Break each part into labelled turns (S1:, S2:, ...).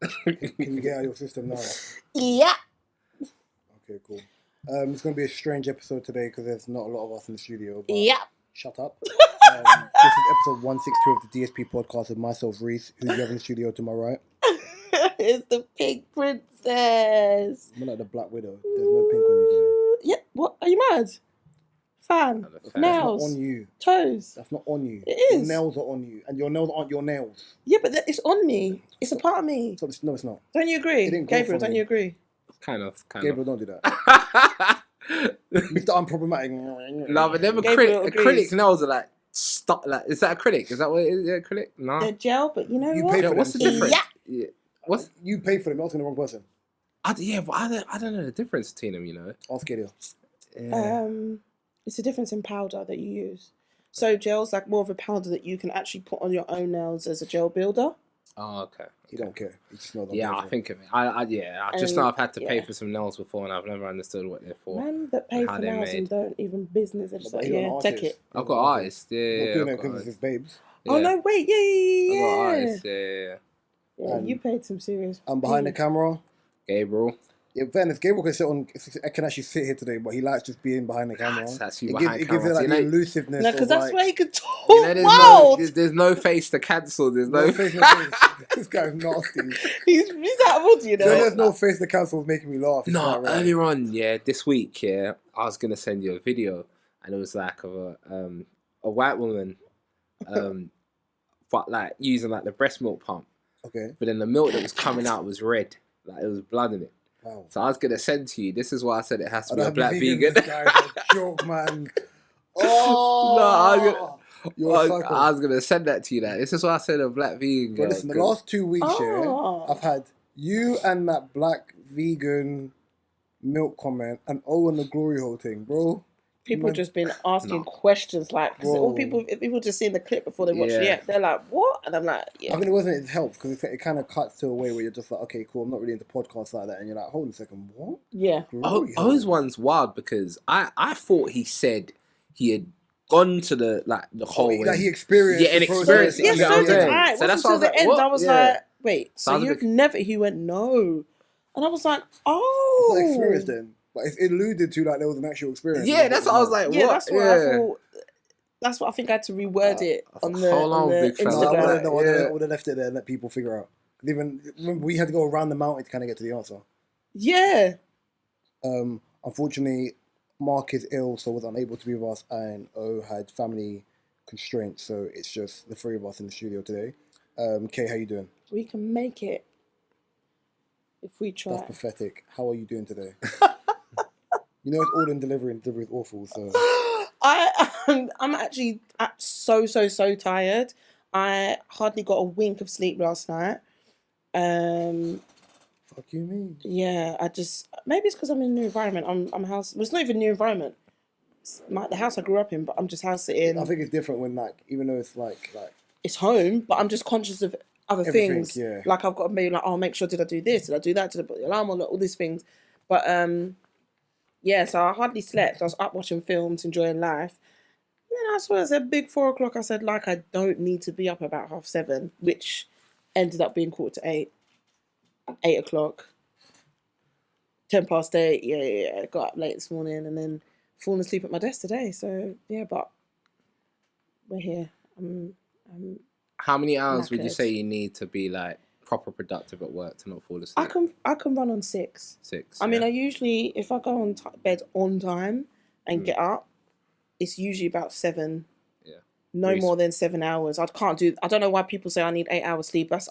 S1: Can you get out of your system now?
S2: Yeah.
S1: Okay, cool. It's going to be a strange episode today because there's not a lot of us in the studio. But
S2: Yeah.
S1: shut up. This is episode 162 of the DSP podcast with myself, Rhys. Who do you have in the studio to my right?
S2: It's the Pink Princess.
S1: I'm like the Black Widow. There's no pink on you
S2: Yeah. What? Are you mad? Fan.
S1: today. That's
S2: Nails.
S1: not on you.
S2: Toes.
S1: That's not on you.
S2: It is.
S1: Your nails are on you. And your nails aren't your nails.
S2: Yeah, but it's on me. It's a part of me.
S1: So no, it's not.
S2: Don't you agree?
S1: It didn't grow
S2: Gabriel,
S1: from
S2: don't
S1: me.
S2: you agree?
S3: Kind of.
S1: Gabriel, don't do that. Mr. Unproblematic.
S3: No, but them
S2: Gabriel agrees.
S3: acrylic nails are like stuck. Like, is that acrylic? Is that what it is? Acrylic? No.
S2: They're gel, but you know
S1: You
S2: what?
S1: pay for
S3: What's the
S1: them.
S3: difference?
S2: Yeah.
S3: What's?
S1: You pay for them. You're asking the wrong person.
S3: Yeah, but I don't know the difference between them. You know.
S1: Ask Gabriel.
S3: Yeah.
S2: It's a difference in powder that you use. So gel's like more of a powder that you can actually put on your own nails as a gel builder.
S3: Oh, okay.
S1: You don't care. You just know that.
S3: Yeah, I think of it. I just know I've had to pay
S2: yeah.
S3: for some nails before, and I've never understood what they're for.
S2: Men that pay
S3: how
S2: for
S3: they're
S2: nails and
S3: made.
S2: don't even business. They're just
S1: But
S2: like,
S1: you're an
S2: yeah, take
S1: artist.
S2: it.
S3: I've got eyes.
S1: Not
S3: Yeah,
S1: doing it
S3: I've got
S1: because
S3: eyes.
S1: it's babes.
S2: Oh no, wait,
S3: I've got
S2: yeah.
S3: eyes. Yeah.
S2: Yeah, you paid some serious.
S1: I'm behind the camera.
S3: Gabriel.
S1: Yeah, fairness, Gabriel can actually sit here today, but he likes just being behind the camera.
S3: It's actually
S1: It
S3: behind
S1: gives it
S3: camera.
S1: like
S3: You
S1: the
S3: know-
S1: elusiveness.
S2: No, because
S1: of,
S2: that's
S1: like,
S2: where he could talk
S3: You know,
S2: wild.
S3: there's no face to cancel. There's
S1: no
S3: no.
S1: face. No face. This guy's nasty.
S2: He's out of order, you know.
S1: There's no face to cancel is making me laugh. It's
S3: No,
S1: not right.
S3: earlier on, this week, I was gonna send you a video, and it was like of a white woman, but like using like the breast milk pump,
S1: Okay.
S3: but then the milk that was coming out was red, like it was blood in it.
S1: Wow.
S3: So I was gonna send to you. This is why I said it has to
S1: I
S3: be a
S1: don't
S3: black
S1: have to be
S3: vegan.
S1: This guy's a joke, man. Oh, you're a psycho.
S3: I was gonna send that to you. That this is why I said a black vegan.
S1: But
S3: girl,
S1: listen, the
S3: 'cause-
S1: last 2 weeks,
S2: Oh.
S1: I've had you and that black vegan milk comment and Owen the glory hole thing, bro.
S2: People
S1: Man.
S2: just been asking
S3: No.
S2: questions like, because all
S1: Whoa.
S2: people just seen the clip before they watch
S3: Yeah.
S2: it. They're like, what? And I'm like,
S1: I
S2: yeah.
S1: think it wasn't its help because it kind of cuts to a way where you're just like, okay, cool, I'm not really into podcasts like that, and you're like, hold on a second, what?
S2: Yeah.
S1: Glory hole?
S3: O's one's wild because I thought he said he had gone to the whole
S1: that he experienced.
S3: Yeah, and
S1: the process.
S3: experienced it.
S2: Yeah,
S3: You know
S2: so
S3: what I'm
S2: did
S3: saying?
S2: I. It
S3: So
S2: wasn't
S3: that's why I
S2: until
S3: was
S2: the
S3: like,
S2: end.
S3: what?
S2: I was
S3: Yeah.
S2: like, wait,
S3: So
S2: so
S3: I was a
S2: you've
S3: bit-
S2: never, he went, no. And I was like,
S1: It's
S2: oh.
S1: not experienced then. But it's alluded to like there was an actual experience.
S3: Yeah, that's what I was like.
S2: Yeah,
S3: what?
S2: that's what I thought. That's what I think I had to reword it on the,
S3: hold on,
S2: on the
S3: big fella.
S1: No, I
S2: Instagram.
S1: would have left it there and let people figure out. Even remember, we had to go around the mountain to kind of get to the answer.
S2: Yeah.
S1: Unfortunately, Mark is ill, so was unable to be with us, and O had family constraints, so it's just the three of us in the studio today. Kay, how you doing?
S2: We can make it if we try.
S1: That's pathetic. How are you doing today? You know, it's all in delivery, and delivery is awful. So
S2: I'm actually so tired. I hardly got a wink of sleep last night.
S1: fuck you, mean.
S2: Yeah, maybe it's because I'm in a new environment. I'm house. Well, it's not even a new environment. It's the house I grew up in, but I'm just house sitting.
S1: I think it's different when even though it's like
S2: It's home, but I'm just conscious of other
S1: Everything,
S2: things.
S1: yeah.
S2: Like I've got to be like, oh, make sure did I do this? Did I do that? Did I put the alarm on? All these things. But yeah. So I hardly slept. I was up watching films, enjoying life. Then I saw it at big 4 o'clock. I said, like, I don't need to be up about 7:30, which ended up being 7:45, 8 o'clock, 8:10. Yeah. I got up late this morning and then fallen asleep at my desk today. So yeah, but we're here.
S3: How many hours would you
S2: knackered.
S3: say you need to be like proper productive at work to not fall asleep?
S2: I can run on 6.
S3: 6.
S2: I mean, I usually, if I go on bed on time and get up, it's usually about 7.
S3: Yeah.
S2: No
S3: Really
S2: more than 7 hours. I don't know why people say I need 8 hours sleep. That's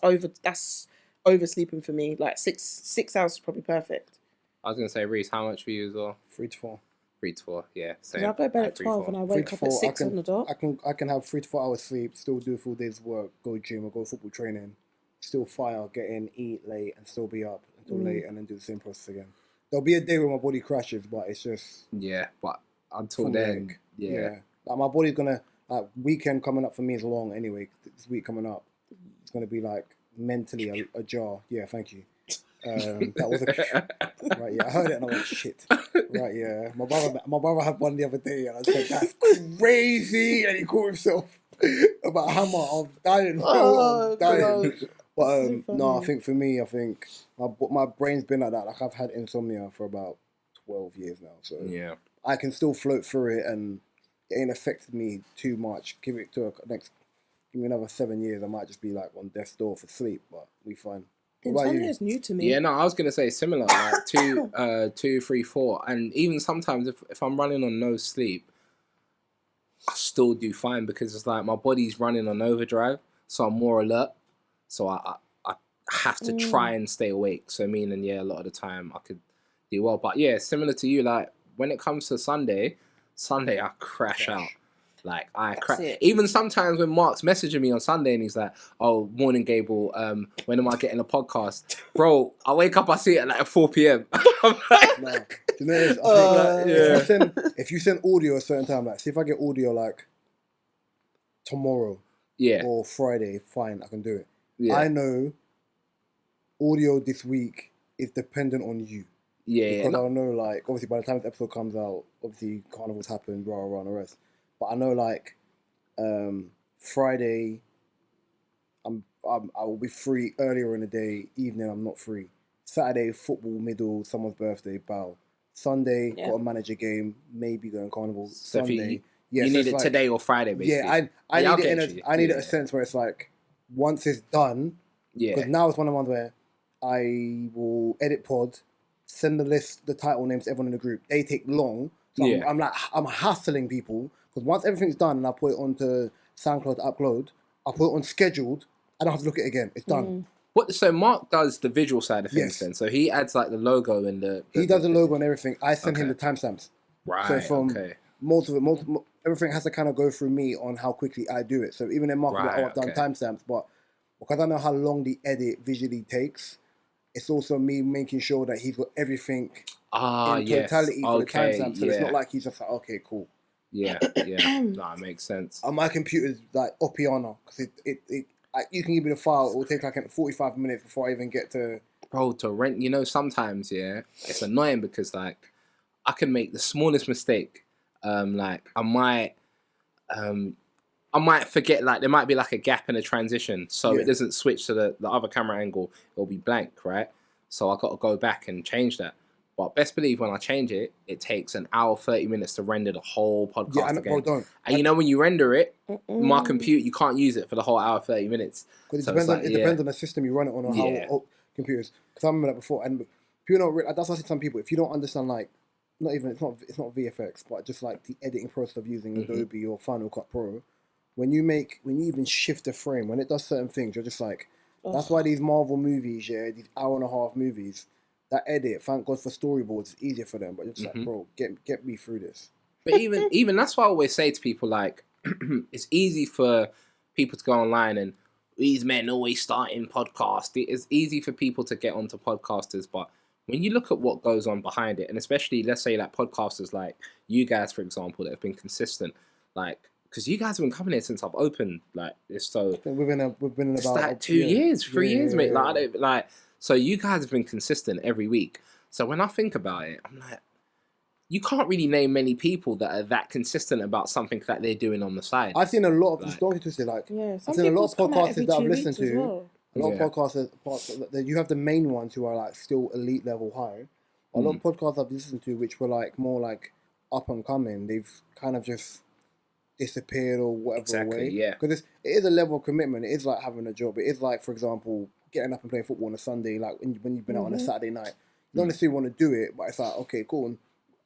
S2: oversleeping for me. Like 6 hours is probably perfect.
S3: I was gonna say, Rhys, how much for you as well?
S1: 3 to 4.
S3: 3 to 4, yeah.
S2: Because I go to bed at 12 and I
S1: 3
S2: wake
S1: to
S2: up
S1: 4.
S2: at 6 on the dot.
S1: I can have 3 to 4 hours sleep, still do a full day's work, go gym or go football training, still fire, get in, eat late, and still be up until late, and then do the same process again. There'll be a day where my body crashes, but it's just
S3: Yeah, but until
S1: full
S3: then,
S1: leg.
S3: yeah.
S1: Like my body's gonna weekend coming up for me is long anyway. This week coming up, it's gonna be like mentally a jar. Yeah, thank you. That was right. Yeah, I heard it and I went shit. Right, yeah. My brother had one the other day and I said that's crazy, and he caught himself about a hammer. I'm dying. I'm dying. But
S2: So
S1: no, I
S2: funny.
S1: think for me, my brain's been like that. Like I've had insomnia for about 12 years now, so
S3: Yeah.
S1: I can still float through it, and it ain't affected me too much. Give me another 7 years, I might just be like on death's door for sleep, but we fine. What about
S2: Insomnia
S1: you?
S2: is new to me.
S3: Yeah, no, I was gonna say similar, like 2, 3, 4, and even sometimes if I'm running on no sleep, I still do fine because it's like my body's running on overdrive, so I'm more alert. So I have to try and stay awake. So meaning, yeah, a lot of the time I could do well, but yeah, similar to you, like when it comes to Sunday I crash out. Like
S2: That's it.
S3: even sometimes when Mark's messaging me on Sunday and he's like, "Oh, morning, Gable. When am I getting a podcast, bro?" I wake up, I see it at like 4 p.m. I'm like,
S1: No. Do you know what it is? I think
S3: yeah.
S1: if you send audio a certain time, like see if I get audio like tomorrow
S3: Yeah,
S1: or Friday, fine, I can do it.
S3: yeah,
S1: I know audio this week is dependent on you.
S3: yeah.
S1: Because I know, like, obviously, by the time this episode comes out, obviously, carnival's happened, rah, rah, and the rest. But I know, like, Friday, I will be free earlier in the day. Evening, I'm not free. Saturday, football, middle, someone's birthday, bow. Sunday,
S2: Yeah.
S1: got to manage a game, maybe going carnival.
S3: So if
S1: Sunday,
S3: you
S1: so
S3: need
S1: it's
S3: it
S1: like,
S3: today or Friday, basically.
S1: yeah, I
S3: Yeah, I'll
S1: need it
S3: get
S1: in
S3: you.
S1: I need
S3: Yeah.
S1: a sense where it's like, once it's done,
S3: Yeah,
S1: because now it's one of the ones where I will edit pod, send the title names to everyone in the group. They take long. So
S3: Yeah.
S1: I'm hassling people because once everything's done and I put it onto SoundCloud to upload, I put it on scheduled. I don't have to look at it again. It's done.
S3: So Mark does the visual side of things
S1: Yes.
S3: then. So he adds like the logo and
S1: He does the logo and everything. I send him the
S3: Okay.
S1: timestamps.
S3: Right.
S1: So from
S3: Okay.
S1: most of it, everything has to kind of go through me on how quickly I do it. So even in Mark,
S3: Right,
S1: I've done
S3: okay.
S1: timestamps, but because I know how long the edit visually takes, it's also me making sure that he's got everything in
S3: Yes.
S1: totality for the
S3: Okay.
S1: timestamp. So it's not like he's just like, okay, cool.
S3: Yeah. Yeah. No, it makes sense.
S1: And my computer's like Opiana because you can give me the file. It will take like 45 minutes before I even get to.
S3: Bro, to rent, sometimes, yeah, it's annoying because, like, I can make the smallest mistake. Like, I might forget, like, there might be, like, a gap in a transition, so
S1: Yeah.
S3: it doesn't switch to the other camera angle. It'll be blank, right? So I got to go back and change that. But best believe when I change it, it takes an hour, 30 minutes to render the whole podcast
S1: Yeah, and
S3: again.
S1: don't.
S3: And when you render it, my computer, you can't use it for the whole hour, 30 minutes.
S1: Because
S3: So
S1: it
S3: it's
S1: depends on the system you run it on or
S3: Yeah.
S1: how computers. Because I remember that before, and people don't. That's why I say to some people, if you don't understand, like, it's not VFX, but just like the editing process of using Adobe or Final Cut Pro, when you even shift the frame, when it does certain things, you're just like, that's why these Marvel movies, these hour-and-a-half movies, that edit, thank God for storyboards, it's easier for them. But you're just like, bro, get me through this.
S3: But even that's why I always say to people, like, it's easy for people to go online and these men always starting podcasts. It's easy for people to get onto podcasters, but when you look at what goes on behind it, and especially let's say like podcasters like you guys, for example, that have been consistent, like because you guys have been coming here since I've opened, like it's so
S1: We've been in
S3: it's
S1: about
S3: like 2 years, 3 years, mate.
S1: Yeah.
S3: Like, I don't, like so you guys have been consistent every week. So when I think about it, I'm like, you can't really name many people that are that consistent about something that they're doing on the side.
S1: I've seen a lot of
S3: Like-
S1: don't get twisted, like
S2: Yeah,
S1: I've seen a lot of podcasters that I've listened to.
S2: Well.
S1: A lot
S3: Yeah.
S1: of podcasters, that you have the main ones who are like still elite level high. A lot of podcasts I've listened to which were like more like up and coming, they've kind of just disappeared or whatever
S3: Exactly,
S1: way.
S3: yeah.
S1: Because it is a level of commitment. It is like having a job. It is like, for example, getting up and playing football on a Sunday, like when you've been out on a Saturday night. You don't necessarily want to do it, but it's like, okay, cool.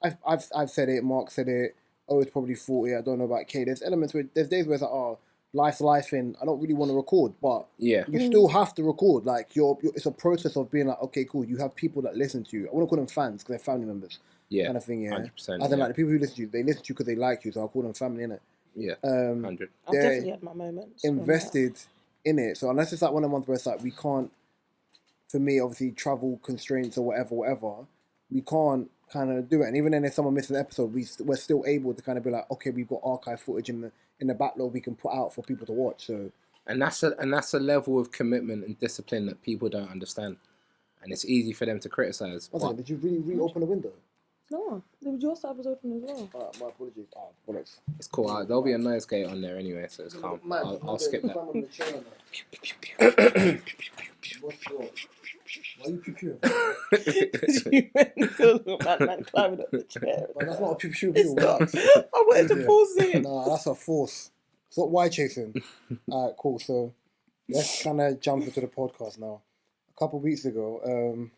S1: And I've said it, Mark said it, it's probably 40, I don't know about Kay. There's elements where there's days where it's like, life's life and I don't really want to record, but
S3: Yeah.
S1: you still have to record. Like it's a process of being like, okay, cool. You have people that listen to you. I want to call them fans because they're family members.
S3: Yeah.
S1: Kind of thing. Yeah.
S3: 100%.
S1: As in, like the people who listen to you, they listen to you because they like you. So I'll call them family, innit?
S3: Yeah. 100.
S2: I've definitely had my moments.
S1: Invested in it. So unless it's like one of the ones where it's like we can't, for me, obviously travel constraints or whatever, we can't kind of do it. And even then, if someone misses an episode, we're still able to kind of be like, okay, we've got archive footage in the backlog we can put out for people to watch. So
S3: And that's a level of commitment and discipline that people don't understand, and it's easy for them to criticize.
S1: one second, did you really reopen the window?
S2: No, your side was open as well.
S1: My apologies. Bollocks.
S3: It's cool. There'll be a noise gate on there anyway, so it's calm. I'll skip that.
S1: Are you pew?
S2: You went into a man climbing up the chair.
S1: But that's not a pew.
S2: It's not. I wanted to
S1: Yeah.
S2: force it.
S1: Nah, that's a force. Stop why chasing. Alright, cool. So let's kind of jump into the podcast now. A couple of weeks ago,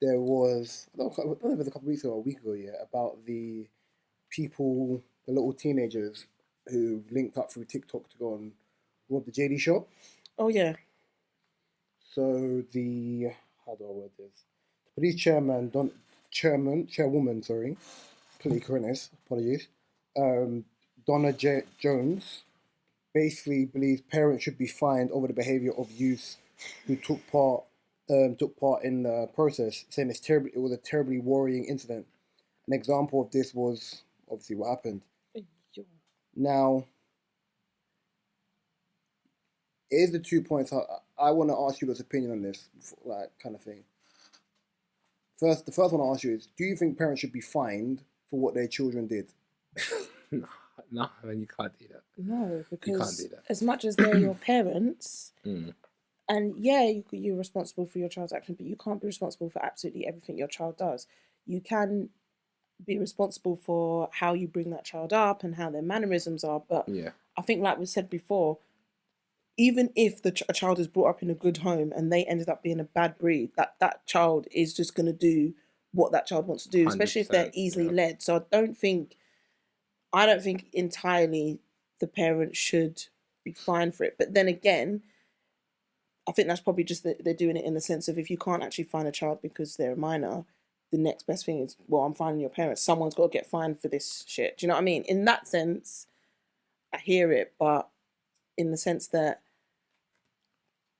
S1: there was, I don't know if it was a couple of weeks ago or a week ago, yeah, about the people, the little teenagers who linked up through TikTok to go and rob the JD shop.
S2: Oh yeah.
S1: So the, how do I word this? The police chairwoman, sorry, politically correctness, apologies. Donna Jones basically believes parents should be fined over the behaviour of youths who took part in the process, saying it was a terribly worrying incident. An example of this was obviously what happened. Now, here's the 2 points I want to ask you your opinion on this, like kind of thing. The first one I'll ask you is: do you think parents should be fined for what their children did?
S3: No, I mean, you can't do that.
S2: No, because
S3: You can't do that.
S2: as much as they're your parents,
S3: Mm.
S2: and yeah, you're responsible for your child's actions, but you can't be responsible for absolutely everything your child does. You can be responsible for how you bring that child up and how their mannerisms are, but
S3: Yeah.
S2: I think, like we said before, even if a child is brought up in a good home and they ended up being a bad breed, that child is just going to do what that child wants to do, especially if they're
S3: 100%,
S2: easily
S3: yeah.
S2: led. So I don't think entirely the parent should be fined for it. But then again, I think that's probably just that they're doing it in the sense of, if you can't actually find a child because they're a minor, the next best thing is, well, I'm finding your parents. Someone's got to get fined for this shit. Do you know what I mean? In that sense, I hear it, but in the sense that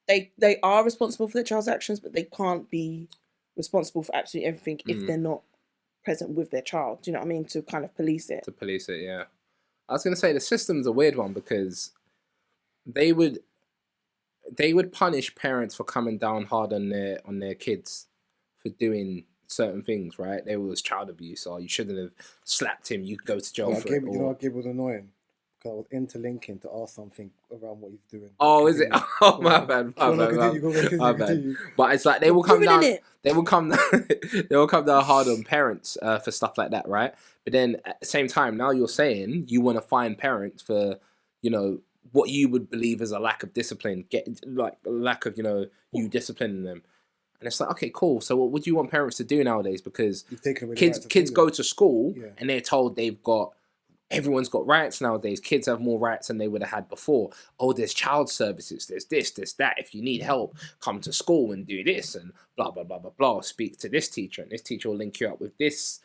S2: they are responsible for their child's actions, but they can't be responsible for absolutely everything if they're not present with their child. Do you know what I mean? To kind of police it.
S3: To police it, yeah. I was going to say the system's a weird one because they would punish parents for coming down hard on their kids for doing certain things, right? There was child abuse, or you shouldn't have slapped him, you could go to jail for it.
S1: You know what Gabe was annoying? Because I was interlinking to ask something around what he's doing.
S3: Oh, is it? Oh, my bad. My bad.
S1: Continue.
S3: But it's like they will come down.
S2: it.
S3: They will come down hard on parents for stuff like that, right? But then at the same time, now you're saying you want to fine parents for, what you would believe is a lack of discipline, lack of, you disciplining them. And it's like, okay, cool. So what would you want parents to do nowadays? Because kids go to school and they're told everyone's got rights nowadays. Kids have more rights than they would have had before. Oh, there's child services. There's this, that. If you need help, come to school and do this and blah, blah, blah, blah, blah. Speak to this teacher and this teacher will link you up with this.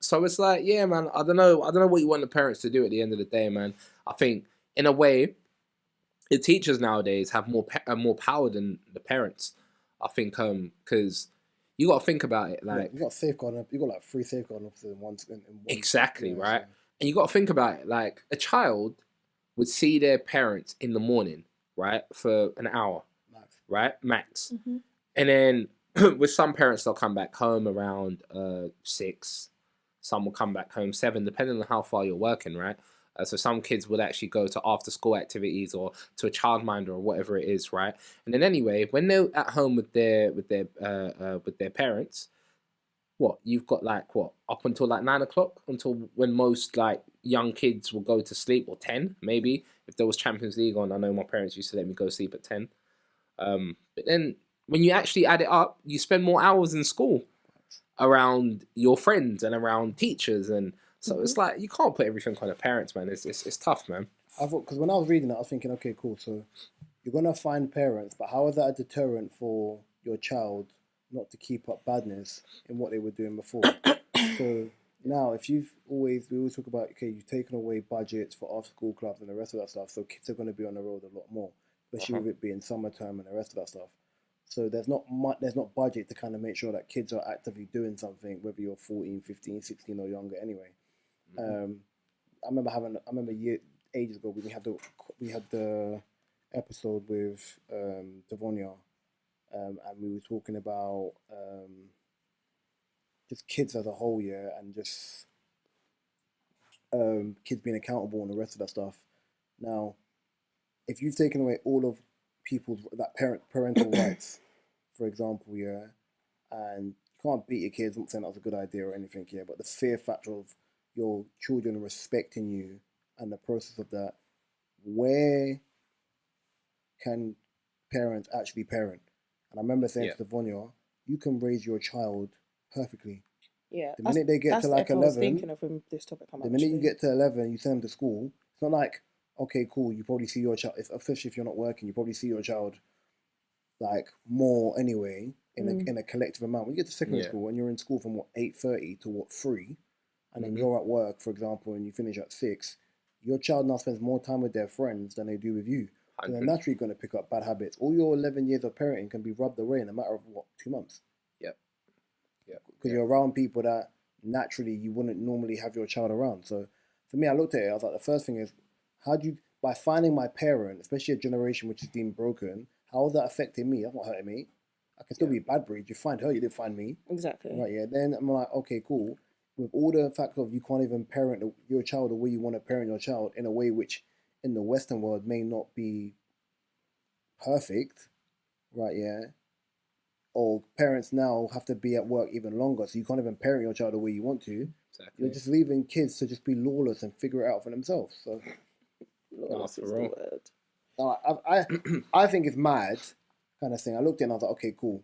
S3: So it's like, yeah, man, I don't know what you want the parents to do at the end of the day, man. I think, in a way, the teachers nowadays have more power than the parents. I think, because you got to think about it.
S1: You got safeguarding. You got like 3 safeguarding officers in one.
S3: Exactly, right? So. And you got to think about it. Like, a child would see their parents in the morning, right, for an hour, max. Mm-hmm. And then with some parents, they'll come back home around 6. Some will come back home 7, depending on how far you're working, right? So some kids would actually go to after-school activities or to a childminder or whatever it is, right? And then anyway, when they're at home with their parents, you've got up until 9 o'clock, until when most young kids will go to sleep, or 10 maybe if there was Champions League on. I know my parents used to let me go sleep at 10. But then when you actually add it up, you spend more hours in school around your friends and around teachers and. So it's like, you can't put everything on the parents, man. It's tough, man.
S1: Because when I was reading it, I was thinking, okay, cool. So you're going to find parents, but how is that a deterrent for your child not to keep up badness in what they were doing before? So now, we always talk about, okay, you've taken away budgets for after-school clubs and the rest of that stuff. So kids are going to be on the road a lot more, especially with it being summertime and the rest of that stuff. So there's not budget to kind of make sure that kids are actively doing something, whether you're 14, 15, 16 or younger anyway. I remember ages ago we had the episode with Devonia, and we were talking about just kids as a whole, and just kids being accountable and the rest of that stuff. Now, if you've taken away all of people's parental rights, for example, yeah, and you can't beat your kids. I'm not saying that was a good idea or anything, yeah, but the fear factor of your children respecting you and the process of that, where can parents actually parent? And I remember saying to Vonya, you can raise your child perfectly.
S2: Yeah.
S1: The minute they get to like
S2: I was
S1: 11,
S2: thinking of when this topic come up.
S1: the minute you get to 11, you send them to school. It's not like, okay, cool, you probably see your child, especially if you're not working, you probably see your child like more anyway in a collective amount. When you get to secondary school and you're in school from 8:30 to 3, and then you're at work, for example, and you finish at 6, your child now spends more time with their friends than they do with you. So they're naturally going to pick up bad habits. All your 11 years of parenting can be rubbed away in a matter of 2 months.
S3: Yep.
S1: Because you're around people that naturally you wouldn't normally have your child around. So for me, I looked at it, I was like, the first thing is, how do you, by finding my parent, especially a generation which is being broken, how is that affecting me? That's not hurting me. I can still be bad breed. You find her, you didn't find me.
S2: Exactly.
S1: Right, yeah. Then I'm like, okay, cool. With all the fact of you can't even parent your child the way you want to parent your child in a way which in the Western world may not be perfect, right, yeah. Or parents now have to be at work even longer, so you can't even parent your child the way you want to.
S3: Exactly.
S1: You're just leaving kids to just be lawless and figure it out for themselves. So,
S2: Lawless is the word.
S1: I think it's mad kind of thing. I looked at it and I was like, okay, cool.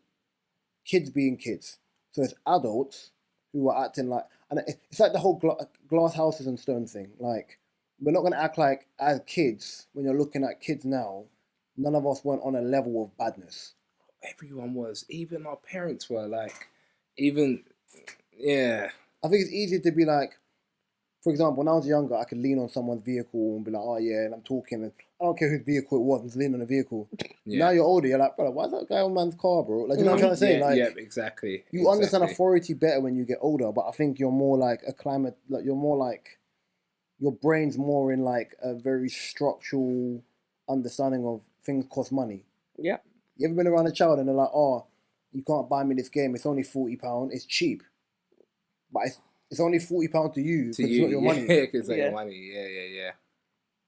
S1: Kids being kids. So it's adults who are acting like, and it's like the whole glass houses and stone thing. Like, we're not going to act like as kids, when you're looking at kids now, none of us went on a level of badness.
S3: Everyone was. Even our parents were like, even, yeah.
S1: I think it's easier to be like, for example, when I was younger, I could lean on someone's vehicle and be like, oh yeah, and I'm talking, and I don't care whose vehicle it was, I'm just leaning on the vehicle. Yeah. Now you're older, you're like, brother, why is that guy on man's car, bro? Like, you know what I'm trying to say?
S3: Yeah,
S1: like,
S3: yeah, exactly.
S1: You understand authority better when you get older, but I think you're more like you're more like, your brain's more in like a very structural understanding of things cost money.
S2: Yeah.
S1: You ever been around a child and they're like, oh, you can't buy me this game, it's only £40, it's cheap. But it's only £40 to you because it's not your money.
S3: Yeah, because it's not your money. Yeah.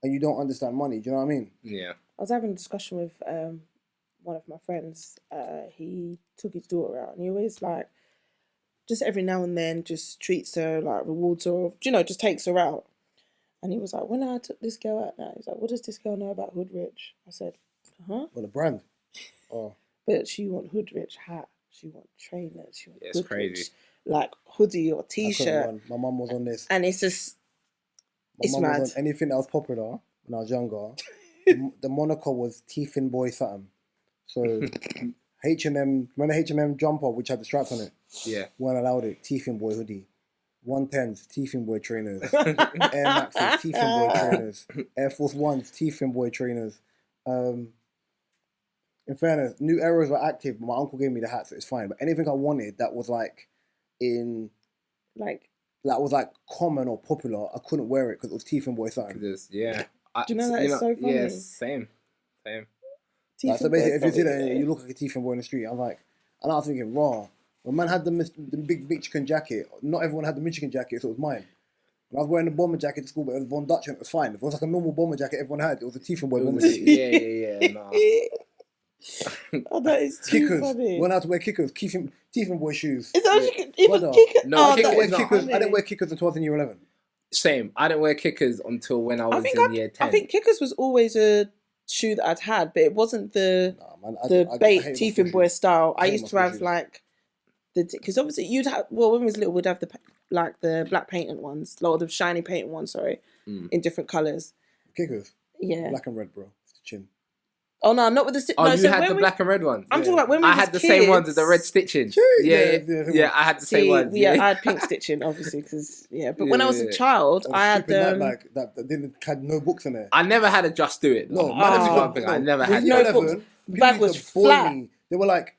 S1: And you don't understand money, do you know what I mean?
S3: Yeah.
S2: I was having a discussion with one of my friends. He took his daughter out and he always like, just every now and then just treats her, like rewards her, or, just takes her out. And he was like, when I took this girl out now, he's like, what does this girl know about Hoodrich? I said, huh?
S1: Well, the brand. Oh.
S2: But she want Hoodrich hat. She want trainers. She want
S3: it's crazy.
S2: Like hoodie or t-shirt.
S1: My mum was on this.
S2: And it's just, it's mad.
S1: Was on anything that was popular when I was younger. the moniker was Tiefin Boy something. So H&M, remember the H&M jumper which had the straps on it?
S3: Yeah.
S1: Weren't allowed it. Tiefin Boy hoodie. 110s, Tiefin Boy trainers. Air Maxes, Tiefin Boy trainers. Air Force Ones, Tiefin Boy trainers. In fairness, New Eras were active, but my uncle gave me the hat, so it's fine. But anything I wanted that was like that was like common or popular, I couldn't wear it because it was Tiefin Boy something.
S2: Yeah. Do you know that is so funny?
S3: Yeah, same.
S1: Like, so basically, if you see that, you look like a Tiefin Boy in the street. I'm like, and I was thinking, raw. When man had the big Michigan jacket, not everyone had the Michigan jacket, so it was mine. And I was wearing the bomber jacket to school, but it was Von Dutch and it was fine. If it was like a normal bomber jacket everyone had, it was a Tiefin Boy bomber jacket.
S3: Yeah, no.
S2: Oh, that is too
S1: kickers.
S2: funny.
S1: When I had to wear kickers, Tiefin Boy shoes.
S2: Is that even kickers?
S3: No,
S1: I didn't wear kickers until I was in year 11.
S3: Same. I didn't wear kickers until when I was in year 10.
S2: I think kickers was always a shoe that I'd had, but it wasn't the bait Tiefin Boy style. I used to have like because obviously you'd have, well, when we was little, we'd have the black painted ones, or the shiny painted ones, in different colours.
S1: Kickers?
S2: Yeah.
S1: Black and red, bro. It's the chin.
S2: Oh, no, not with the...
S3: Oh, no, you had the black and red ones?
S2: I'm talking about when we
S3: I had the same ones with the red stitching. Yeah, I had the same ones.
S2: I had pink stitching, obviously, because, but when I was a child, I had...
S1: that didn't had no books in there.
S3: I never had a Just Do It.
S1: No,
S3: that's one thing. I never had
S2: no books. Bag was flat.
S1: They were like,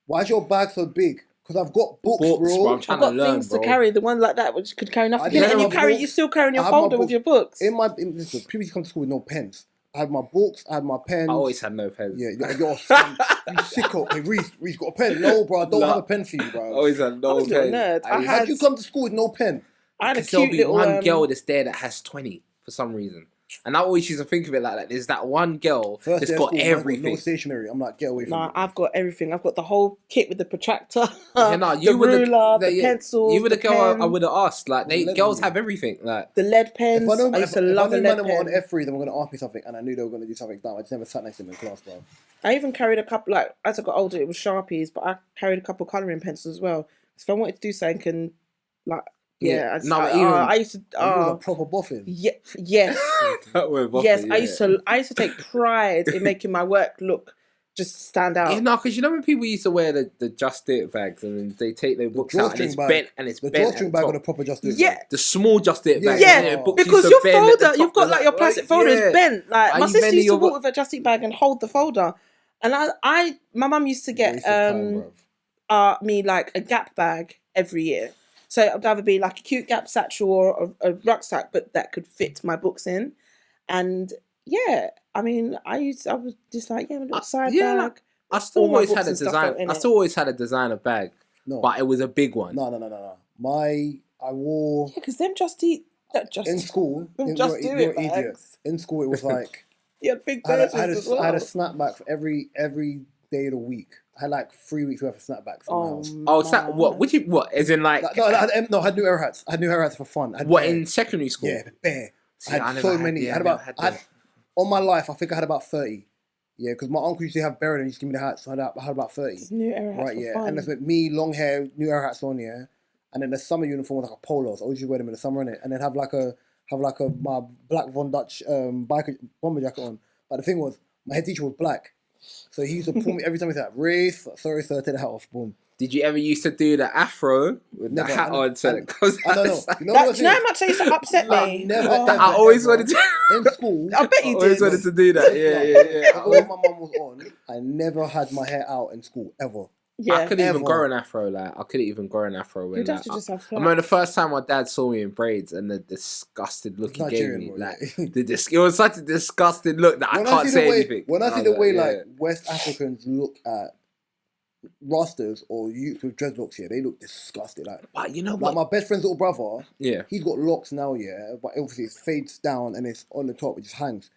S1: why is your bag so big? Because I've got books, bro.
S3: I've got
S2: things to carry. The one like that which could carry nothing in it, and you still carrying your folder with your books.
S1: Listen, people used to come to school with no pens. I had my books, I had my pens.
S3: I always had no pens.
S1: Yeah, you're you sicko. Hey, Rhys got a pen. No, bro, I don't have a pen for you, bro.
S3: I always had no pen.
S1: How do you come to school with no pen?
S2: I had a
S3: there'll
S2: cute
S3: be
S2: little...
S3: one girl that's there that has 20 for some reason. And I always used to think of it like that. There's that one girl
S1: First
S3: that's
S1: day of
S3: got
S1: school, man's got
S3: everything.
S1: no stationery. I'm like, get away from
S2: Nah,
S1: me.
S2: I've got everything. I've got the whole kit with the protractor,
S3: Yeah, no,
S2: the ruler, the
S3: yeah,
S2: pencils,
S3: you were the girl
S2: pen,
S3: I would have asked. Like, girls
S1: Legendary.
S3: have everything. Like,
S2: the lead pens.
S1: If I know,
S2: I used to love a
S1: man
S2: lead
S1: were on
S2: pen.
S1: F3, then we're going to ask me something, and I knew they were going to do something dumb. I just never sat next to them in class, bro.
S2: I even carried a couple, like, as I got older, it was Sharpies, but I carried a couple colouring pencils as well. So if I wanted to do something, and, like,
S3: Yeah.
S2: I used to,
S1: You was a proper boffin.
S2: yes,
S3: yes,
S2: I used to take pride in making my work look, just stand out.
S3: Yeah, no, because you know when people used to wear the Just It bags and then they take their books out and it's
S1: bag.
S3: bent and it's
S1: The
S3: bent.
S1: drawstring bag or the proper Just It
S2: Yeah.
S1: bag.
S3: The small Just It bag.
S2: Yeah,
S3: and the books
S2: because
S3: used to
S2: your
S3: bend at the
S2: folder,
S3: top.
S2: you've got
S3: They're
S2: like your plastic folder
S3: yeah.
S2: is bent. Like
S3: Are
S2: my
S3: you
S2: sister
S3: bending
S2: used to
S3: your
S2: walk with a plastic bag and hold the folder, and my mum used to get
S1: Waste of time, bruv.
S2: me like a Gap bag every year. So it'd either be like a cute Gap satchel or a rucksack, but that could fit my books in. And yeah, I mean, I was just like, yeah, a little side bag.
S3: I still
S2: all my
S3: always
S2: books
S3: had a
S2: and stuff
S3: design.
S2: in
S3: I
S2: it.
S3: still always had a designer bag,
S1: No.
S3: but it was a big one.
S1: No. I wore
S2: Yeah, because them just eat that just
S1: in school.
S2: Just do it,
S1: idiot.
S2: bags.
S1: In school, it was like
S2: Yeah, big
S1: I
S2: versions
S1: had
S2: as well.
S1: I had a snapback for every day of the week. I had like 3 weeks worth of snapbacks in my house.
S3: Oh, what? What? As in like?
S1: No, I had New Era hats. I had New Era hats for fun. I had
S3: What
S1: bare.
S3: in secondary school?
S1: Yeah, bare.
S3: See,
S1: I had
S3: never
S1: so many.
S3: yeah,
S1: I had
S3: I never
S1: about
S3: had them.
S1: on my life. I think I had about 30. Yeah, because my uncle used to have buried and he used to give me the hats. So I had about 30.
S2: New Era hats
S1: Right,
S2: for
S1: yeah.
S2: fun.
S1: And that's with me, long hair, New Era hats on, yeah. And then the summer uniform was like a polo. So I always used to wear them in the summer, innit? And then have my black Von Dutch biker bomber jacket on. But the thing was, my head teacher was black. So he used to pull me every time he said, Rhys, sorry sir, take the hat off, boom.
S3: Did you ever used to do the afro with
S1: Never,
S3: the hat
S1: and-
S3: on so it goes
S1: I don't know.
S3: outside?
S1: You know
S2: That,
S1: what
S2: do you know how much that used to upset me?
S1: Never,
S2: Oh,
S1: ever,
S3: I always
S1: ever.
S3: wanted to.
S1: In school,
S2: I bet you
S3: I always
S2: did.
S3: wanted to do that. Yeah.
S1: when my mum was on, I never had my hair out in school, ever.
S2: Yeah,
S3: I couldn't even
S1: Ever.
S3: grow an afro. Like I couldn't even grow an afro when.
S2: you'd have
S3: Like,
S2: to just have.
S3: I remember the first time my dad saw me in braids and the disgusted look he gave
S1: Nigerian,
S3: me.
S1: bro,
S3: Like
S1: yeah.
S3: it was such a disgusting look that I can't say anything.
S1: When I see
S3: was
S1: the way
S3: yeah.
S1: like West Africans look at rosters or youths with dreadlocks here, they look disgusting. Like
S3: But you know
S1: like
S3: what?
S1: my best friend's little brother,
S3: Yeah.
S1: he's got locks now, yeah, but obviously it fades down and it's on the top, it just hangs.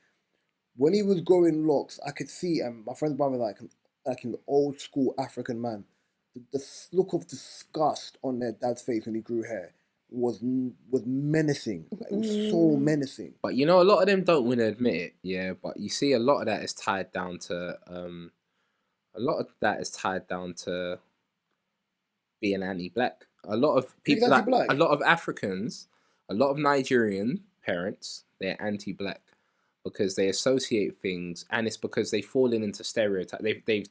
S1: When he was growing locks, I could see, and my friend's brother like an old school African man. The look of disgust on their dad's face when he grew hair was menacing. Like, it was so menacing.
S3: But you know, a lot of them don't want to admit it. Yeah. But you see, a lot of that is tied down to being anti-black. A lot of people,
S1: Who's
S3: like
S1: anti-black?
S3: a lot of Africans, a lot of Nigerian parents, they're anti-black because they associate things, and it's because they've fallen into stereotypes.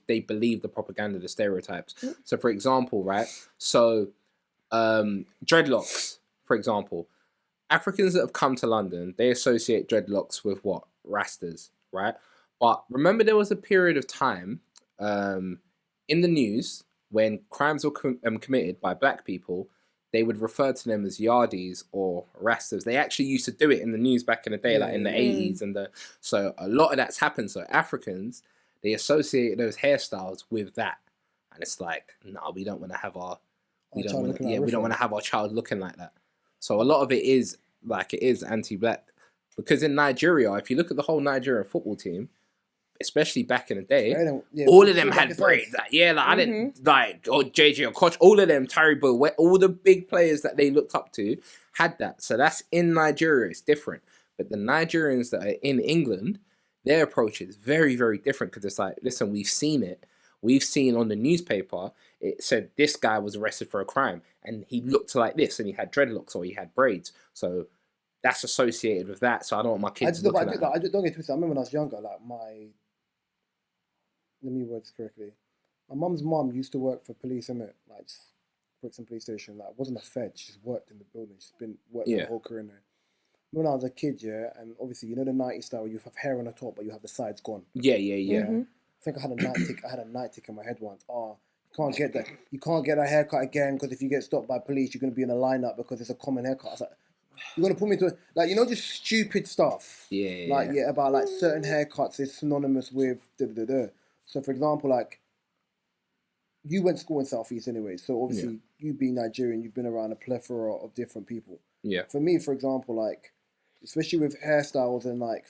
S3: They believe the propaganda, the stereotypes. So, for example, right? So, dreadlocks, for example, Africans that have come to London, they associate dreadlocks with what? Rastas, right? But remember, there was a period of time in the news when crimes were committed by black people, they would refer to them as yardies or rastas. They actually used to do it in the news back in the day, like in the 80s. So a lot of that's happened. So Africans, they associate those hairstyles with that. And it's like, no, we don't want to have we don't want to have our child looking like that. So a lot of it is anti-black. Because in Nigeria, if you look at the whole Nigerian football team, especially back in the day, all of them had braids. Like, I didn't like JJ or Koch. All of them, Terry Bull, all the big players that they looked up to had that. So that's in Nigeria. It's different. But the Nigerians that are in England, their approach is very, very different because it's like, listen, we've seen it. We've seen on the newspaper, it said this guy was arrested for a crime and he looked like this and he had dreadlocks or he had braids. So that's associated with that. So I don't want my kids looking like that.
S1: I don't get twisted. I remember when I was younger, let me word this correctly. My mum's mum used to work for police, innit? Like Brixton Police Station. Like, wasn't a fed. She just worked in the building. She's been working her whole career in there. When I was a kid, yeah, and obviously you know the 90s style, you have hair on the top, but you have the sides gone.
S3: Yeah.
S1: I think I had a night tick in my head once. Oh, you can't get a haircut again because if you get stopped by police, you're gonna be in a lineup because it's a common haircut. I was like, you're gonna put me to just stupid stuff. About like certain haircuts is synonymous with da-da-da-da. So, for example, like, you went to school in South East anyway, so obviously, you being Nigerian, you've been around a plethora of different people.
S3: Yeah.
S1: For me, for example, like, especially with hairstyles and like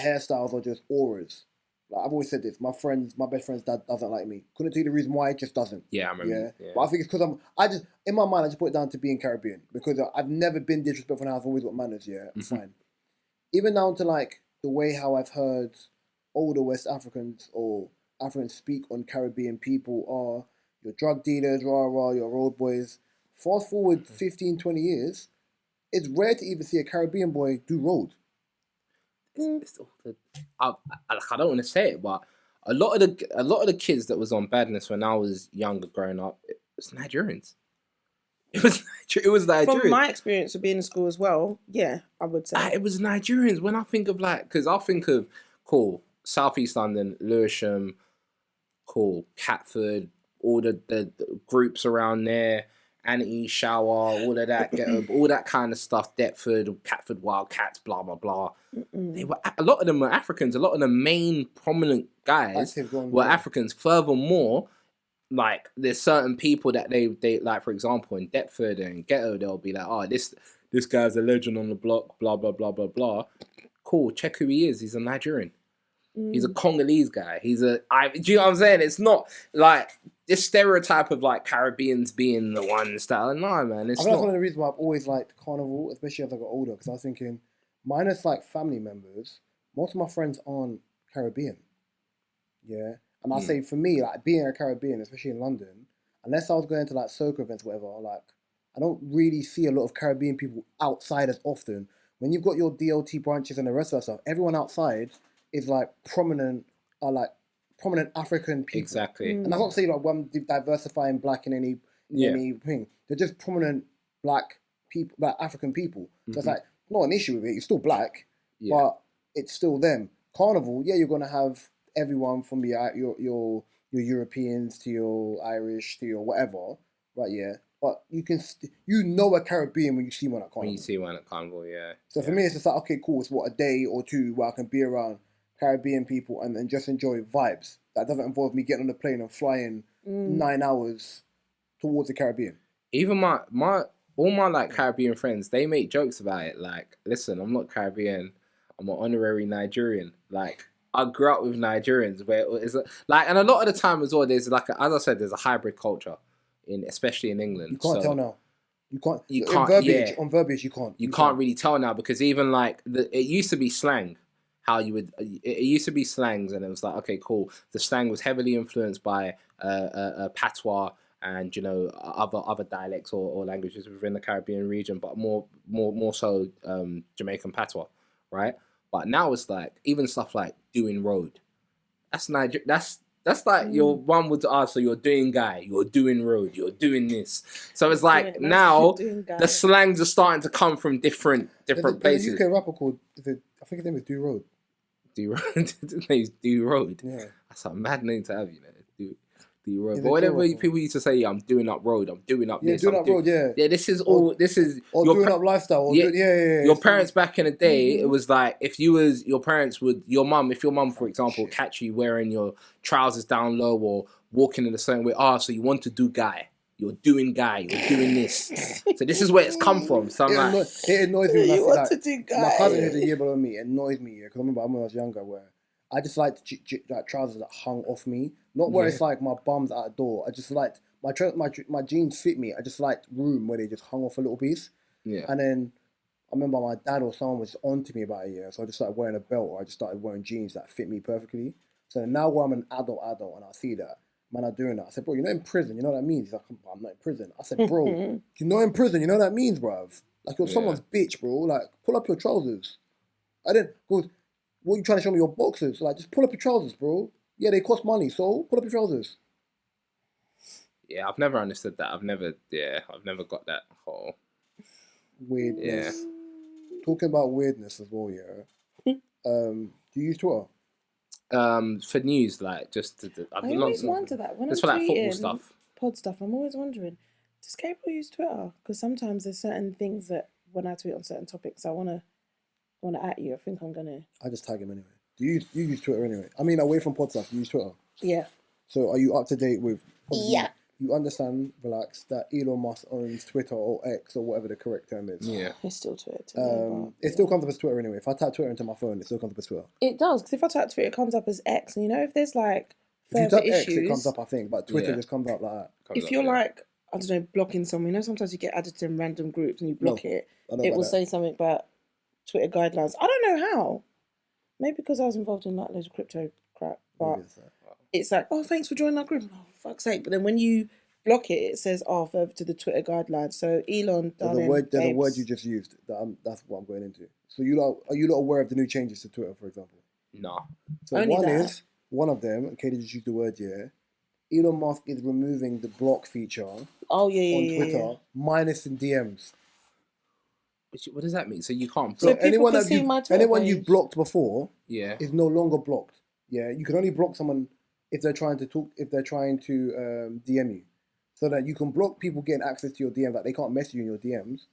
S1: hairstyles are just auras. Like I've always said this, my best friend's dad doesn't like me. Couldn't tell you the reason why, it just doesn't.
S3: Yeah, I remember.
S1: Yeah. But I think it's because in my mind, I just put it down to being Caribbean because I've never been disrespectful and I've always got manners, yeah, fine. Even down to like the way how I've heard older West Africans or Africans speak on Caribbean people are your drug dealers, your road boys. Fast forward 15, 20 years, it's rare to even see a Caribbean boy do road.
S3: I don't want to say it, but a lot of the kids that was on badness when I was younger, growing up, it was Nigerians. It was Nigerians.
S2: From my experience of being in school as well, yeah, I would say
S3: it was Nigerians. When I think of because I think of Southeast London, Lewisham, Catford, all the groups around there. Annie, Shower, all of that, all that kind of stuff. Deptford, Catford Wildcats, blah blah blah. They were a lot of them were Africans. A lot of the main prominent guys were Africans. Furthermore, like there's certain people that they like. For example, in Deptford and Ghetto, they'll be like, "Oh, this guy's a legend on the block." Blah blah blah blah blah. Cool. Check who he is. He's a Nigerian. He's a Congolese guy. Do you know what I'm saying? It's not like this stereotype of like Caribbeans being the ones that are no, man. It's
S1: I think that's one of the reasons why I've always liked Carnival, especially as I got older, because I was thinking, minus like family members, most of my friends aren't Caribbean. Yeah, and I say for me, like being a Caribbean, especially in London, unless I was going to like soca events, whatever, like I don't really see a lot of Caribbean people outside as often. When you've got your DLT branches and the rest of that stuff, everyone outside is like prominent African people.
S3: Exactly.
S1: And that's not saying like I'm diversifying black in anything. They're just prominent black people, like African people. So it's like not an issue with it. You're still black, but it's still them. Carnival, yeah, you're gonna have everyone from your Europeans to your Irish to your whatever, right? Yeah, but you can a Caribbean when you see one at Carnival.
S3: When you see one at Carnival, yeah.
S1: So for me, it's just like okay, cool. It's a day or two where I can be around Caribbean people and just enjoy vibes. That doesn't involve me getting on the plane and flying 9 hours towards the Caribbean.
S3: Even all my like Caribbean friends, they make jokes about it. Like, listen, I'm not Caribbean. I'm an honorary Nigerian. Like, I grew up with Nigerians, where it's like, and a lot of the time as well, there's like, as I said, there's a hybrid culture especially in England.
S1: You can't tell now. You can't. On verbiage, you can't.
S3: You can't really tell now because even like it used to be slang. How you would it used to be slangs, and it was like, okay, cool. The slang was heavily influenced by patois and other dialects or languages within the Caribbean region, but more so Jamaican patois, right? But now it's like even stuff like doing road. That's That's like your one would ask, so you're doing guy, you're doing road, you're doing this. So it's like now the slangs are starting to come from different places.
S1: There's a UK rapper called, I think his name is Do Road.
S3: Do Road? His name's Do Road.
S1: Yeah. That's
S3: a mad name to have, Do Road. But whatever people used to say, I'm doing up road, I'm doing up this.
S1: Doing up road, yeah.
S3: Yeah, this is your
S1: doing up lifestyle.
S3: Your parents back in the day, it was like if your mum, for example, catch you wearing your trousers down low or walking in a certain way, so you want to do guy. You're doing this. So this is where it's come from. So I'm like,
S1: it annoys me.
S2: You want to do guy.
S1: My cousin who's a year below me, it annoys me, because I remember when I was younger where I just liked like trousers that hung off me. Not where it's like my bum's at the door. I just liked my jeans fit me. I just liked room where they just hung off a little piece.
S3: Yeah.
S1: And then I remember my dad or someone was on to me about a year, so I just started wearing a belt, or I just started wearing jeans that fit me perfectly. So now where I'm an adult and I see that, man, I'm doing that. I said, bro, you're not in prison. You know what that means? He's like, I'm not in prison. I said, bro, you're not in prison. You know what that means, bruv? Like, you're someone's bitch, bro. Like, pull up your trousers. I didn't go, what are you trying to show me, your boxers? Like, just pull up your trousers, bro. Yeah, they cost money, so pull up your trousers.
S3: Yeah, I've never understood that. I've never got that whole
S1: weirdness. Yeah. Talking about weirdness as well, yeah. Do you use Twitter?
S3: For news, like just
S2: I always wonder that when
S3: I'm
S2: for like
S3: football stuff,
S2: pod stuff. I'm always wondering, does Gabriel use Twitter? Because sometimes there's certain things that when I tweet on certain topics, I wanna at you. I think I'm gonna.
S1: I just tag him anyway. Do you use Twitter anyway? I mean, away from pod stuff, you use Twitter.
S2: Yeah.
S1: So are you up to date with?
S2: Yeah.
S1: you understand, relax, that Elon Musk owns Twitter or X or whatever the correct term is.
S3: Yeah.
S2: It's still Twitter to me, but,
S1: It still comes up as Twitter anyway. If I type Twitter into my phone, it still comes up as Twitter.
S2: It does, because if I type Twitter, it comes up as X. And you know, if there's like
S1: If you
S2: further
S1: type
S2: issues,
S1: X, it comes up, I think, but Twitter
S3: Yeah.
S1: just comes up like that.
S3: Comes
S2: if
S3: up,
S2: you're
S3: yeah.
S2: like, I don't know, blocking someone, you know, sometimes you get added to random groups and you block it.
S1: I know
S2: It
S1: about
S2: will
S1: that.
S2: say something about Twitter guidelines. I don't know how. Maybe because I was involved in like loads of crypto crap, but
S1: Maybe it's that.
S2: it's like, oh, thanks for joining our group. Oh, fuck's sake! But then when you block it, it says, oh, further to the Twitter guidelines. So Elon,
S1: There's
S2: darling,
S1: a word
S2: babes.
S1: you just used. That's what I'm going into. So are you not aware of the new changes to Twitter, for example?
S3: No.
S1: So
S2: Only that.
S1: one of them, and Katie just used the word, yeah. Elon Musk is removing the block feature
S2: Oh yeah,
S1: on
S2: yeah,
S1: Twitter,
S2: yeah.
S1: minus in DMs.
S3: What does that mean? So you can't
S2: So
S3: block?
S2: people
S1: anyone
S2: can
S1: that
S2: see
S1: you
S2: my Twitter
S1: anyone
S2: page.
S1: you've blocked before
S3: Yeah.
S1: is no longer blocked. Yeah, you can only block someone if they're trying to talk, if they're trying to DM you, so that you can block people getting access to your DMs, like they can't message you in your DMs,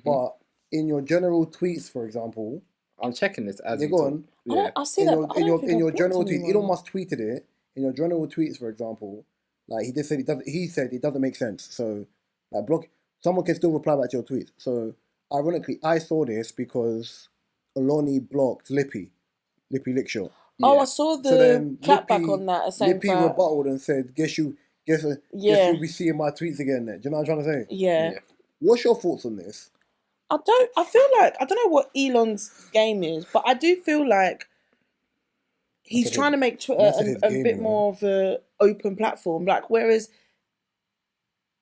S1: but in your general tweets, for example,
S3: I'm checking this as
S1: you
S3: you
S1: go
S3: talk.
S1: on.
S3: Yeah.
S2: I see
S1: in
S2: that.
S1: your
S2: but I
S1: in
S2: don't
S1: your
S2: think
S1: in
S2: I've
S1: your
S2: blocked
S1: general tweets,
S2: anyone.
S1: Elon Musk tweeted it. In your general tweets, for example, like he just said he said it doesn't make sense. So like block someone can still reply back to your tweets. So ironically, I saw this because Oloni blocked Lippy Lickshot.
S2: Oh,
S3: Yeah.
S2: I saw
S1: So
S2: the
S1: then
S2: clapback on that. Saying
S1: Lippy
S2: that,
S1: rebutted and said, guess
S2: Yeah.
S1: you'll be seeing my tweets again then. Do you know what I'm trying to say?
S2: yeah.
S3: Yeah.
S1: What's your thoughts on this?
S2: I feel like, I don't know what Elon's game is, but I do feel like he's
S1: That's
S2: trying to make Twitter
S1: that's his
S2: a
S1: game,
S2: bit
S1: you know.
S2: more of a open platform. Like, whereas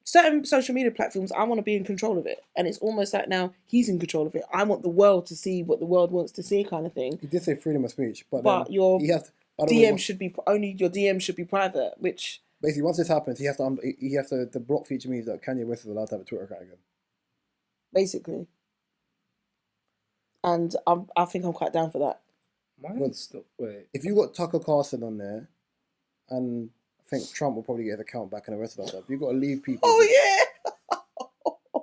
S2: certain social media platforms, I want to be in control of it. And it's almost like now he's in control of it. I want the world to see what the world wants to see, kind of thing.
S1: He did say freedom of speech, but
S2: But
S1: then
S2: your
S1: he has to, by the way,
S2: DM should be, only your DM should be private, which
S1: basically once this happens, he has to the block feature means that Kanye West is allowed to have a Twitter account again.
S2: basically. And I think I'm quite down for that.
S3: Mine's still, wait.
S1: If you got Tucker Carlson on there, and I think Trump will probably get his account back and the rest of that stuff, you've got to leave people.
S2: Oh yeah.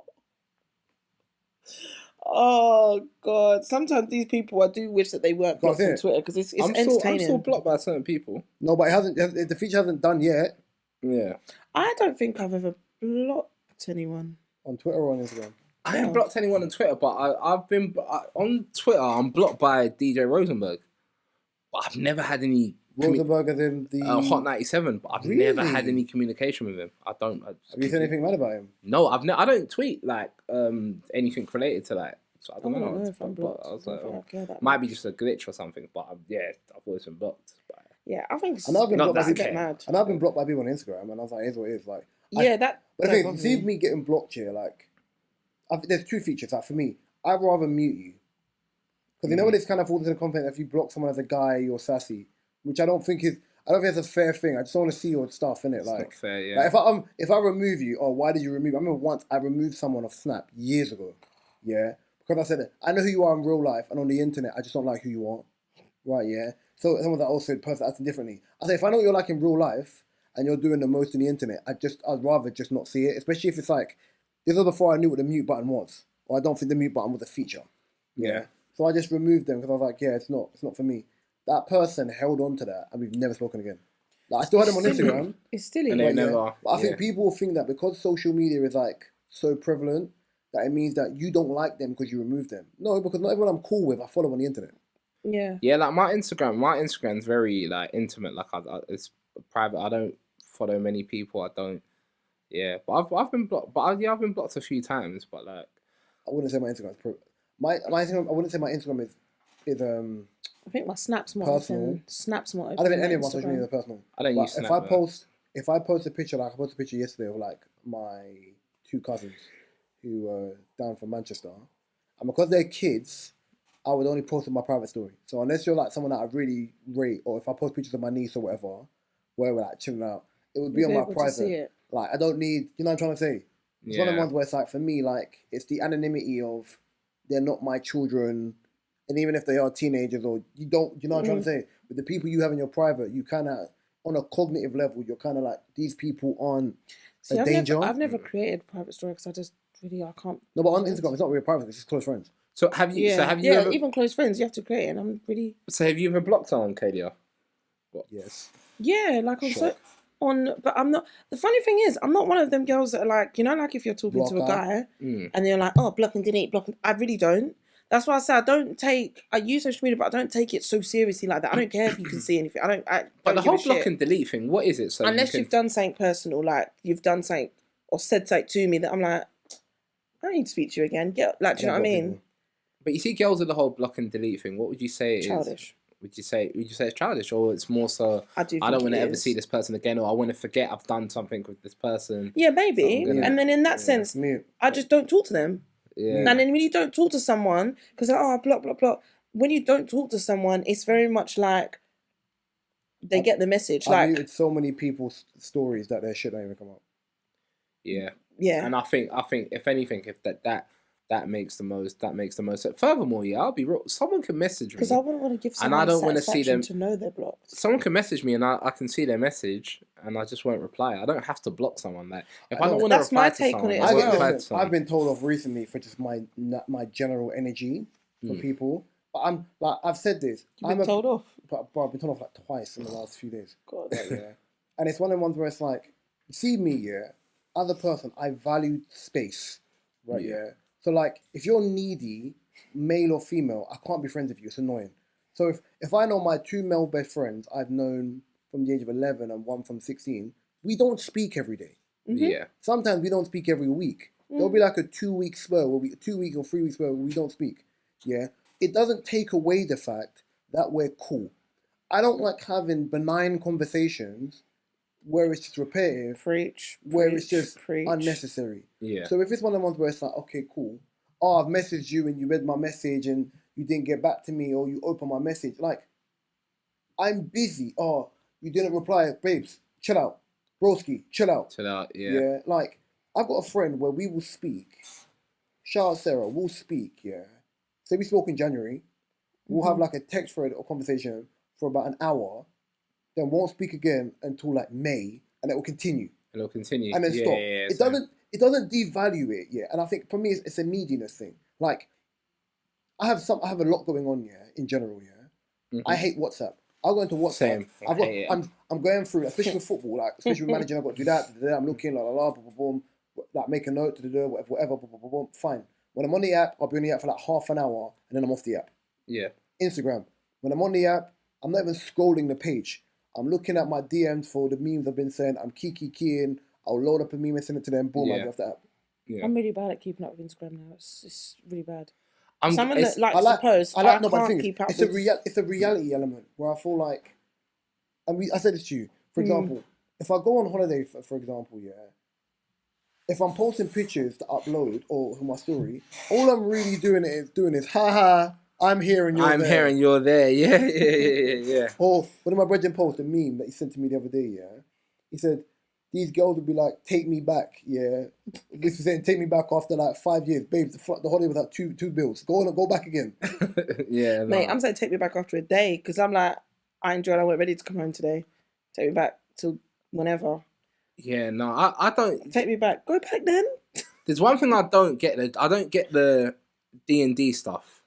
S2: Oh god! Sometimes these people, I do wish that they weren't blocked on
S1: it.
S2: Twitter because it's
S3: I'm
S2: entertaining.
S3: still blocked by certain people.
S1: No, but the feature hasn't done yet
S3: Yeah.
S2: I don't think I've ever blocked anyone.
S1: on Twitter or on Instagram.
S3: I haven't blocked anyone on Twitter, but I've been on Twitter. I'm blocked by DJ Rosenberg, but I've never had any
S1: Rosenberg as in the
S3: Hot 97. But I've
S1: Really?
S3: never had any communication with him. I don't.
S1: Have you said anything bad about him?
S3: No, I don't tweet like anything related to that. So I
S2: I
S3: don't
S2: don't
S3: know.
S2: know if I'm blocked.
S3: I was
S2: I
S3: like,
S2: don't think I care that
S3: might
S2: much.
S3: be just a glitch or something. But I've always been blocked. But
S2: Yeah, I think it's
S1: And I've been
S3: Not
S1: blocked by
S3: that
S1: people.
S3: okay.
S2: mad.
S1: And I've been blocked by people on Instagram, and I was like, "Here's what it is." Like,
S2: Yeah, that.
S1: but the
S2: that
S1: thing,
S2: bothers
S1: see
S2: me.
S1: me getting blocked here. Like, there's two features. Like for me, I'd rather mute you because you know when it's kind of falls into the content if you block someone as a guy, you're sassy, which I don't think it's a fair thing. I just want to see your stuff in it.
S3: it's
S1: Like,
S3: not fair. Yeah.
S1: like if I remove you, oh, why did you remove? I remember once I removed someone off Snap years ago. Yeah, because I said I know who you are in real life and on the internet. I just don't like who you are. Right? Yeah. So someone that also person acting differently. I say if I know what you're like in real life and you're doing the most on the internet, I'd rather just not see it. Especially if it's like this was before I knew what the mute button was, or I don't think the mute button was a feature.
S3: Yeah.
S1: So I just removed them because I was like, yeah, it's not for me. That person held on to that, and we've never spoken again. Like I still had them on Instagram.
S2: It's silly.
S3: And they
S1: But
S3: never.
S1: But I
S3: yeah.
S1: think people think that because social media is like so prevalent, that it means that you don't like them because you remove them. No, because not everyone I'm cool with, I follow on the internet.
S2: Yeah.
S3: Yeah, like my Instagram's very like intimate. Like it's private. I don't follow many people. I don't. Yeah, but I've been blocked. But I've been blocked a few times. But like,
S1: I wouldn't say my Instagram is my Instagram. I wouldn't say my Instagram is
S2: I think my Snap's more
S1: personal.
S2: open. Snap's more open.
S1: I don't think
S2: than
S1: any of my social
S2: Instagram.
S1: media are personal.
S3: I don't
S1: But
S3: use Snap.
S1: if I post a picture, like I posted a picture yesterday of like my two cousins who were down from Manchester, and because they're kids, I would only post in my private story. So unless you're like someone that I really rate, or if I post pictures of my niece or whatever, where we're like chilling out, it would be
S2: You'll
S1: on
S2: be
S1: my
S2: able to see
S1: private.
S2: it.
S1: Like I don't need, you know what I'm trying to say? It's one of the ones where it's like for me, like it's the anonymity of they're not my children, and even if they are teenagers or you know what I'm trying to say? With the people you have in your private, you kind of on a cognitive level, you're kind of like these people aren't a danger.
S2: I've never created a private story because I just really I can't.
S1: No, but on Instagram, it's not really private. It's just close friends.
S3: So have you?
S2: Yeah,
S3: So have you
S2: yeah.
S3: ever?
S2: Even close friends, you have to create it. And I'm really
S3: So have you ever blocked someone, KDR?
S1: Yes.
S2: like on
S1: Sure.
S2: but I'm not. The funny thing is, I'm not one of them girls that are like, you know, like if you're talking to a
S1: Blocker.
S2: guy and they're like, oh, block and delete, block. I really don't. That's why I say I use social media, but I don't take it so seriously like that. I don't care if you can see anything. I don't
S3: But the
S2: give a
S3: whole block
S2: shit.
S3: and delete thing, what is it? So
S2: Unless you've done something personal, like you've done something or said something to me that I'm like, I don't need to speak to you again. Get like, do you know what I mean?
S3: But you see, girls with the whole block and delete thing. What would you say it is?
S2: Childish.
S3: Would you say it's childish, or it's more so?
S2: I do.
S3: I don't want to ever
S2: is.
S3: see this person again, or I want to forget I've done something with this person.
S2: Yeah, maybe.
S3: So
S2: And then in that sense, I just don't talk to them.
S3: Yeah.
S2: And then when you don't talk to someone, because block. When you don't talk to someone, it's very much like they get the message.
S1: I
S2: Like
S1: muted so many people's stories that their shit don't even come up.
S3: Yeah.
S2: Yeah.
S3: And I think if anything, if that makes the most. Furthermore, yeah, I'll be real. Someone can message me
S2: because I wouldn't want to give someone
S3: I don't want to see them
S2: to know they're blocked.
S3: Someone can message me and I can see their message and I just won't reply. I don't have to block someone. Like if I don't want to
S2: That's
S3: reply
S2: my
S3: to
S2: take
S3: someone,
S2: on it
S3: I
S2: as
S3: won't
S2: well.
S3: reply to someone.
S1: I've been told off recently for just my general energy for people. But I'm like I've said this.
S2: You've been told off.
S1: But I've been told off like twice in the last few days.
S2: God.
S1: Like, yeah. And it's one of the ones where it's like, you see me, yeah, as a person, I value space, right? Yeah. So like, if you're needy, male or female, I can't be friends with you. It's annoying. So if I know my two male best friends I've known from the age of 11 and one from 16, we don't speak every day.
S3: Yeah.
S1: Sometimes we don't speak every week. There'll be like a 2-week spur where 2 week or 3 week spur where we don't speak. Yeah. It doesn't take away the fact that we're cool. I don't like having benign conversations where it's just repetitive, where it's just unnecessary.
S3: Yeah.
S1: So if it's one of the ones where it's like, okay, cool. Oh, I've messaged you and you read my message and you didn't get back to me or you opened my message. Like, I'm busy. Oh, you didn't reply. Babes, chill out. Broski, chill out.
S3: Chill out, yeah.
S1: Yeah, like, I've got a friend where we will speak. Shout out Sarah, we'll speak, yeah. Say we spoke in January. We'll have like a text thread or conversation for about an hour, then won't speak again until like May, and it will continue.
S3: And it'll continue.
S1: And then stop.
S3: Yeah,
S1: it doesn't devalue it, yeah. And I think for me it's a neediness thing. Like I have a lot going on, yeah, in general, yeah. I hate WhatsApp. I'll go into WhatsApp.
S3: Same.
S1: I'm going through, especially with football, like especially with managing, I've got to do that, I'm looking, boom, like make a note, whatever, boom, fine. When I'm on the app, I'll be on the app for like half an hour and then I'm off the app.
S3: Yeah.
S1: Instagram. When I'm on the app, I'm not even scrolling the page. I'm looking at my DMs for the memes I've been sent. I'm keying. I'll load up a meme and send it to them. Boom, I'll get off the app.
S2: Yeah. I'm really bad at keeping up with Instagram now. It's really bad.
S3: I like
S2: keep up.
S1: It's a reality element where I feel like, I said this to you, for example, if I go on holiday, for example, yeah, if I'm posting pictures to upload or my story, all I'm really doing is haha, I'm here and you're there.
S3: I'm here and you're there. Yeah.
S1: Or one of my brethren posted a meme that he sent to me the other day, yeah. He said, these girls would be like, take me back, yeah. This was saying, take me back after like 5 years. Babe, the holiday was like two bills. Go back again.
S3: Yeah.
S2: Mate, I'm saying take me back after a day because I'm like, I enjoyed I wasn't ready to come home today. Take me back till whenever.
S3: Yeah, no, I don't.
S2: Take me back. Go back then.
S3: There's one thing I don't get. I don't get the D&D stuff.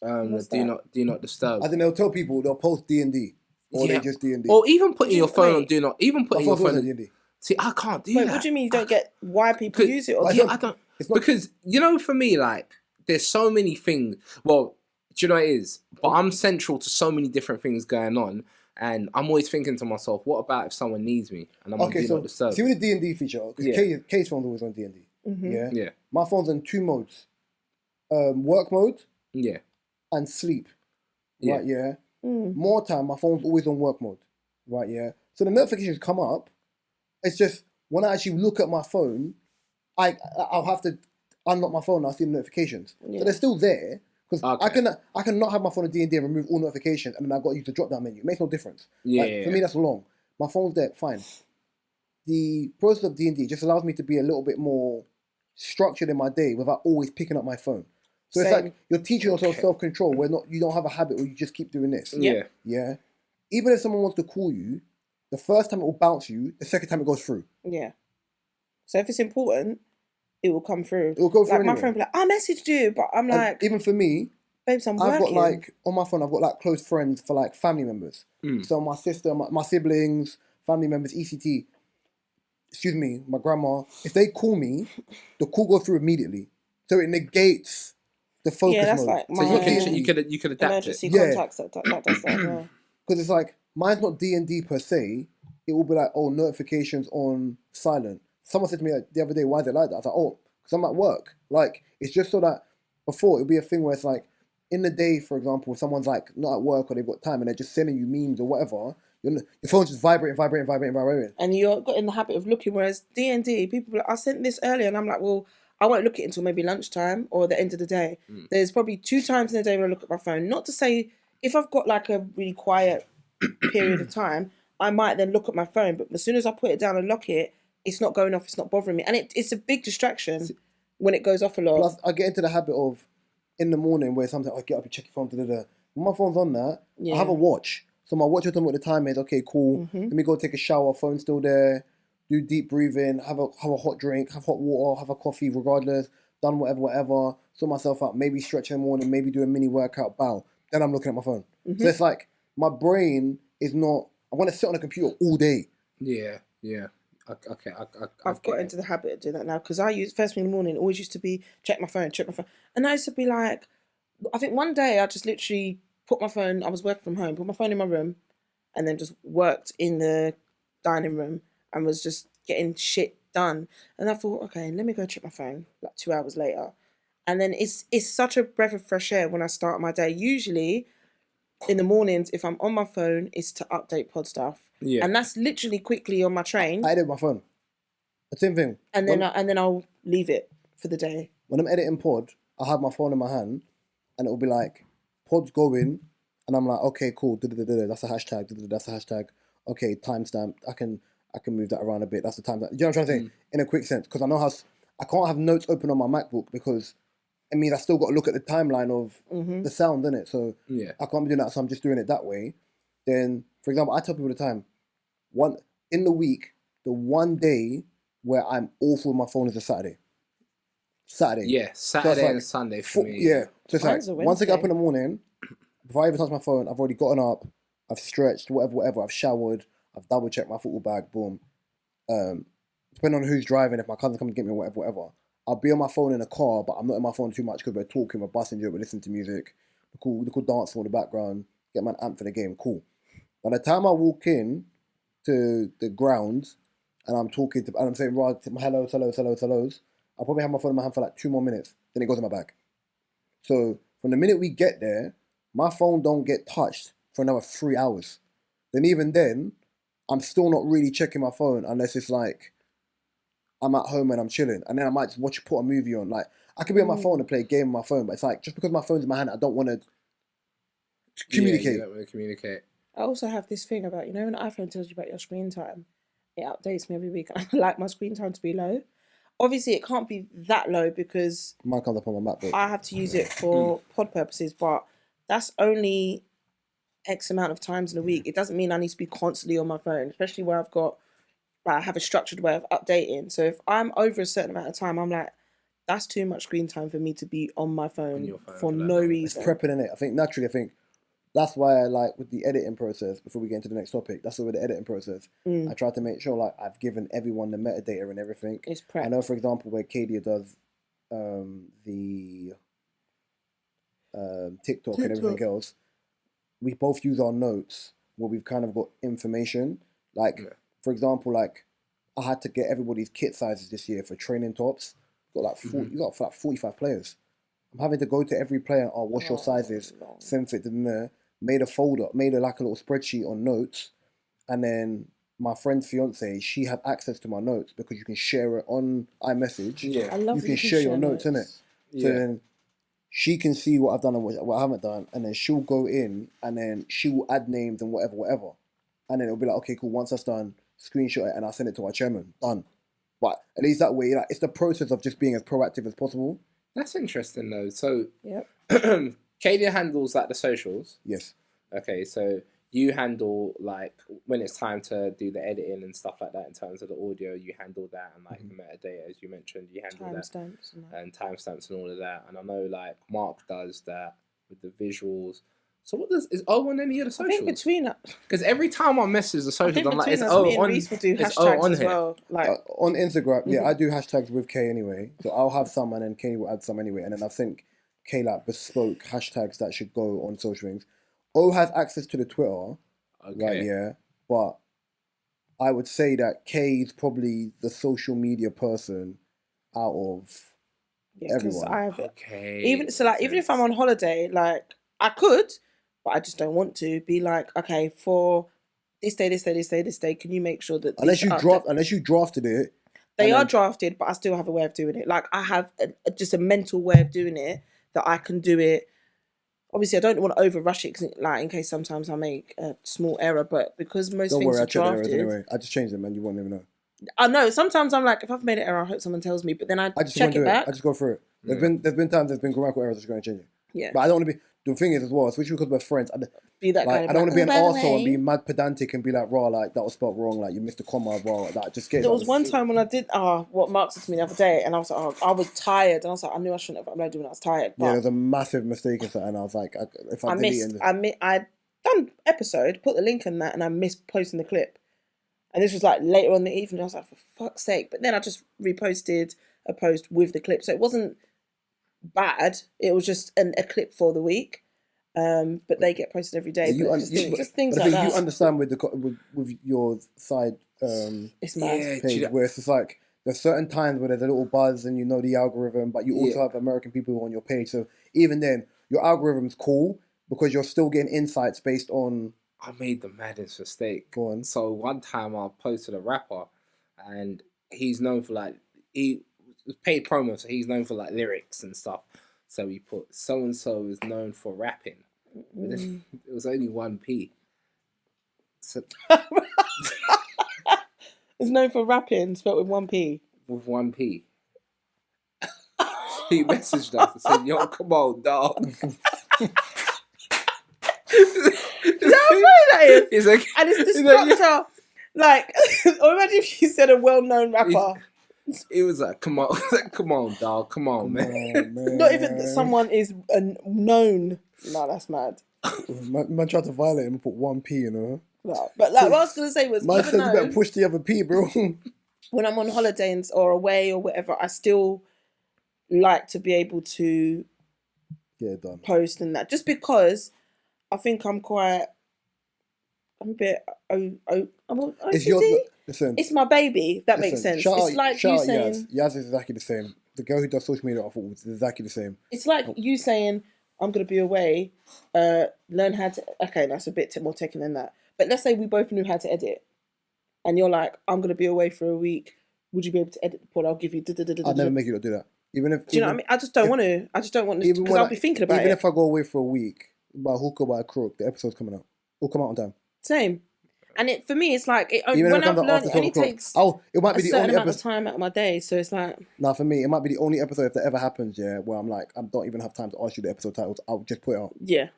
S3: Do not disturb.
S1: I think they'll tell people they'll post D&D. Or they just D&D.
S3: Or even putting your phone on do not. Even putting your phone on
S1: D&D.
S3: See, I can't do that.
S2: What do you mean you don't get why people use it? Or
S3: I don't. Because, you know, for me, like, there's so many things. Well, do you know what it is? But I'm central to so many different things going on. And I'm always thinking to myself, what about if someone needs me? And I'm on do not disturb.
S1: See with the D&D feature, because Kay's phone's always on D&D.
S2: Mm-hmm.
S1: Yeah? My phone's in 2 modes. Work mode.
S3: Yeah.
S1: And sleep. Right, yeah? More time, my phone's always on work mode. Right, yeah? So the notifications come up. It's just, when I actually look at my phone, I'll have to unlock my phone and I'll see the notifications. Yeah. So they're still there. Because I can not have my phone on D&D and remove all notifications and then I've got to use the drop-down menu. It makes no difference. For me, that's long. My phone's there, fine. The process of D&D just allows me to be a little bit more structured in my day without always picking up my phone. So it's like you're teaching yourself self-control where you don't have a habit where you just keep doing this. Yeah. Even if someone wants to call you, the first time it will bounce you, the second time it goes through.
S2: Yeah. So if it's important, it will come through.
S1: It will go through
S2: like
S1: anyway.
S2: My friend will be like, I messaged you, but I'm like...
S1: Even for me,
S2: babes, I'm
S1: I've
S2: working.
S1: got on my phone, I've got close friends for family members. So my sister, my siblings, family members, ECT, excuse me, my grandma, if they call me, the call goes through immediately. So it negates the focus
S2: Yeah, that's
S1: mode.
S2: like
S3: So
S2: my
S3: you could adapt
S2: emergency
S3: it.
S1: Yeah.
S2: contacts that does that as well.
S1: Because it's like, mine's not D&D per se. It will be like, oh, notifications on silent. Someone said to me like, the other day, why is it like that? I was like, oh, because I'm at work. Like, it's just so that before, it would be a thing where it's like, in the day, for example, if someone's like not at work or they've got time and they're just sending you memes or whatever, your phone's just vibrating.
S2: And you're got in the habit of looking. Whereas D&D, people are like, I sent this earlier, and I'm like, well, I won't look at it until maybe lunchtime or the end of the day. There's probably 2 times in the day when I look at my phone. Not to say if I've got like a really quiet period of time, I might then look at my phone. But as soon as I put it down and lock it, it's not going off. It's not bothering me, and it's a big distraction when it goes off a lot.
S1: Plus, I get into the habit of in the morning where sometimes I get up and check your phone. When my phone's on that, I have a watch. So my watch will tell me what the time is. Okay, cool. Let me go take a shower. Phone's still there. Do deep breathing. Have a hot drink. Have hot water. Have a coffee. Regardless, done whatever. Sort myself out. Maybe stretch in the morning. Maybe do a mini workout. Bow. Then I'm looking at my phone. So it's like my brain is not. I want to sit on a computer all day.
S3: Yeah. Okay.
S2: I've got into the habit of doing that now because I use first thing in the morning. Always used to be check my phone, and I used to be like, I think one day I just literally put my phone. I was working from home, put my phone in my room, and then just worked in the dining room and was just getting shit done. And I thought, okay, let me go check my phone. Like 2 hours later, and then it's such a breath of fresh air when I start my day. Usually, in the mornings, if I'm on my phone, it's to update pod stuff.
S3: Yeah.
S2: And that's literally quickly on my train.
S1: I edit my phone. The same thing.
S2: And then I'll leave it for the day.
S1: When I'm editing pod, I have my phone in my hand, and it'll be like, pod's going, and I'm like, okay, cool. That's a hashtag. That's a hashtag. Okay, timestamp. I can move that around a bit. That's the time. You know what I'm trying to say? In a quick sense, because I know how I can't have notes open on my MacBook because it means I still got to look at the timeline of the sound, innit? So
S3: Yeah.
S1: I can't be doing that. So I'm just doing it that way. Then, for example, I tell people all the time, in the week, the one day where I'm awful with my phone is a Saturday.
S3: Yeah, Saturday and Sunday for me.
S1: Yeah. So it's
S2: Mine's
S1: like,
S2: a
S1: once I get up
S2: Wednesday.
S1: in the morning, before I even touch my phone, I've already gotten up, I've stretched, whatever. I've showered, I've double checked my football bag, boom. Depending on who's driving, if my cousin comes to get me, whatever. I'll be on my phone in a car, but I'm not on my phone too much because we're talking, we're busting, we're listening to music. The cool dance in the background, get my amp for the game, cool. By the time I walk in to the ground and I'm talking to, and I'm saying, right, hellos, I'll probably have my phone in my hand for like 2 more minutes, then it goes in my bag. So from the minute we get there, my phone don't get touched for another 3 hours. Then even then, I'm still not really checking my phone unless it's like I'm at home and I'm chilling, and then I might just put a movie on. Like I could be on my phone and play a game on my phone, but it's like just because my phone's in my hand, I don't want to communicate.
S3: Yeah, you don't want to communicate.
S2: I also have this thing about, when the iPhone tells you about your screen time, it updates me every week. I like my screen time to be low. Obviously, it can't be that low because
S1: Mine comes up on my MacBook.
S2: I have to use it for pod purposes, but that's only X amount of times in a week. It doesn't mean I need to be constantly on my phone, especially where I have a structured way of updating. So if I'm over a certain amount of time, I'm like, that's too much screen time for me to be on my phone,
S3: your phone
S2: for
S3: for that
S2: no
S3: long.
S2: reason.
S1: It's prepping in it. I think that's why I like with the editing process, before we get into the next topic, that's why with the editing process, I try to make sure like I've given everyone the metadata and everything.
S2: It's prep.
S1: I know, for example, where Kadia does the TikTok and everything else, we both use our notes where we've kind of got information. Like, for example, like I had to get everybody's kit sizes this year for training tops. Got like 40, you got like 45 players. I'm having to go to every player, what's your sizes, send it to them, made a folder, made like a little spreadsheet on notes, and then my friend's fiance, she had access to my notes because you can share it on iMessage.
S3: Yeah.
S2: I love
S1: you
S2: that
S1: can share your notes, innit? So
S3: Yeah.
S1: then she can see what I've done and what I haven't done, and then she'll go in and then she will add names and whatever. And then it'll be like, okay, cool, once that's done, screenshot it and I'll send it to our chairman. Done. But at least that way, like, it's the process of just being as proactive as possible.
S3: That's interesting though. So,
S2: Yep.
S3: Kadia handles like the socials.
S1: Yes.
S3: Okay, so you handle like when it's time to do the editing and stuff like that in terms of the audio, you handle that, and like the metadata, as you mentioned, you handle that,
S2: Timestamps and that.
S3: and timestamps and all of that. And I know like Mark does that with the visuals. So what is O on any of the
S2: I think
S3: socials?
S2: between
S3: Because every time I message the
S2: I
S3: socials,
S2: think
S3: I'm like,
S2: between
S3: it's
S2: us,
S3: O
S2: me and
S3: on.
S2: Rhys will do
S3: It's O
S2: hashtags
S3: on
S2: as
S3: here.
S2: well. Like
S1: On Instagram, yeah,
S2: Mhm.
S1: I do hashtags with Kay anyway. So I'll have some, and then Kay will add some anyway. And then I think Kay like bespoke hashtags that should go on social things. O has access to the Twitter,
S3: Okay.
S1: right? Yeah, but I would say that Kay is probably the social media person out of
S2: yeah, because
S1: everyone.
S2: I have
S3: Okay.
S2: even so like even if I'm on holiday, like I could, but I just don't want to be like, okay, for this day, can you make sure that
S1: Unless
S2: these
S1: you drafted it.
S2: they
S1: and
S2: are
S1: then-
S2: drafted, but I still have a way of doing it. Like I have just a mental way of doing it that I can do it. Obviously, I don't want to over rush it, cause, like in case sometimes I make a small error. But because most
S1: Don't
S2: things
S1: worry, I
S2: are
S1: check the errors
S2: drafted,
S1: anyway. I just changed them, and you won't even know.
S2: I know sometimes I'm like, if I've made an error, I hope someone tells me. But then I
S1: just
S2: check
S1: won't do
S2: it back.
S1: I just go through it. There's been times there's been grammatical errors that's going to change it.
S2: Yeah,
S1: But I don't want to be. The thing is as well, especially because we're friends.
S2: be that
S1: Like,
S2: kind of.
S1: I don't want to be an
S2: "Oh, by the
S1: arsehole and
S2: way."
S1: be mad pedantic and be like, raw, like that was spelled wrong, like you missed a comma, raw. Like just get.
S2: There was one time when I did what Mark said to me the other day, and I was like, oh, I was tired, and I was like, I knew I shouldn't have uploaded when I was tired. But
S1: Yeah, there's a massive mistake in that, and I was like, if I delete
S2: I done episode, put the link in that, and I missed posting the clip. And this was like later on in the evening. I was like, for fuck's sake! But then I just reposted a post with the clip, so it wasn't bad. It was just a clip for the week. But they get posted every day. But just things like that.
S1: You understand with your side
S2: It's mad.
S3: Yeah,
S1: page where it's just like there's certain times where there's a little buzz and you know the algorithm, but you also have American people on your page. So even then, your algorithm's cool because you're still getting insights based on.
S3: I made the maddest mistake.
S1: Go on.
S3: So one time I posted a rapper, and he's known for like he was paid promo, so he's known for like lyrics and stuff. So he put so and so is known for rapping. But then it was only 1p. So
S2: It's known for rapping, spelled with 1p.
S3: with 1p. He messaged us and said, "Yo, come on, dog."
S2: How funny that is?
S3: He's like,
S2: And it's the
S3: he's like,
S2: structure. Like, or imagine if you said a well-known rapper.
S3: He was like, "Come on, come on, dog, come on, man."
S2: Not even that someone is known. No, that's mad.
S1: Man tried to violate him and put 1p, you know.
S2: No. But like, what I was gonna say was,
S1: Man
S2: even
S1: said you better
S2: though
S1: push the other p, bro.
S2: when I'm on holiday or away or whatever, I still like to be able to
S1: Done.
S2: post and that, just because I think I'm a bit. I'm
S1: It's
S2: OCD.
S1: listen.
S2: It's my baby. That makes sense. It's like you saying.
S1: Yaz is exactly the same. The girl who does social media, I thought was exactly the same.
S2: It's like you saying, I'm going to be away, learn how to... Okay, that's a bit more taken than that. But let's say we both knew how to edit. And you're like, I'm going to be away for a week. Would you be able to edit the pod? I'll give you...
S1: I'd never make you do that. Even if...
S2: Do you know what I mean? I just don't want to. I just don't want to... Because I'll be thinking about it.
S1: Even if I go away for a week, by hook or by crook, the episode's coming out. It'll come out on time.
S2: Same. And for me, it's like...
S1: Even
S2: when
S1: if it
S2: I've
S1: comes out
S2: learned,
S1: after
S2: it only
S1: 12 o'clock.
S2: takes
S1: It might
S2: a
S1: be the
S2: certain
S1: only
S2: amount of
S1: episode...
S2: time out of my day. So it's like...
S1: Nah, for me, it might be the only episode if that ever happens, yeah, where I'm like, I don't even have time to ask you the episode titles. I'll just put it out.
S2: Yeah.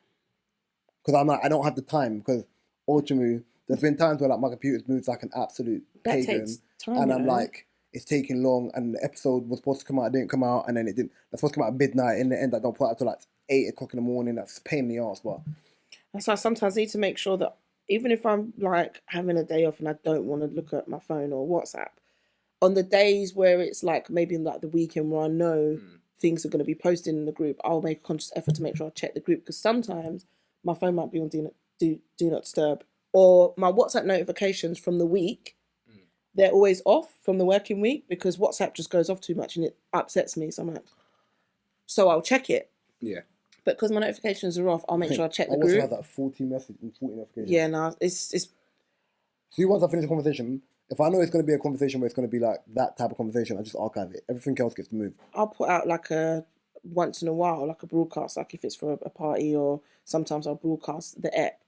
S1: Because I'm like, I don't have the time. Because ultimately, there's been times where like my computer's moved like an absolute
S2: That
S1: pagan.
S2: takes time,
S1: And I'm
S2: you know?
S1: like, it's taking long. And the episode was supposed to come out, it didn't come out. And then it didn't. It's supposed to come out at midnight. In the end, I don't put it out till like 8 o'clock in the morning. That's a pain in the arse. But
S2: That's why I sometimes need to make sure that even if I'm like having a day off and I don't want to look at my phone or WhatsApp, on the days where it's like maybe in like the weekend where I know things are going to be posted in the group, I'll make a conscious effort to make sure I check the group, because sometimes my phone might be on do not disturb, or my WhatsApp notifications from the week, they're always off from the working week because WhatsApp just goes off too much and it upsets me. So I'm like, so I'll check it.
S3: Yeah.
S2: But because my notifications are off, I'll make sure I check the
S1: I also
S2: group.
S1: have that 40 notifications.
S2: Yeah, no, it's
S1: See, once I finish the conversation, if I know it's going to be a conversation where it's going to be like that type of conversation, I just archive it. Everything else gets moved.
S2: I'll put out like a once in a while, like a broadcast, like if it's for a party, or sometimes I'll broadcast the app,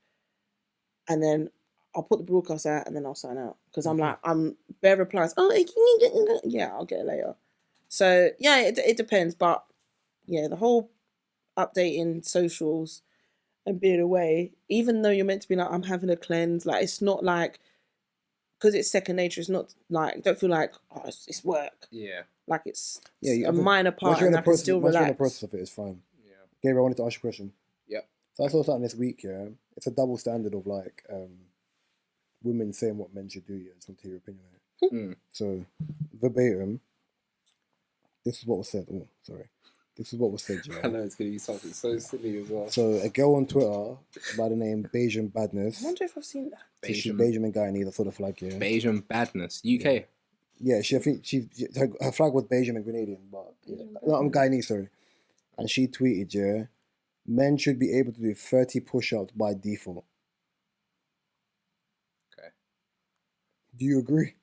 S2: and then I'll put the broadcast out and then I'll sign out because I'm like, I'm bare replies. Oh, yeah, I'll get it later. So yeah, it depends, but yeah, the whole updating socials and being away, even though you're meant to be like, I'm having a cleanse, like it's not like, because it's second nature, it's not like, don't feel like, oh, it's work.
S3: Yeah.
S2: Like it's
S1: Yeah,
S2: a minor part and I can still
S1: once you're in the
S2: relax.
S1: process of it, it's fine.
S3: Yeah.
S1: Gabriel, I wanted to ask you a question.
S3: Yep.
S1: So I saw something this week, yeah. It's a double standard of like women saying what men should do, yeah. Just want to hear your opinion on it. So, verbatim, this is what was said. Oh, sorry. This is what was said,
S3: I
S1: yeah.
S3: know it's gonna be something so silly as well.
S1: So, a girl on Twitter by the name Bayesian Badness.
S2: I wonder if I've seen that.
S1: So she's Bayesian and Guyanese, I saw the flag, yeah.
S3: Bayesian badness, UK.
S1: Yeah, I think her flag was Bayesian and Grenadian, but yeah. No, I'm Guyanese, sorry. And she tweeted, yeah, men should be able to do 30 push-ups by default.
S3: Okay.
S1: Do you agree?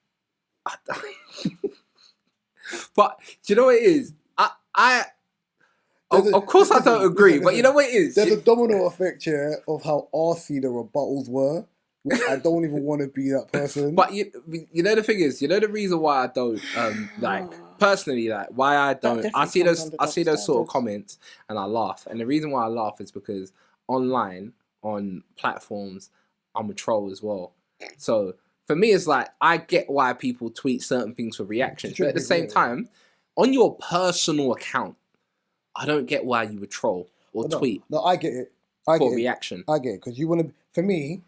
S3: But do you know what it is? Of course I don't agree, but you know what it is?
S1: There's a domino effect here of how arsey the rebuttals were, which I don't even want to be that person.
S3: But you know the thing is, you know the reason why I don't personally why I don't. I see those sort of comments and I laugh, and the reason why I laugh is because online on platforms I'm a troll as well. So for me, it's like I get why people tweet certain things for reactions, but at the same time, on your personal account, I don't get why you would troll or tweet.
S1: No, I get it.
S3: For reaction.
S1: I get it because you want to. For me,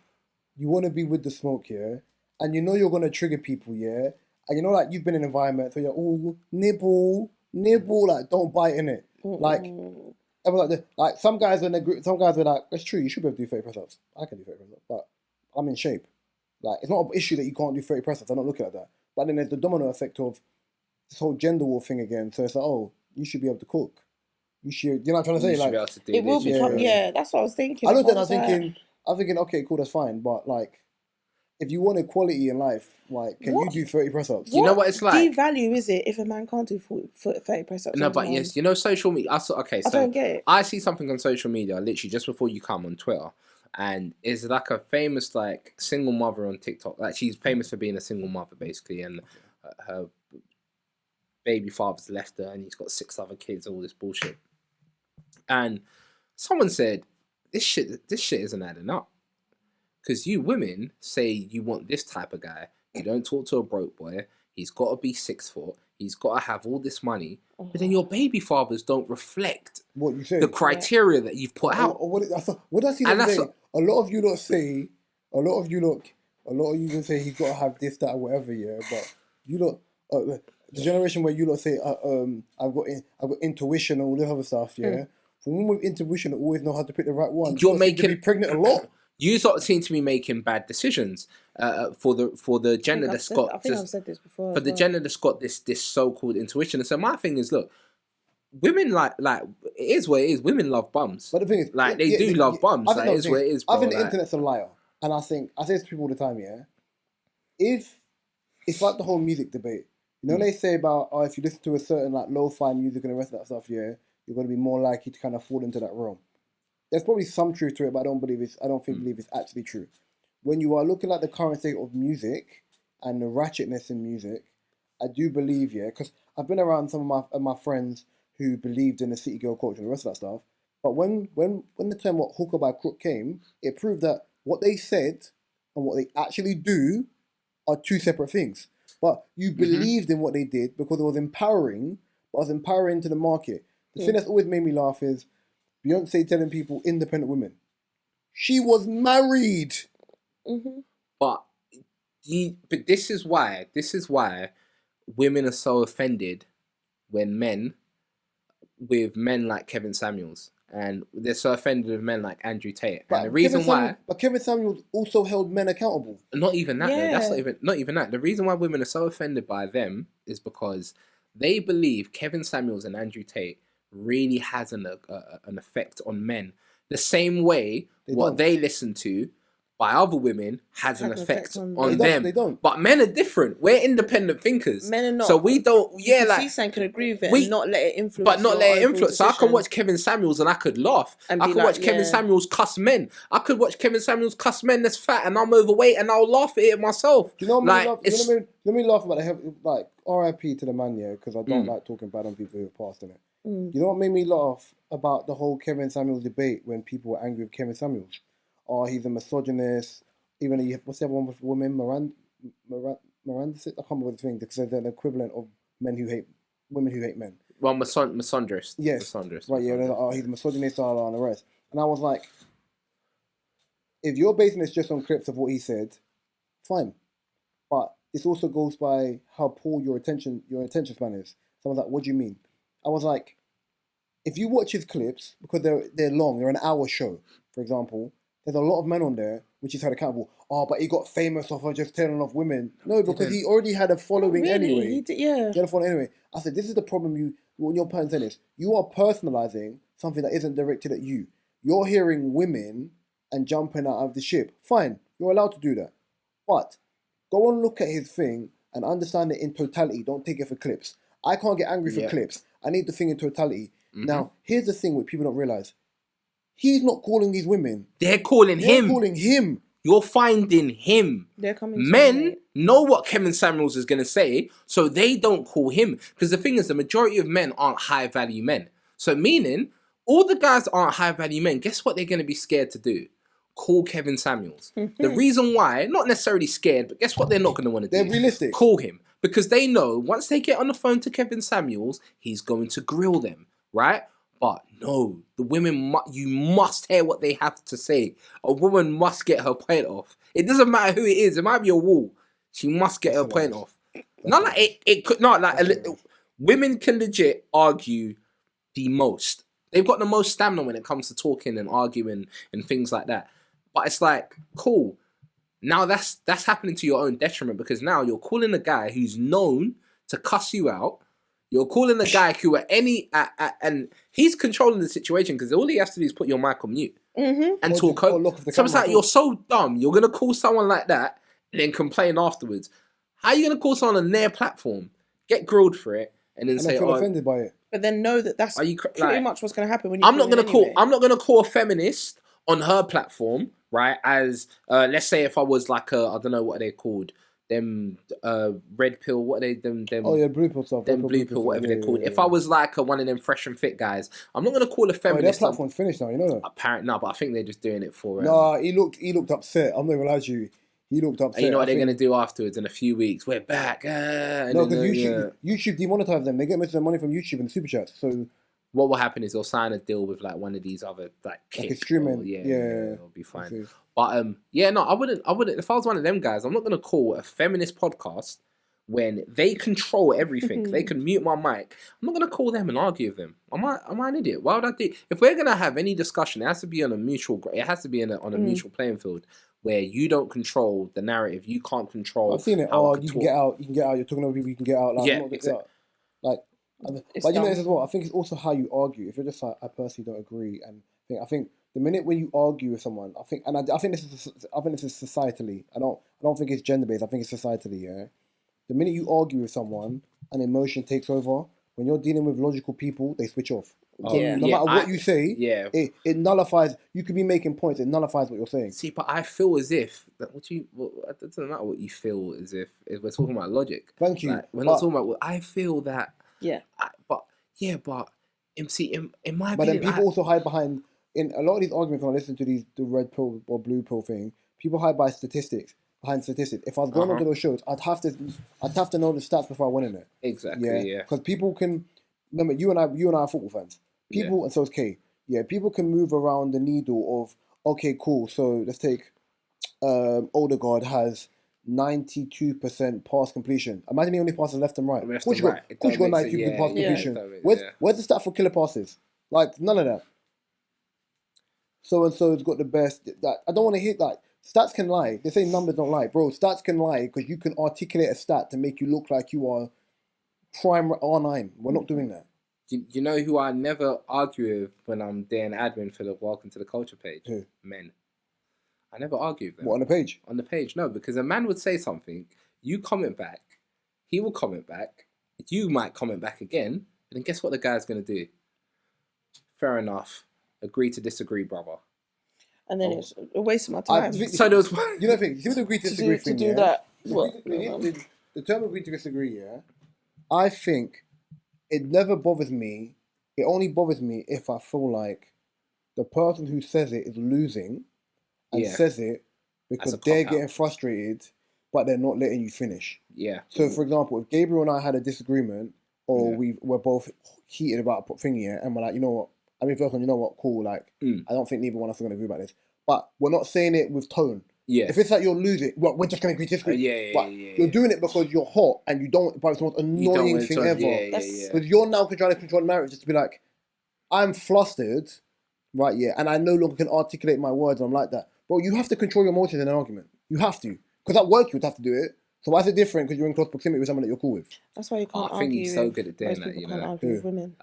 S1: you want to be with the smoke, yeah, and you know you're gonna trigger people, yeah, and you know like you've been in an environment where you're all nibble, like don't bite in it, like. Like some guys in the group, some guys were like, "It's true, you should be able to do 30 press-ups. I can do 30 press-ups, but I'm in shape. Like it's not an issue that you can't do 30 press-ups. I don't look at that. But then there's the domino effect of this whole gender war thing again. So it's like, oh, you should be able to cook. You should. You know what I'm trying to say? Like
S2: it will become. Yeah, that's what I was thinking.
S1: I looked at it, I'm thinking, okay, cool, that's fine. But like, if you want equality in life, like, can you do 30 press-ups?
S3: You know what it's like?
S2: Devalue is it if a man can't do 30 press-ups?
S3: No, but yes, you know social media. I
S2: don't get it.
S3: I see something on social media literally just before you come on Twitter, and it's like a famous like single mother on TikTok. Like she's famous for being a single mother basically, and her baby father's left her, and he's got 6 other kids. All this bullshit, and someone said, this shit isn't adding up. Because you women say you want this type of guy. You don't talk to a broke boy. He's got to be 6 foot. He's got to have all this money. But then your baby fathers don't reflect
S1: what you say,
S3: the criteria that you've put out.
S1: What did I see that day? A lot of you lot say, he's got to have this, that, or whatever, yeah. But you lot, the generation where you lot say, I've got intuition and all this other stuff, yeah. For women with intuition that always know how to pick the right one, you're making to be pregnant a lot.
S3: You sort of seem to be making bad decisions for the gender that's got.
S2: I think I've said this before.
S3: For the gender that's got this so-called intuition. And so my thing is, look, women like it is what it is. Women love bums.
S1: But the thing is,
S3: like they do love bums. Like, it is what it is. Bro.
S1: I think the internet's a liar, and I say this to people all the time. Yeah, if it's like the whole music debate. You know, they say about if you listen to a certain like lo-fi music and the rest of that stuff, yeah, you're going to be more likely to kind of fall into that realm. There's probably some truth to it, but I don't believe it's actually true. When you are looking at the current state of music and the ratchetness in music, I do believe, yeah, because I've been around some of my friends who believed in the city girl culture and the rest of that stuff. But when the term "what hooker by crook" came, it proved that what they said and what they actually do are 2 separate things. But you believed in what they did because it was empowering, but it was empowering to the market. The thing that's always made me laugh is Beyonce telling people independent women. She was married.
S3: But this is why women are so offended when men like Kevin Samuels, and they're so offended with men like Andrew Tate. And the reason why...
S1: But Kevin Samuels also held men accountable.
S3: Not even that, though. That's not even that. The reason why women are so offended by them is because they believe Kevin Samuels and Andrew Tate really has an effect on men. The same way they listen to by other women has an effect on them.
S1: They don't.
S3: But men are different. We're independent thinkers.
S2: Men are not.
S3: So we don't. Yeah, like
S2: C-San can agree with it and not let it influence.
S3: But not let it influence. So I can watch Kevin Samuels and I could laugh. I could watch Kevin Samuels cuss men. I could watch Kevin Samuels cuss men that's fat and I'm overweight and I'll laugh at it myself.
S1: Do you know what let me laugh about it. Like R.I.P. to the man, yeah, because I don't like talking bad on people who have passed in it. You know what made me laugh about the whole Kevin Samuels debate when people were angry with Kevin Samuels? Oh, he's a misogynist. Even what's the other one with women? Miranda. I can't remember the thing because they're an equivalent of women who hate men.
S3: Well, misandrist.
S1: Yes.
S3: Misandrist.
S1: Right. Yeah. They're like, oh, he's a misogynist, and the rest. And I was like, if you're basing this just on clips of what he said, fine. But this also goes by how poor your attention span is. So I was like, what do you mean? I was like, if you watch his clips, because they're long, they're an hour show, for example, there's a lot of men on there which is held accountable. Oh, but he got famous off of just telling off women. No, because he already had a following anyway.
S2: He did, yeah.
S1: He had a following anyway. I said, this is the problem when your parents saying this. You are personalizing something that isn't directed at you. You're hearing women and jumping out of the ship. Fine, you're allowed to do that. But go and look at his thing and understand it in totality. Don't take it for clips. I can't get angry for clips. I need the thing in totality. Mm-hmm. Now, here's the thing which people don't realize. He's not calling these women.
S3: They're calling him.
S1: They're calling him.
S3: You're finding him.
S2: They're coming.
S3: Men know what Kevin Samuels is going to say, so they don't call him. Because the thing is, the majority of men aren't high-value men. So meaning, all the guys that aren't high-value men, guess what they're going to be scared to do? Call Kevin Samuels. The reason why, not necessarily scared, but guess what they're not going to want to do?
S1: They're realistic.
S3: Call him. Because they know, once they get on the phone to Kevin Samuels, he's going to grill them, right? But no, the women, you must hear what they have to say. A woman must get her point off. It doesn't matter who it is. It might be a wall. She must get her point off. Not like it could not like women can legit argue the most. They've got the most stamina when it comes to talking and arguing and things like that. But it's like, cool. Now that's happening to your own detriment, because now you're calling a guy who's known to cuss you out. You're calling a guy who and he's controlling the situation, because all he has to do is put your mic on mute and talk over. So it's like, you're so dumb. You're going to call someone like that and then complain afterwards. How are you going to call someone on their platform, get grilled for it, and then say,
S1: feel offended by it?
S2: But then know that that's pretty much what's going to happen when you.
S3: I'm not going to call a feminist on her platform, right? As let's say if I was like I don't know what are they called. Them red pill, what are they? Them
S1: oh yeah, blue pill stuff.
S3: Them blue pill, whatever they're called. If I was like one of them fresh and fit guys, I'm not gonna call a feminist.
S1: Their platform's finished now, you know that.
S3: Apparently, no, but I think they're just doing it for.
S1: Nah, he looked upset. I'm not gonna lie to you. He looked upset.
S3: And you know what they're gonna do afterwards? In a few weeks, we're back.
S1: No, because YouTube demonetized them. They get most of their money from YouTube and the super chats. So
S3: what will happen is they'll sign a deal with like one of these other like
S1: streaming.
S3: Yeah, it'll be fine. But no, I wouldn't. If I was one of them guys, I'm not gonna call a feminist podcast when they control everything. They can mute my mic. I'm not gonna call them and argue with them. Am I an idiot? Why would I do? If we're gonna have any discussion, it has to be on a mutual. It has to be on a mutual playing field where you don't control the narrative. You can't control.
S1: I've seen it. You can get out. You can get out. You're talking about people. You can get out. Like,
S3: yeah, exactly.
S1: But you know this as well. I think it's also how you argue. If you're just like, I personally don't agree, and I think the minute when you argue with someone, I think this is societally. I don't think it's gender based. I think it's societally. Yeah, the minute you argue with someone, and emotion takes over. When you're dealing with logical people, they switch off. No matter what you say, it nullifies. You could be making points. It nullifies what you're saying.
S3: See, but I feel as if it doesn't matter what you feel as if we're talking about logic.
S1: Thank you.
S3: Like, we're not talking about. I feel that.
S2: Yeah.
S3: But in my opinion,
S1: but then people also hide behind. In a lot of these arguments, when I listen to the red pill or blue pill thing, people hide behind statistics. If I was going onto those shows, I'd have to know the stats before I went in it.
S3: Exactly. Yeah.
S1: Because people can remember you and I are football fans. People and so is Kay. Yeah. People can move around the needle of okay, cool. So let's take Odegaard has 92% pass completion. Imagine he only passes left and right. Of course you got 92% pass completion. Where's the stat for killer passes? Like none of that. So and so's got the best. That I don't want to hit that. Stats can lie. They say numbers don't lie, bro. Stats can lie because you can articulate a stat to make you look like you are prime R9. We're not doing that.
S3: You know who I never argue with when I'm doing admin for the Welcome to the Culture page?
S1: Who?
S3: Men. I never argue with them.
S1: What, on the page?
S3: On the page, no, because a man would say something, you comment back, he will comment back, you might comment back again, and then guess what the guy's going to do? Fair enough. Agree to disagree, brother.
S2: And then it's a waste of my time.
S3: So there was
S1: you know the thing, you would agree to disagree thing,
S2: to do that.
S1: The term agree to disagree, yeah. I think it never bothers me. It only bothers me if I feel like the person who says it is losing and says it because they're getting frustrated, but they're not letting you finish.
S3: Yeah.
S1: So, for example, if Gabriel and I had a disagreement, or we're both heated about thingy, and we're like, you know what? I mean, first one, you know what? Cool. Like, I don't think neither one of us are going to agree about this. but we're not saying it with tone.
S3: Yeah.
S1: If it's like you're losing, well, we're just going to agree to disagree.
S3: Yeah.
S1: You're doing it because you're hot and you don't, but it's the most annoying thing ever.
S3: Yeah.
S1: Because you're now trying to control the marriage just to be like, I'm flustered, right, yeah, and I no longer can articulate my words and I'm like that. Bro, you have to control your emotions in an argument. You have to. Because at work you would have to do it. So why is it different because you're in close proximity with someone that you're cool with?
S2: That's why you can't argue.
S3: I think he's so good at doing
S2: most
S3: that,
S2: people
S3: you
S2: can't
S3: know.
S2: argue with women.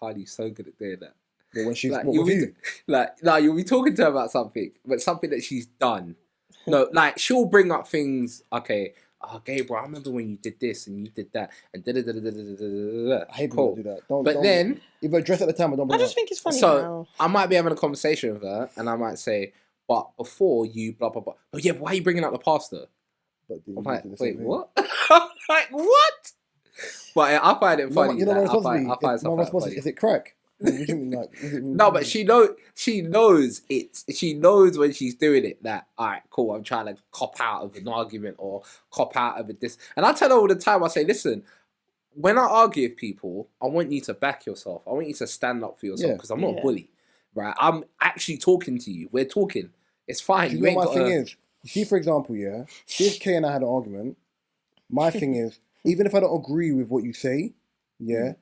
S3: Hardy's so good at doing that.
S1: But when she's
S3: Like,
S1: what,
S3: you'll
S1: with
S3: be,
S1: you?
S3: like, no, you'll be talking to her about something, but something that she's done. No, like, she'll bring up things, okay, Gabriel, I remember when you did this and you did that, and da-da-da-da-da-da-da-da-da.
S1: I hate people that do that. Don't
S3: then...
S1: either address at the time or don't bring
S2: I just
S1: it up.
S2: think it's funny
S3: So,
S2: now.
S3: I might be having a conversation with her, and I might say, but before you blah, blah, blah. Oh, yeah, why are you bringing up the pastor?
S1: But
S3: I'm like, wait, what? I'm like, what? But I find it funny.
S1: You know
S3: like,
S1: what
S3: I find
S1: my response
S3: funny.
S1: is it crack? What do you mean, like,
S3: No, but she knows it's. She knows when she's doing it that, all right, cool, I'm trying to cop out of an argument or cop out of this. And I tell her all the time, I say, listen, when I argue with people, I want you to back yourself. I want you to stand up for yourself because I'm not a bully, right? I'm actually talking to you. We're talking. It's fine.
S1: You know what my thing is? You see, for example, yeah, if Kay and I had an argument, my thing is, even if I don't agree with what you say, yeah,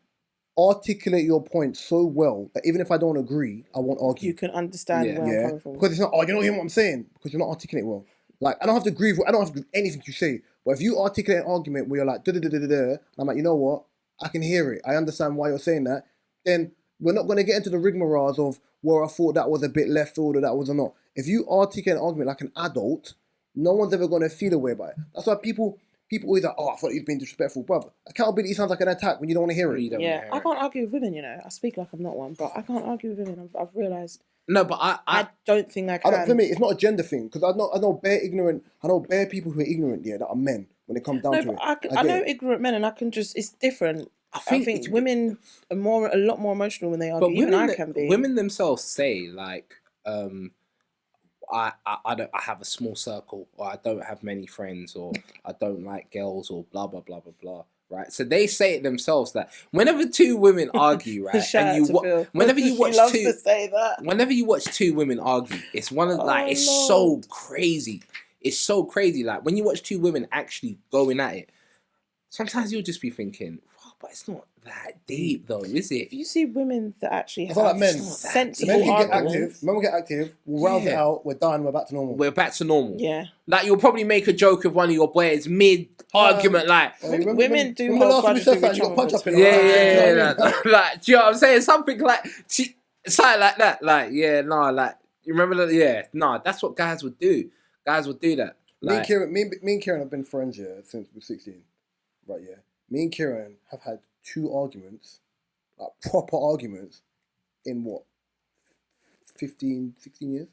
S1: articulate your point so well that even if I don't agree, I won't argue.
S2: You can understand where I'm coming from.
S1: Because it's not, you're not hearing what I'm saying, because you're not articulating well. Like, I don't have to agree with, I don't have to agree with anything you say, but if you articulate an argument where you're like, da-da-da-da-da-da, and I'm like, you know what, I can hear it, I understand why you're saying that, then we're not going to get into the rigmaroles of where I thought that was a bit left field or that was or not. If you articulate an argument like an adult, no one's ever going to feel away by it. That's why people always like, oh, I thought he was being disrespectful. Brother, accountability sounds like an attack when you don't want to hear it.
S2: I can't argue with women, you know. I speak like I'm not one, but I can't argue with women. I've realised.
S3: No, but I
S2: don't think I can.
S1: For me, it's not a gender thing, because I know bare people who are ignorant, yeah, that are men when it comes down to it.
S2: I know ignorant men, and I can just, it's different. I think women are a lot more emotional when they argue. But even I can be.
S3: Women themselves say, like, I have a small circle, or I don't have many friends, or I don't like girls, or blah blah blah blah blah. Right, so they say it themselves that whenever two women argue, right, and whenever you watch two women argue, it's one of so crazy. It's so crazy. Like when you watch two women actually going at it, sometimes you'll just be thinking, oh, but it's not that deep though, is it?
S2: If you see women that actually have
S1: like men.
S2: sensible
S1: Men can
S2: arguments,
S1: men will get active, we'll round it out, we're done, we're back to normal.
S3: We're back to normal.
S2: Yeah.
S3: Like you'll probably make a joke of one of your boys mid-argument, like...
S2: women do hold grudges with each other.
S3: Yeah. Like, do you know what I'm saying? Something like that. Like, yeah, no, like, you remember that? Yeah, no, that's what guys would do. Guys would do that. Like,
S1: me and Kieran have been friends, yeah, since we were 16. Right, yeah. Me and Kieran have had 2 arguments, like proper arguments, in what, 15, 16 years?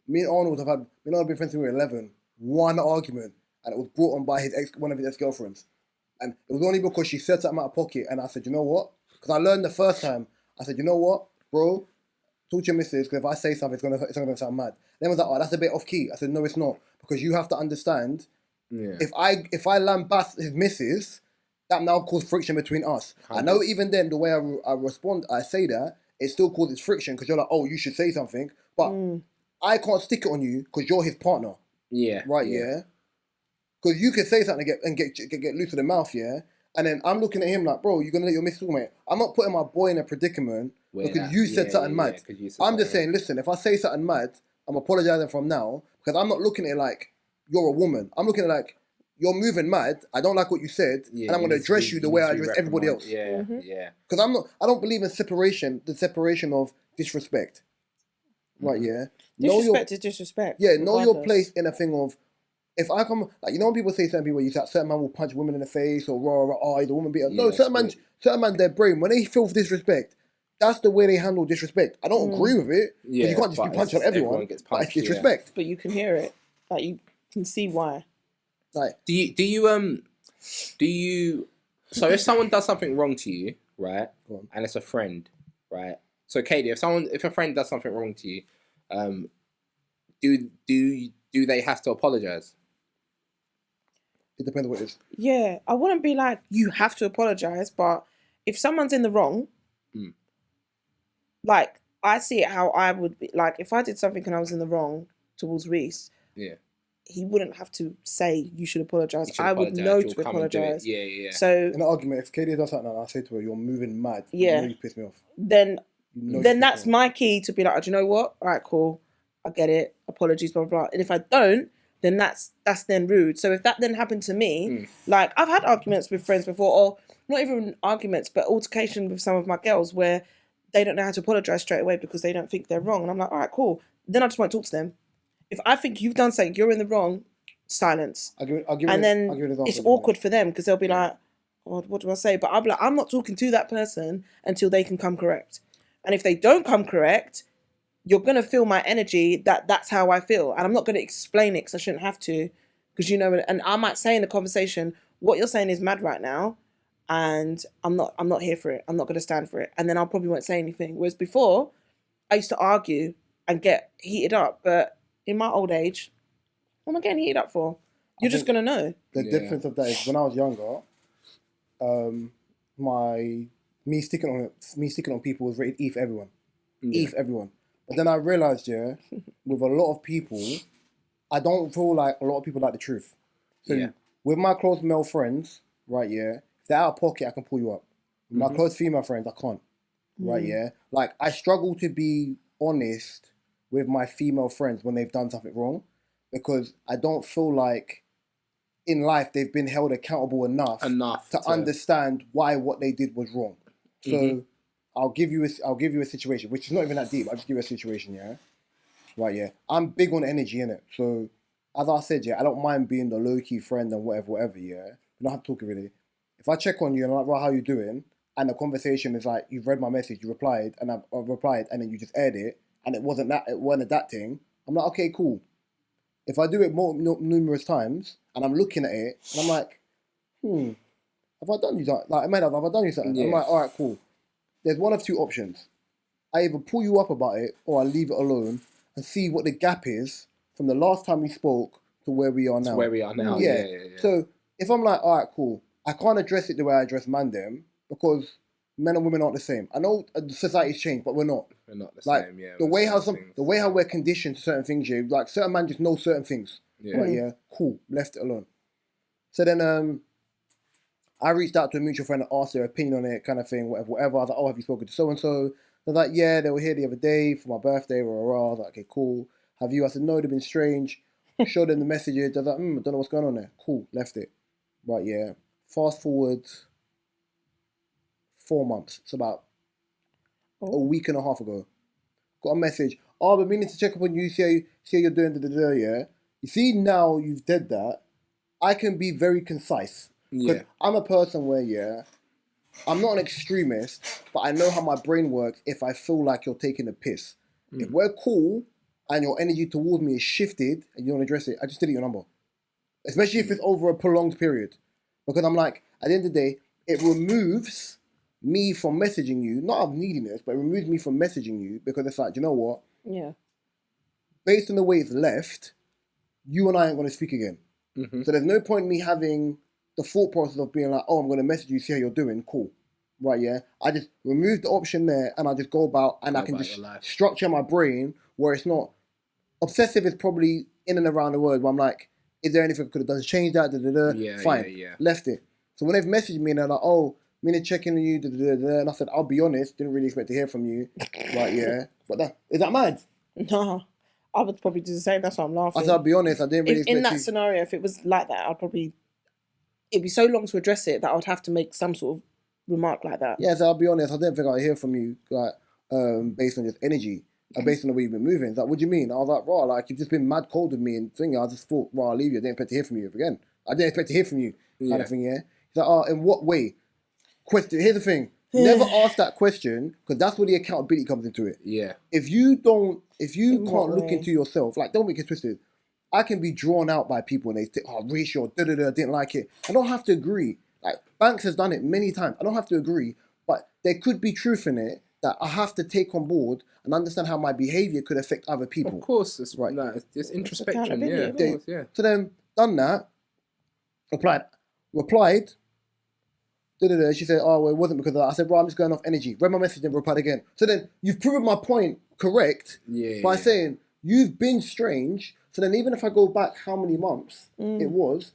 S1: Me and Arnold have been friends since we were 11. 1 argument, and it was brought on by one of his ex-girlfriends. And it was only because she said something out of pocket, and I said, you know what? Because I learned the first time, I said, you know what, bro? Talk to your missus, because if I say something, it's gonna sound mad. Then I was like, oh, that's a bit off key. I said, no, it's not. Because you have to understand, if I lambast his missus, that now causes friction between us. 100. I know even then, the way I respond, I say that, it still causes friction, because you're like, oh, you should say something. But I can't stick it on you, because you're his partner.
S3: Yeah.
S1: Right, yeah? Because you can say something and get loose to the mouth, yeah? And then I'm looking at him like, bro, you're going to let your missus talk, mate. I'm not putting my boy in a predicament because you said something mad. I'm just saying, listen, if I say something mad, I'm apologising from now, because I'm not looking at it like you're a woman. I'm looking at it like, you're moving mad, I don't like what you said, and I'm going to address you the way I address everybody else.
S3: Yeah.
S1: Because I don't believe in the separation of disrespect. Right, yeah?
S2: Disrespect is disrespect.
S1: Yeah, know your place in a thing of, if I come, like, you know when people say certain people, you say certain man will punch women in the face, or he's a woman beater. No, certain man, their brain, when they feel disrespect, that's the way they handle disrespect. I don't agree with it, because you can't just be punching everyone, but it's disrespect.
S2: But you can hear it. Like, you can see why.
S1: Like,
S3: do you so if someone does something wrong to you, right, and it's a friend, right, so Katie, if a friend does something wrong to you, do they have to apologize?
S1: It depends on what it is.
S2: Yeah, I wouldn't be like, you have to apologise, but if someone's in the wrong, like, I see it how I would be. Like, if I did something and I was in the wrong towards Rhys,
S3: Yeah.
S2: he wouldn't have to say, you should apologise.
S3: You should
S2: I would
S3: apologise,
S2: know
S3: you'll
S2: to
S3: come and do it.
S2: apologise.
S3: Yeah.
S2: So,
S1: In an argument, if Katie does something and I say to her, "You're moving mad,"
S2: Yeah.
S1: you know you piss me off.
S2: then
S1: You know you
S2: then
S1: piss
S2: that's
S1: me off.
S2: my key to be like, do you know what? All right, cool. I get it. Apologies, blah, blah, blah. And if I don't, then that's then rude. So if that then happened to me, like, I've had arguments with friends before, or not even arguments, but altercation with some of my girls where they don't know how to apologise straight away because they don't think they're wrong. And I'm like, all right, cool. Then I just won't talk to them. If I think you've done something, you're in the wrong, silence.
S1: I'll give
S2: And
S1: it an
S2: then
S1: example.
S2: it's awkward for them because they'll be like, oh, what do I say? But I'll be like, I'm not talking to that person until they can come correct. And if they don't come correct, you're going to feel my energy that's how I feel. And I'm not going to explain it because I shouldn't have to. Because, you know, and I might say in the conversation, what you're saying is mad right now. And I'm not here for it. I'm not going to stand for it. And then I probably won't say anything. Whereas before, I used to argue and get heated up. But in my old age, what am I getting heated up for? You're just going to know.
S1: The difference of that is when I was younger, me sticking on people was rated E for everyone. E for everyone. But then I realised, with a lot of people, I don't feel like a lot of people like the truth. So with my close male friends, right, if they're out of pocket, I can pull you up. With my close female friends, I can't. Right, like, I struggle to be honest with my female friends when they've done something wrong, because I don't feel like in life they've been held accountable enough to understand why what they did was wrong. So I'll give you a situation, which is not even that deep. I'll just give you a situation, right, I'm big on energy, innit? So as I said, I don't mind being the low-key friend and whatever, You don't have to talk really. If I check on you and I'm like, right, how you doing? And the conversation is like, you've read my message, you replied, and I've replied, and then you just aired it, and it wasn't that thing. I'm like, okay, cool. If I do it numerous times, and I'm looking at it, and I'm like, have I done you something? Like, have I done you something? I'm like, all right, cool. There's one of two options. I either pull you up about it, or I leave it alone and see what the gap is from the last time we spoke to where we are now. Yeah. So if I'm like, all right, cool, I can't address it the way I address man them, because men and women aren't the same. I know society's changed, but we're not.
S3: We're not the
S1: same, The way how we're conditioned to certain things, like certain men just know certain things. Right, cool, left it alone. So then I reached out to a mutual friend and asked their opinion on it, kind of thing, whatever. I was like, oh, have you spoken to so-and-so? They're like, yeah, they were here the other day for my birthday, I was like, okay, cool. Have you? I said, no, they've been strange. Showed them the messages. They're like, don't know what's going on there. Cool, left it. Right, Fast forward 4 months. It's about a week and a half ago. Got a message. Oh, but we need to check up on you, see how you're doing, You see, now you've did that, I can be very concise. Because I'm a person where, I'm not an extremist, but I know how my brain works if I feel like you're taking a piss. If we're cool and your energy towards me is shifted and you don't address it, I just delete your number. Especially if it's over a prolonged period. Because I'm like, at the end of the day, it removes me from messaging you, not of neediness, but it removes me from messaging you, because it's like, you know what?
S2: Yeah.
S1: Based on the way it's left, you and I ain't going to speak again. So there's no point in me having the thought process of being like, oh, I'm going to message you, see how you're doing, cool. Right, I just remove the option there and I just go about, and I can just structure my brain where it's not, obsessive is probably in and around the word where I'm like, is there anything I could have done to change that, fine, left it. So when they've messaged me and they're like, oh, I'm going to check in on you, and I said, I'll be honest, didn't really expect to hear from you, right, but is that mad?
S2: No, I would probably do the same, that's why I'm laughing.
S1: I said, I'll be honest, I didn't really expect
S2: in that scenario, if it was like that, it'd be so long to address it that I would have to make some sort of remark like that.
S1: Yeah, so I'll be honest, I didn't think I'd hear from you, like, based on just energy, based on the way you've been moving. It's like, what do you mean? I was like, raw, like, you've just been mad cold with me and thing. I just thought, raw, I'll leave you. I didn't expect to hear from you again. I didn't expect to hear from you, kind of thing, He's like, oh, in what way? Question. Here's the thing. Never ask that question, because that's where the accountability comes into it. Yeah. If you can't look into yourself, like, don't make it twisted. I can be drawn out by people and they say, oh, racial, didn't like it. I don't have to agree. Like, Banks has done it many times. I don't have to agree, but there could be truth in it that I have to take on board and understand how my behaviour could affect other people.
S3: Of course, it's right. No, it's introspection.
S1: So then, done that, replied, Da-da-da. She said, oh, well, it wasn't because of that. I said, bro, I'm just going off energy. Read my message and replied again. So then you've proven my point correct by saying you've been strange. So then even if I go back how many months it was,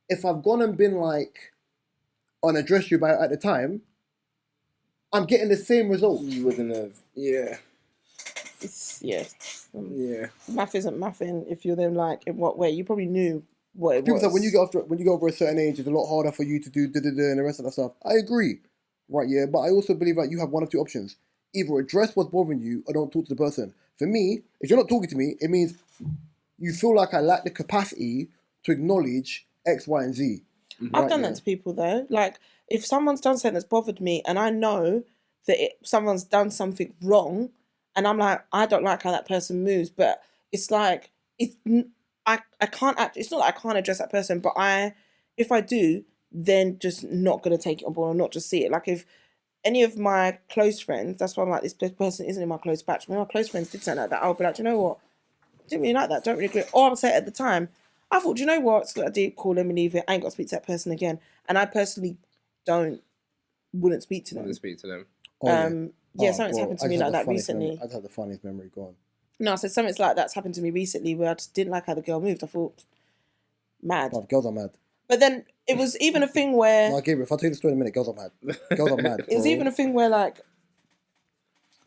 S1: if I've gone and been like unaddressed you about at the time, I'm getting the same results.
S3: You wouldn't have. Yeah.
S2: It's math isn't mathing if you're then like in what way. You probably knew what it
S1: People
S2: was.
S1: say when you get over a certain age, it's a lot harder for you to do da-da-da and the rest of that stuff. I agree, right? Yeah, but I also believe that you have one of two options: either address what's bothering you, or don't talk to the person. For me, if you're not talking to me, it means you feel like I lack the capacity to acknowledge X, Y, and Z.
S2: I've done that to people though. Like if someone's done something that's bothered me, and I know that someone's done something wrong, and I'm like, I don't like how that person moves, but it's like I can't act. It's not that I can't address that person, but if I do, then just not gonna take it on board or not just see it. Like if any of my close friends, that's why I'm like, this person isn't in my close batch. When my close friends did something like that, I'll be like, do you know what? Didn't really like that. Don't really agree. Or I'll say it at the time, I thought, do you know what? It's got a deep call. Let me leave it. I ain't got to speak to that person again. And I personally wouldn't speak to them. Something's happened to me like that recently.
S1: I just had the funniest memory. Go on.
S2: No, I said something's like that's happened to me recently where I just didn't like how the girl moved. I thought, mad.
S1: Oh, girls are mad.
S2: But then it was even a thing where...
S1: No, Gabriel, if I tell you the story in a minute, girls are mad. Girls are mad.
S2: It was even a thing where like...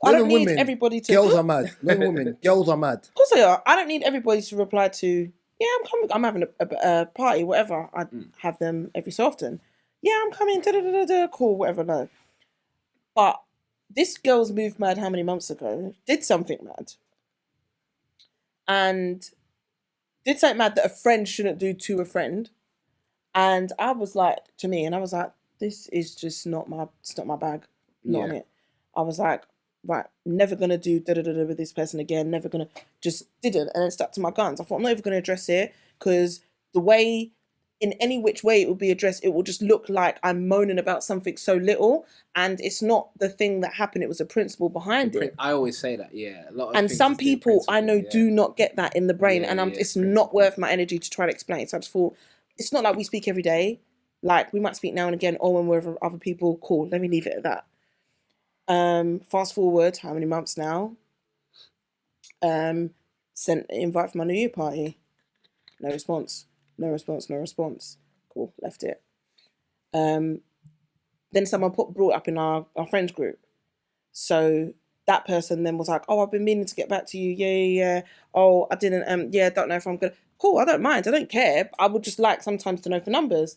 S2: I don't need everybody to...
S1: Girls are mad. No women. Girls are mad.
S2: Of course they are. I don't need everybody to reply to, yeah, I'm coming. I'm having a party, whatever. I have them every so often. Yeah, I'm coming. Cool, whatever. No. But this girl's moved mad how many months ago? Did something mad. And did something mad that a friend shouldn't do to a friend. And I was like, to me, and I was like, this is just not my bag. Not on it. I was like, right, never gonna do with this person again, never gonna, just didn't, and then stuck to my guns. I thought I'm not even gonna address it because the way, in any which way it will be addressed, it will just look like I'm moaning about something so little, and it's not the thing that happened, it was a principle behind it.
S3: I always say that, a lot of
S2: and some people I know do not get that in the brain, and it's not worth my energy to try to explain it. So I just thought, it's not like we speak every day, like we might speak now and again, or when we're with other people, cool, let me leave it at that. Fast forward, how many months now? Sent an invite for my New Year party. No response. Cool, left it. Then someone brought up in our friends group. So that person then was like, oh, I've been meaning to get back to you. Yeah. Oh, I didn't, don't know if I'm good. Cool, I don't mind. I don't care. I would just like sometimes to know for numbers.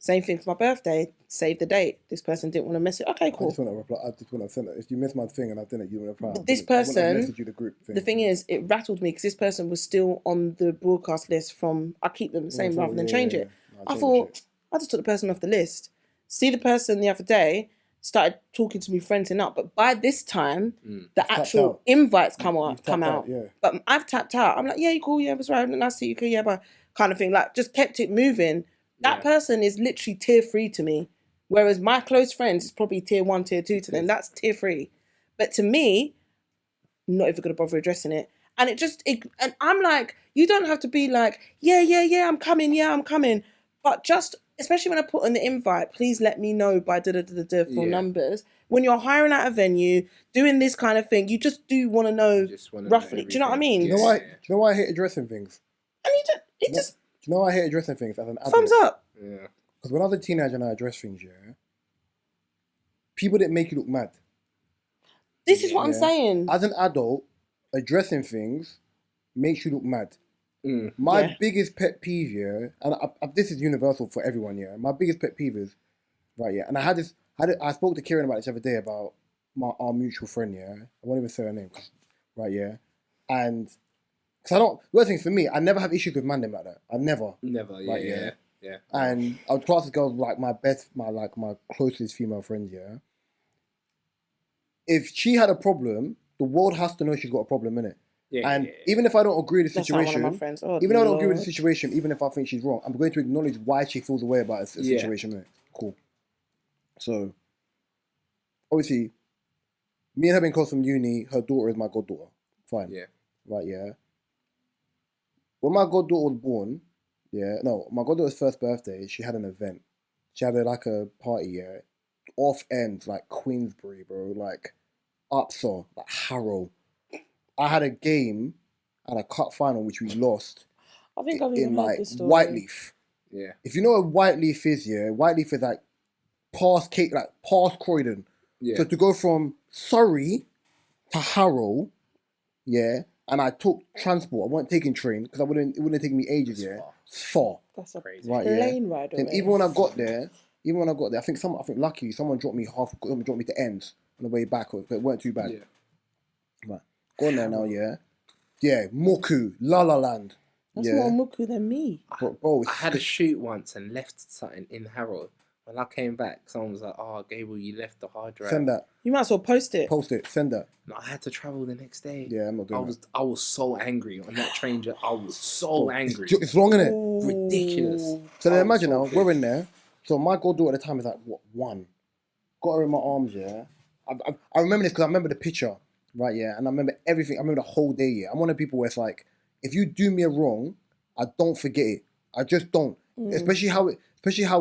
S2: Same thing for my birthday. Save the date. This person didn't want to mess it. Okay, cool.
S1: I just want to reply. I just want to send it. If you missed my thing and I didn't, you want to reply.
S2: This person, the thing is, it rattled me because this person was still on the broadcast list from. I keep them the same rather than change it. I thought I just took the person off the list. See the person the other day started talking to me, friending up, but by this time the actual invites come out.
S1: Yeah.
S2: But I've tapped out. I'm like, yeah, you cool, yeah, that's right, nice to see you, cool, yeah, but kind of thing. Like, just kept it moving. That person is literally tier 3 to me. Whereas my close friends is probably tier 1, tier 2 to them. That's tier 3. But to me, not even going to bother addressing it. And and I'm like, you don't have to be like, yeah, I'm coming. But just, especially when I put on the invite, please let me know by full numbers. When you're hiring out a venue, doing this kind of thing, you just do want to know roughly. Do you know what I mean?
S1: Do you know why I hate addressing things?
S2: And do
S1: you know why I hate addressing things as an adult?
S2: Thumbs up.
S3: Yeah.
S1: Because when I was a teenager and I addressed things, people didn't make you look mad.
S2: This is what I'm saying.
S1: As an adult, addressing things makes you look mad. My biggest pet peeve, and this is universal for everyone, my biggest pet peeve is, and I spoke to Kieran about this the other day about our mutual friend, I won't even say her name, and because I don't, worst thing for me, I never have issues with man them like that. I never.
S3: Yeah.
S1: And I would class this girl like my closest female friend, If she had a problem, the world has to know she's got a problem, innit? Even if I don't agree with the situation, even if I think she's wrong, I'm going to acknowledge why she feels the way about a situation, innit? Cool. So, obviously, me and her being close from uni, her daughter is my goddaughter. Fine. Yeah. When my goddaughter was born, my goddaughter's first birthday, she had an event. she had like a party, yeah, off end, like Queensbury, bro, like Upsall, like Harrow. I had a game and a cup final which we lost
S2: I think I've even
S1: in
S2: heard
S1: like
S2: this story.
S1: Whiteleaf.
S3: Yeah.
S1: If you know what Whiteleaf is, yeah, Whiteleaf is like past Cape, like past Croydon.
S3: Yeah.
S1: So to go from Surrey to Harrow, yeah, and I took transport. I wasn't taking train because it wouldn't take me ages.
S3: That's
S1: Yeah,
S3: far.
S1: it's far.
S2: That's a
S3: Crazy.
S1: Right, yeah.
S2: plane ride away.
S1: And even when I got there, I think luckily someone dropped me to ends on the way back. But it weren't too bad.
S3: Yeah.
S1: Right, go on there now, yeah. Yeah, Moku, La La Land.
S2: That's
S1: yeah,
S2: more muku than me.
S1: bro,
S3: I had a shoot once and left something in Harrow. When I came back, someone was like, "Oh, Gabriel, you left the hard drive."
S1: send that,
S2: You might as well post it.
S1: post it, send that.
S3: And I had to travel the next day.
S1: Yeah, I'm not doing
S3: I was so angry on that train. I was so
S1: that.
S3: angry.
S1: It's wrong, innit?
S3: Ridiculous.
S1: So then
S3: I was
S1: imagine
S3: so
S1: now,
S3: pissed.
S1: we're in there. So my goddaughter at the time is like, what, 1? Got her in my arms, yeah. I remember this because I remember the picture, right, yeah. And I remember everything. I remember the whole day, yeah. I'm one of the people where it's like, if you do me a wrong, I don't forget it. I just don't. Especially how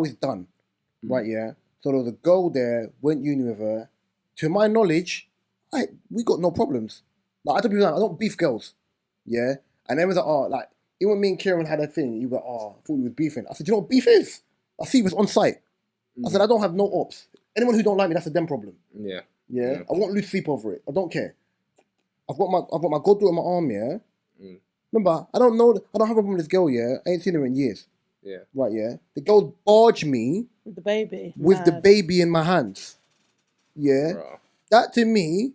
S1: it's done, right, yeah. So there was a girl there, went uni with her. To my knowledge, we got no problems. Like I tell people, I don't beef girls, yeah. And then was like, oh, like even when me and Kieran had a thing, you were, oh, I thought we was beefing. I said, you know what beef is? I see it was on site. I said, I don't have no ops. Anyone who don't like me, that's a them problem.
S3: Yeah.
S1: Yeah, I won't lose sleep over it. I don't care. I've got my goddaughter in my arm, yeah. Remember, I don't have a problem with this girl, yeah. I ain't seen her in years.
S3: Yeah.
S1: Right, yeah. The girl barged me
S2: With the baby.
S1: with the
S2: Mad.
S1: baby in my hands. Yeah.
S3: Bro.
S1: That to me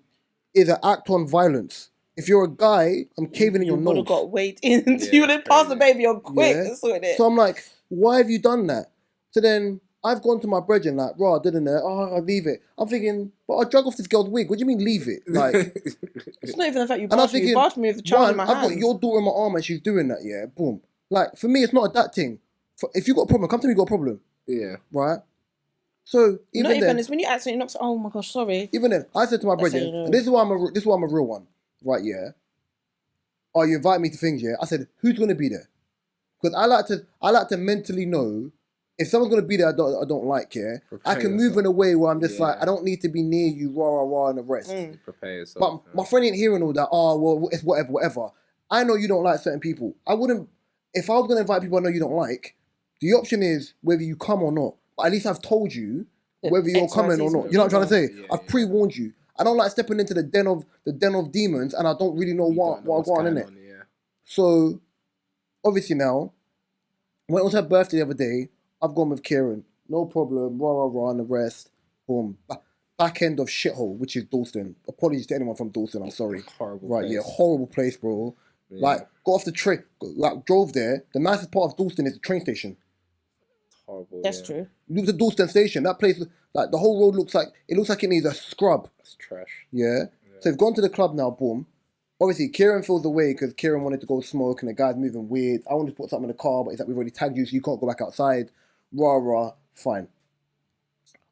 S1: is an act on violence. If you're a guy, I'm caving in your
S2: You would
S1: nose.
S2: have got weight in.
S3: Yeah,
S2: You would have passed the
S3: crazy.
S2: baby on quick.
S1: Yeah.
S2: That's what it is.
S1: So I'm like, why have you done that? So then I've gone to my brethren like, raw, didn't it? Oh, I'll leave it. I'm thinking, but I drug off this girl's wig. What do you mean leave it? Like,
S2: It's not even the fact you
S1: and I'm
S2: bashed me.
S1: thinking,
S2: You bashed me with the child in my
S1: I've
S2: hand.
S1: got your daughter in my arm and she's doing that, yeah, boom. Like, for me, it's not a that thing. If you got a problem, come to me, you got a problem,
S3: Yeah.
S1: right? So, even
S2: Not even,
S1: then,
S2: it's when you accidentally knock, oh my gosh, sorry.
S1: even then, I said to my
S2: That's how
S1: brethren,
S2: you know.
S1: and this is why I'm a real one, right, yeah? Oh, you invite me to things, yeah? I said, who's going to be there? Because I like to mentally know if someone's going to be there I don't like, yeah? I
S3: Prepare
S1: can move
S3: yourself.
S1: in a way where I'm just
S3: Yeah.
S1: like, I don't need to be near you, rah, and the rest.
S3: Prepare yourself.
S1: But my friend ain't hearing all that. Oh, well, it's whatever. I know you don't like certain people. I wouldn't. If I was gonna invite people I know you don't like, the option is whether you come or not. But at least I've told you whether you're
S2: X, Y,
S1: coming
S2: Z
S1: or
S2: is
S1: not. You know what I'm trying to say?
S3: Yeah,
S1: I've
S3: yeah.
S1: pre-warned you. I don't like stepping into the den of demons, and I don't really know
S3: You
S1: what
S3: don't know
S1: I'm
S3: what's
S1: going in
S3: going
S1: it.
S3: on, yeah.
S1: So obviously now, when it was her birthday the other day, I've gone with Kieran. No problem. Rah, and the rest. Boom. Back end of shithole, which is Dalston. Apologies to anyone from Dalston. I'm sorry.
S3: Horrible
S1: Right,
S3: place.
S1: yeah, horrible place, bro.
S3: Yeah.
S1: Like, got off the train, like, drove there. The nicest part of Dalston is the train station.
S3: Horrible.
S2: That's
S3: yeah.
S2: true.
S1: Look at Dalston station. That place, like, the whole road looks like it needs a scrub.
S3: It's trash.
S1: Yeah. So we've gone to the club now. Boom. Obviously, Kieran feels away because Kieran wanted to go smoke and the guy's moving weird. I wanted to put something in the car, but he's like, we've already tagged you, so you can't go back outside. Rah, fine.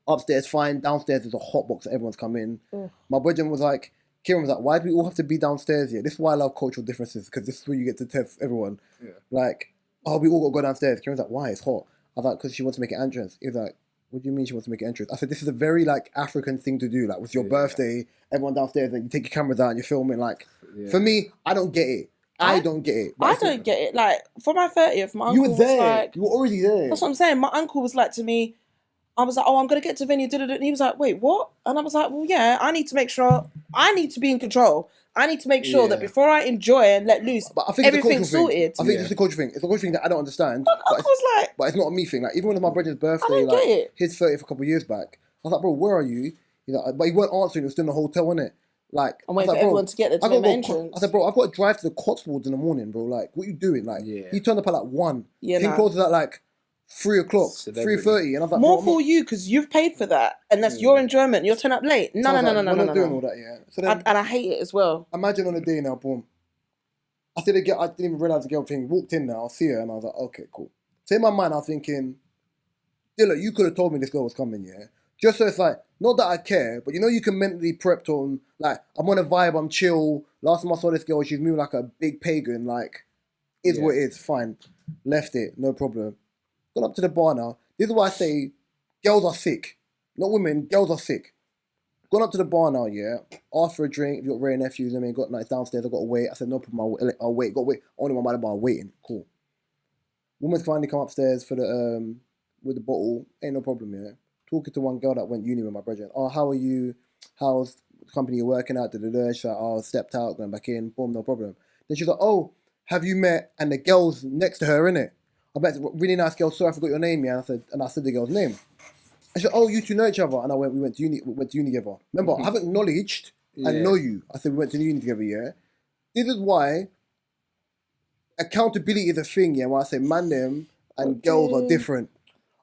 S1: Upstairs, fine. Downstairs, there's a hot box that everyone's come in.
S2: Ugh.
S1: My brethren was like, Kieran was like, why do we all have to be downstairs here? This is why I love cultural differences, because this is where you get to test everyone.
S3: Yeah.
S1: Like, oh, we all got to go downstairs. Kieran's like, why? It's hot. I was like, because she wants to make an entrance. He was like, what do you mean she wants to make an entrance? I said, this is a very, like, African thing to do. Like, with your
S3: Yeah.
S1: birthday, everyone downstairs, and you take your cameras out and you're filming. Like,
S3: Yeah.
S1: for me, I don't get it. I don't get it. But
S2: I
S1: it's-
S2: don't get it. Like, for my 30th, my
S1: You
S2: uncle
S1: were there.
S2: was like,
S1: You were already there.
S2: that's what I'm saying. My uncle was like to me, I was like, oh, I'm going to get to venue. And he was like, wait, what? And I was like, well, yeah, I need to make sure, I need to be in control. I need to make sure that
S3: Yeah.
S2: before I enjoy and let loose,
S1: But I think
S2: everything's
S1: it's a cultural
S2: sorted.
S1: thing. I think
S3: Yeah.
S1: it's a cultural thing. It's a cultural thing that I don't understand.
S2: I was like,
S1: But it's not a me thing. Like, even when it was my brother's birthday,
S2: don't
S1: like,
S2: get it.
S1: his 30th a couple of years back, I was like, bro, where are you? He's like, but he weren't answering. He was still in the hotel, innit? Like,
S2: I'm
S1: I was
S2: waiting for
S1: like, bro,
S2: everyone to get there to
S1: I
S2: make
S1: gotta
S2: my
S1: go.
S2: entrance.
S1: I said, bro, I've got to drive to the Cotswolds in the morning, bro. Like, what you doing? Like,
S3: Yeah.
S1: he turned up at like 1.
S2: Yeah,
S1: Thing
S2: nah.
S1: closes at like 3 o'clock,
S3: Celebrity.
S1: 3:30. And I was like,
S2: More
S1: bro,
S2: for you because you've paid for that, and that's your enjoyment. You're turning up late. No.
S1: we're not doing all that, yeah. So then,
S2: And I hate it as well.
S1: imagine on a day now, boom. I didn't even realize the girl thing. Walked in now, I see her, and I was like, okay, cool. So in my mind, I was thinking, Dilla, you could have told me this girl was coming, yeah? Just so it's like, not that I care, but you know you can mentally prep on, like, I'm on a vibe, I'm chill. Last time I saw this girl, she's moving like a big pagan, like, is what it is, fine. Left it, no problem. Gone up to the bar now. This is why I say, girls are sick. Not women, girls are sick. Gone up to the bar now, yeah. Asked for a drink. You got Ray nephews. I mean, got nights downstairs. I got to wait. I said no problem. I'll wait. Got to wait. Only one by the bar waiting. Cool. Woman's finally come upstairs for the with the bottle. Ain't no problem, yeah. Talking to one girl that went uni with my brother. Oh, how are you? How's the company you're working at? She's like, oh, stepped out, going back in. Boom, no problem. Then she's like, oh, have you met? And the girl's next to her, innit? I bet it's a really nice girl. Sorry, I forgot your name, yeah. And I said the girl's name. I said, oh, you two know each other. And we went to uni together. Remember, I haven't acknowledged I know you. I said we went to uni together, yeah. This is why accountability is a thing, yeah. When I say man them and girls are different.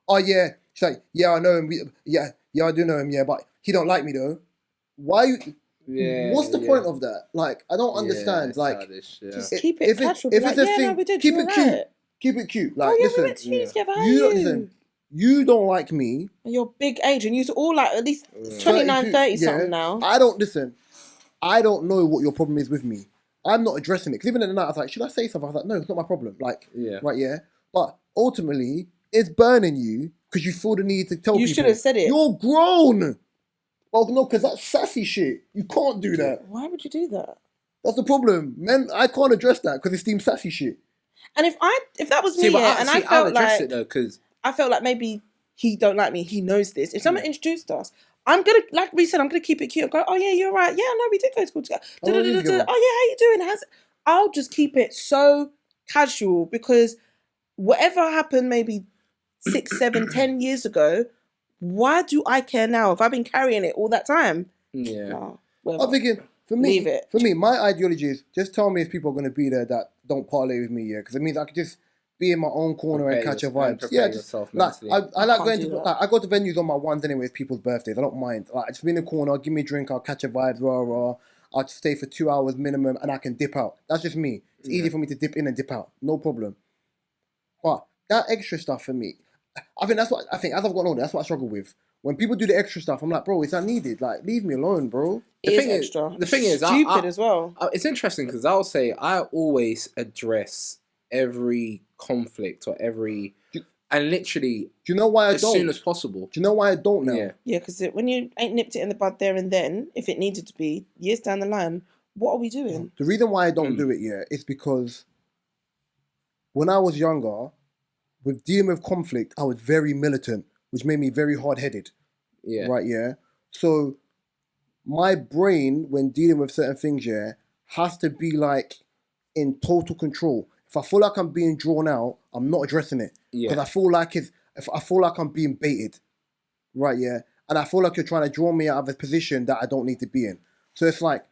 S1: Oh yeah, she's like, yeah, I know him. Yeah, I do know him, yeah, but he don't like me though. Why? What's the point of that? Like, I don't understand. Like,
S3: childish,
S2: just keep it casual.
S1: If it's a thing,
S2: no, we did,
S1: keep it cute.
S2: Right.
S1: Keep it cute. Like,
S2: oh yeah,
S1: listen,
S2: we went to uni together. How
S1: you
S2: are
S1: don't listen. You don't like me.
S2: And you're big age, and you're all like at least 29, 30 something now.
S1: I don't listen. I don't know what your problem is with me. I'm not addressing it. Because even in the night, I was like, should I say something? I was like, no, it's not my problem. Like, right, yeah. But ultimately, it's burning you because you feel the need to tell people.
S2: You should have said it.
S1: You're grown. Well, no, because that's sassy shit. You can't do that.
S2: Why would you do that?
S1: That's the problem. Men, I can't address that because it's deemed sassy shit.
S2: And if that was me, I felt like
S3: it though, because
S2: I felt like maybe he don't like me. He knows this. If someone introduced us, I'm gonna, like we said, I'm gonna keep it cute and go, oh yeah, you're right. Yeah, no, we did go to school together. Oh yeah, how you doing? I'll just keep it so casual because whatever happened maybe 6, 7, 10 years ago, why do I care now if I've been carrying it all that time?
S3: Yeah.
S2: No,
S1: I'm thinking, for me,
S2: leave it.
S1: For me, my ideology is just tell me if people are going to be there that don't parlay with me, yeah, because it means I could just be in my own corner and catch a vibes. Yeah, just, like, I like going to, like, I go to venues on my ones anyway, it's people's birthdays. I don't mind. Like, I just be in the corner, give me a drink, I'll catch a vibe, rah. I'll just stay for 2 hours minimum and I can dip out. That's just me. It's easy for me to dip in and dip out. No problem. But that extra stuff for me, I think as I've gotten older, that's what I struggle with. When people do the extra stuff, I'm like, bro, is that needed? Like, leave me alone, bro.
S3: The thing is,
S2: stupid as well.
S3: It's interesting because I'll say I always address every conflict or every, and literally,
S1: do you know why I
S3: don't? As soon as possible.
S1: Do you know why I don't now?
S2: Yeah, because when you ain't nipped it in the bud there and then, if it needed to be years down the line, what are we doing?
S1: The reason why I don't do it, is because when I was younger, with dealing with conflict, I was very militant, which made me very hard-headed. Yeah. Right, yeah? So my brain, when dealing with certain things, has to be like in total control. If I feel like I'm being drawn out, I'm not addressing it. Because I feel like I'm being baited. Right, yeah? And I feel like you're trying to draw me out of a position that I don't need to be in. So it's like,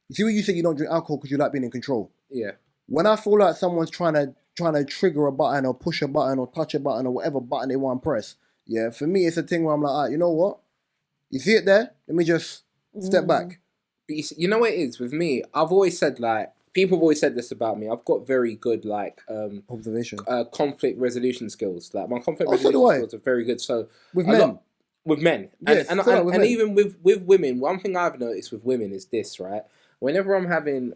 S1: you see when you say you don't drink alcohol because you like being in control? Yeah. When I feel like someone's trying to trigger a button or push a button or touch a button or whatever button they want to press, for me it's a thing where I'm like, you know what? You see it there? Let me just step back.
S3: But you know what it is with me? I've always said, like, people have always said this about me. I've got very good, like,
S1: observation,
S3: conflict resolution skills. Like, my conflict resolution skills are very good. So
S1: with men,
S3: yes, and even with women, one thing I've noticed with women is this, right? Whenever I'm having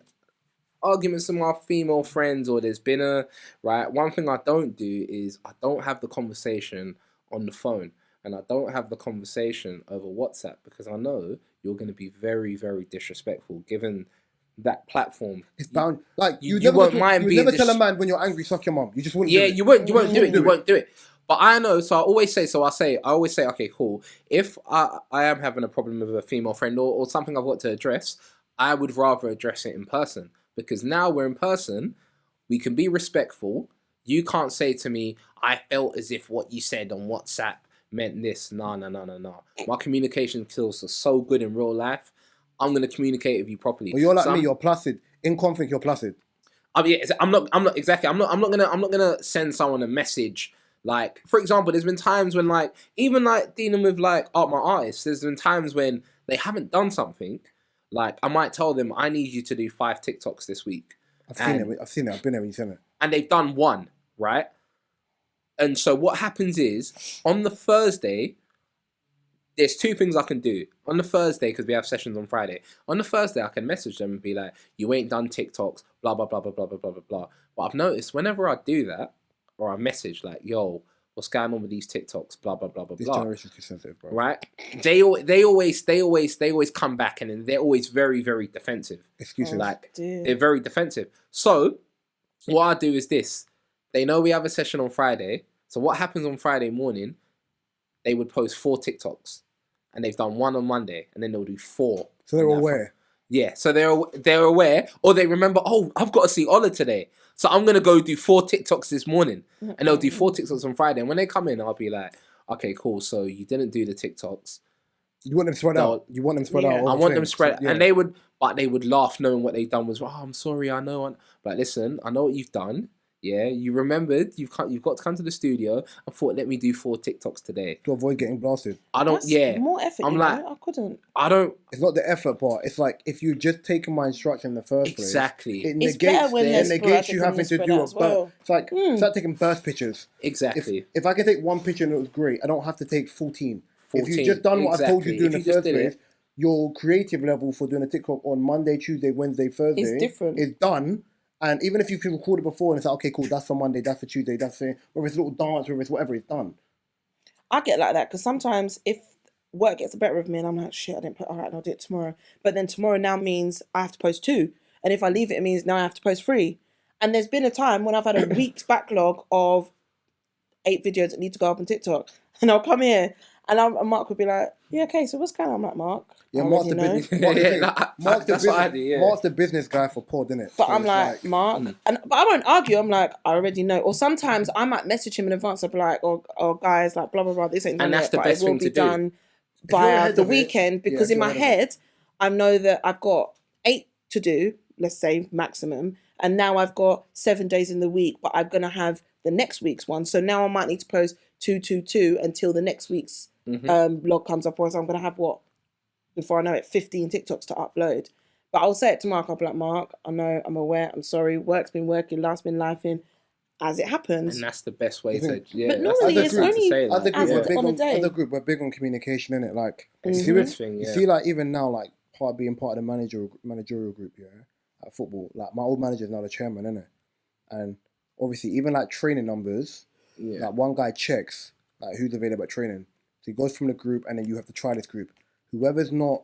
S3: arguments with my female friends or there's been one thing I don't do is I don't have the conversation on the phone and I don't have the conversation over WhatsApp because I know you're going to be very, very disrespectful given that platform.
S1: It's bound. Like you
S3: won't mind being.
S1: You never tell a man when you're angry, suck your mum. You just wouldn't.
S3: Yeah, you won't do it. You won't do it. But I know, so I always say, okay, cool. If I am having a problem with a female friend or something I've got to address, I would rather address it in person. Because now we're in person, we can be respectful. You can't say to me, I felt as if what you said on WhatsApp meant this. No. My communication skills are so good in real life. I'm going to communicate with you properly.
S1: Well, you're like me, you're placid. In conflict, you're placid.
S3: I'm not gonna send someone a message. Like, for example, there's been times when, like, even like dealing with like my artists, there's been times when they haven't done something. Like, I might tell them, I need you to do 5 TikToks this week.
S1: I've seen it. I've been there when you said it.
S3: And they've done 1, right? And so what happens is, on the Thursday, there's 2 things I can do. On the Thursday, because we have sessions on Friday. On the Thursday, I can message them and be like, you ain't done TikToks, blah, blah, blah, blah, blah, blah, blah, blah, blah. But I've noticed whenever I do that, or I message like, yo, what's going on with these TikToks, blah blah blah blah
S1: This
S3: blah.
S1: generation's too sensitive, bro.
S3: Right? They always come back, and then they're always very very defensive.
S1: Excuses.
S3: Like
S2: dear.
S3: they're very defensive. So what I do is this: they know we have a session on Friday. So what happens on Friday morning? They would post 4 TikToks, and they've done 1 on Monday, and then they'll do 4.
S1: So they're
S3: on that
S1: aware.
S3: Yeah, so they're aware, or they remember. Oh, I've got to see Ola today, so I'm gonna go do 4 TikToks this morning, and they'll do 4 TikToks on Friday. And when they come in, I'll be like, okay, cool. So you didn't do the TikToks.
S1: You want them spread out. You want them spread out.
S3: I want them spread,
S1: yeah.
S3: and they would laugh knowing what they've done was. Oh, I'm sorry, I know. But listen, I know what you've done. Yeah, you remembered. You've got to come to the studio and thought, let me do 4 TikToks today
S1: To avoid getting blasted.
S3: I don't.
S2: That's more effort.
S3: I'm like,
S2: I couldn't.
S3: I don't
S1: It's not the effort part. It's like if you just taken my instruction in the first place.
S3: exactly.
S1: It
S2: It's better when they're
S1: negates you
S2: sporadic
S1: having
S2: and
S1: to
S2: spread
S1: do
S2: out
S1: a
S2: as well.
S1: burst. It's like it's like taking burst pictures.
S3: Exactly.
S1: If I can take one picture and it was great, I don't have to take 14. If
S3: 14,
S1: you've just done what I've told you to do in
S3: If
S1: the
S3: you just
S1: first
S3: did
S1: place,
S3: it.
S1: your creative level for doing a TikTok on Monday, Tuesday, Wednesday, Thursday
S2: It's different.
S1: is done. And even if you can record it before and it's like, okay, cool, that's for Monday, that's for Tuesday, that's for whether it's a little dance, whether it's whatever, it's done.
S2: I get like that because sometimes if work gets the better of me and I'm like, shit, I didn't put, all right, I'll do it tomorrow. But then tomorrow now means I have to post 2. And if I leave it, it means now I have to post 3. And there's been a time when I've had a week's backlog of 8 videos that need to go up on TikTok. And I'll come here and Mark would be like, yeah, okay, so what's going on? I'm like, Mark,
S1: Yeah,
S2: I
S1: Mark's
S2: already
S1: the
S2: know.
S1: business.
S3: That's what I do, yeah.
S1: Mark's the business guy for pod, isn't it?
S2: But I'm like, Mark, but I won't argue. I'm like, I already know. Or sometimes I might message him in advance. I'll be like, or guys, like, blah blah blah. This ain't done
S3: And that's
S2: yet,
S3: the
S2: but
S3: best
S2: it will
S3: thing
S2: be
S3: to do.
S2: done
S1: you're
S2: via
S1: ahead
S2: the
S1: of it,
S2: weekend
S1: yeah,
S2: because
S1: if
S2: in
S1: you're
S2: my
S1: ahead of it.
S2: head, I know that I've got 8 to do. Let's say maximum, and now I've got 7 days in the week, but I'm gonna have the next week's one. So now I might need to post 2 until the next week's log comes up. Or so I'm gonna have before I know it, 15 TikToks to upload. But I'll say it to Mark. I'll be like, Mark, I know, I'm aware, I'm sorry. Work's been working, life's been lifing, as it happens.
S3: And that's the best way to. Yeah,
S2: But
S3: that's
S2: normally
S3: the
S2: it's
S3: best way to
S2: only
S3: say
S1: As a
S3: that.
S1: group,
S2: as
S1: we're
S2: a-
S1: big
S2: on a
S1: on
S2: day.
S1: as a group, we're big on communication, innit? Like you
S3: It's
S1: see,
S3: the
S1: with,
S3: best thing,
S1: you
S3: yeah.
S1: see, like even now, like being part of the managerial group, yeah, at football. Like my old manager is now the chairman, innit? And obviously, even like training numbers,
S3: Yeah.
S1: like one guy checks like who's available at training. So he goes from the group, and then you have to try this group. Whoever's not,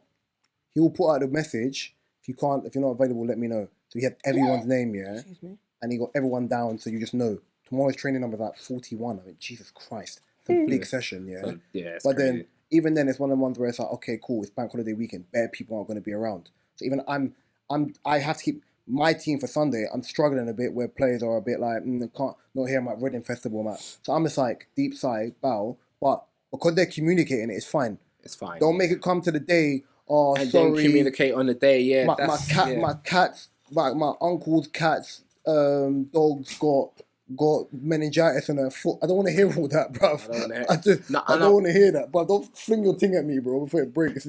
S1: he will put out a message. If you're not available, let me know. So he had everyone's name, yeah,
S2: Excuse me.
S1: and he got everyone down, so you just know. Tomorrow's training number is like 41. I mean, Jesus Christ, it's a big session, yeah.
S3: So, yeah, it's
S1: But
S3: crazy.
S1: then, even then, it's one of the ones where it's like, okay, cool, it's bank holiday weekend, bare people aren't going to be around. So even I have to keep my team for Sunday. I'm struggling a bit where players are a bit like, can't not here. I'm at Reading Festival, I'm at. So I'm just like deep sigh, bow. But because they're communicating it, it's fine.
S3: It's fine.
S1: Don't make it come to the day. Oh,
S3: and
S1: sorry.
S3: then communicate on the day. Yeah,
S1: my
S3: that's,
S1: cat,
S3: yeah.
S1: my cats, my uncle's cats, dogs got meningitis in her foot. I don't want to hear all that, bruv.
S3: I don't wanna hear-
S1: I don't want to hear that, but don't fling your thing at me, bro, before it breaks.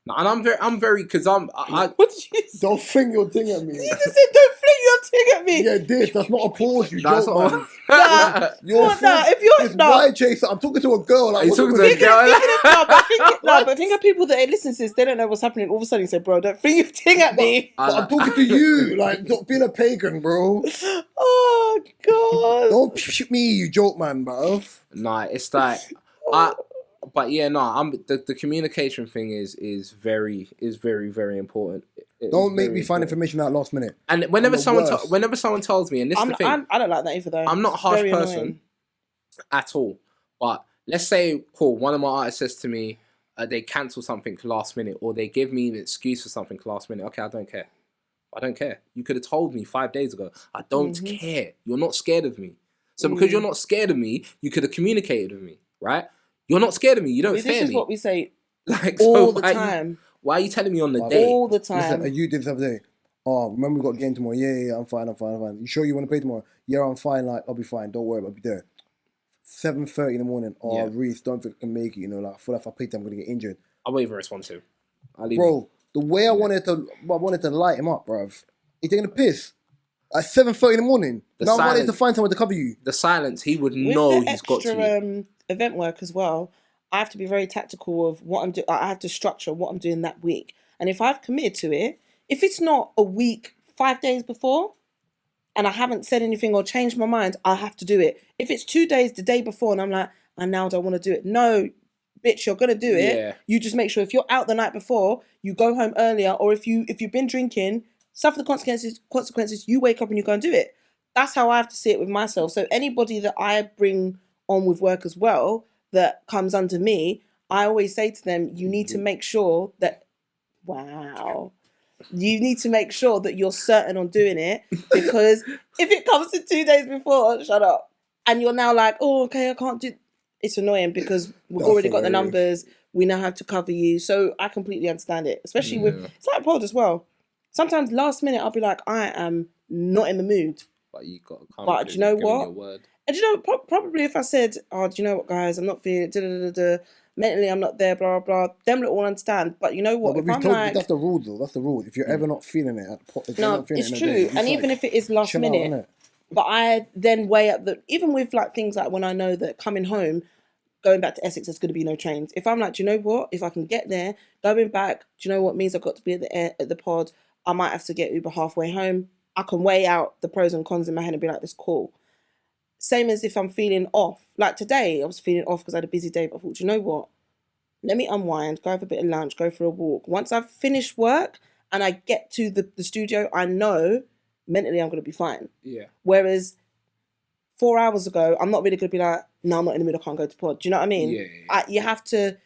S3: No, and I'm very because I
S2: What did you say?
S1: Don't fling your thing at me.
S2: You just said, don't fling your thing at me.
S1: Yeah, this. That's not a pause, you
S3: that's
S1: joke,
S3: all.
S1: man.
S2: Nah.
S1: You're
S2: What? Nah, if you're-
S1: it's
S2: nah.
S1: why chaser. I'm talking to a girl. Like,
S3: He's
S1: what's
S3: talking
S1: up
S3: to a
S1: with
S3: girl.
S2: But think of people that listen to this, they don't know what's happening. All of a sudden you say, bro, don't fling your thing at me.
S1: But I'm talking to you. Like, don't be a pagan, bro.
S2: Oh, God.
S1: Don't shoot me, you joke, man, bro.
S3: Nah, it's like but yeah, no, the communication thing is very very important. It
S1: Don't
S3: is
S1: make
S3: very
S1: me find
S3: important.
S1: information out last minute.
S3: And whenever
S1: I'm the worst.
S3: whenever someone tells me, and this is the thing,
S2: I don't like that either, though.
S3: I'm not a
S2: It's
S3: harsh
S2: very
S3: person
S2: annoying.
S3: at all. But let's say, cool, one of my artists says to me, they cancel something last minute, or they give me an excuse for something last minute. Okay, I don't care. I don't care. You could have told me 5 days ago. I don't care. You're not scared of me. So because you're not scared of me, you could have communicated with me, right? You're not scared of me. You don't
S2: This
S3: fear
S2: is
S3: me.
S2: what we say
S3: Like,
S2: all
S3: so
S2: the
S3: why
S2: time.
S3: Why are you telling me on the day?
S2: All the
S1: Listen,
S2: time.
S1: you did the other day. Oh, remember we got a game tomorrow? Yeah, I'm fine. You sure you want to play tomorrow? Yeah, I'm fine. Like, I'll be fine. Don't worry, I'll be there. 7:30 in the morning. Oh,
S3: Yeah.
S1: Rhys, don't think I can make it. You know, like, I feel like if I play, I'm gonna get injured.
S3: I won't even respond to him. I'll leave him.
S1: Bro, the way I wanted to light him up, bruv. He's taking a piss at 7:30 in the morning.
S3: The
S1: Now I wanted to
S3: silence.
S1: find someone to cover you.
S3: The silence, he would
S2: With
S3: know
S2: the
S3: he's got
S2: extra
S3: to.
S2: event work as well, I have to be very tactical of what I'm doing. I have to structure what I'm doing that week. And if I've committed to it, if it's not a week, 5 days before, and I haven't said anything or changed my mind, I have to do it. If it's 2 days the day before and I'm like, I now don't want to do it. No, bitch, you're gonna do it.
S3: Yeah.
S2: You just make sure if you're out the night before, you go home earlier, or if you've been drinking, suffer the consequences, you wake up and you go and do it. That's how I have to see it with myself. So anybody that I bring on with work as well that comes under me, I always say to them, you need to make sure that you need to make sure that you're certain on doing it, because if it comes to 2 days before, shut up, and you're now like, oh, okay, I can't do, it's annoying because we've already got the numbers, we now have to cover you. So I completely understand it, especially with, it's like pod as well. Sometimes last minute I'll be like, I am not in the mood.
S3: But you got to come.
S2: But do you know what?
S3: Your word.
S2: And do you know, probably if I said, oh, do you know what, guys, I'm not feeling, mentally I'm not there, blah, blah, blah, them lot will understand. But you know what?
S1: No, but that's the rule, though. That's the rule. If you're ever not feeling it,
S2: it's true. And even if it is last minute, but I then weigh up even with like things like when I know that coming home, going back to Essex, there's going to be no trains. If I'm like, do you know what? If I can get there, going back, do you know what means I've got to be at the pod? I might have to get Uber halfway home. I can weigh out the pros and cons in my head and be like, this cool. Same as if I'm feeling off. Like today, I was feeling off because I had a busy day, but I thought, do you know what? Let me unwind, go have a bit of lunch, go for a walk. Once I've finished work and I get to the studio, I know mentally I'm going to be fine.
S3: Yeah.
S2: Whereas 4 hours ago, I'm not really going to be like, no, I'm not in the mood, I can't go to pod. Do you know what I mean?
S3: Yeah.
S2: You have to,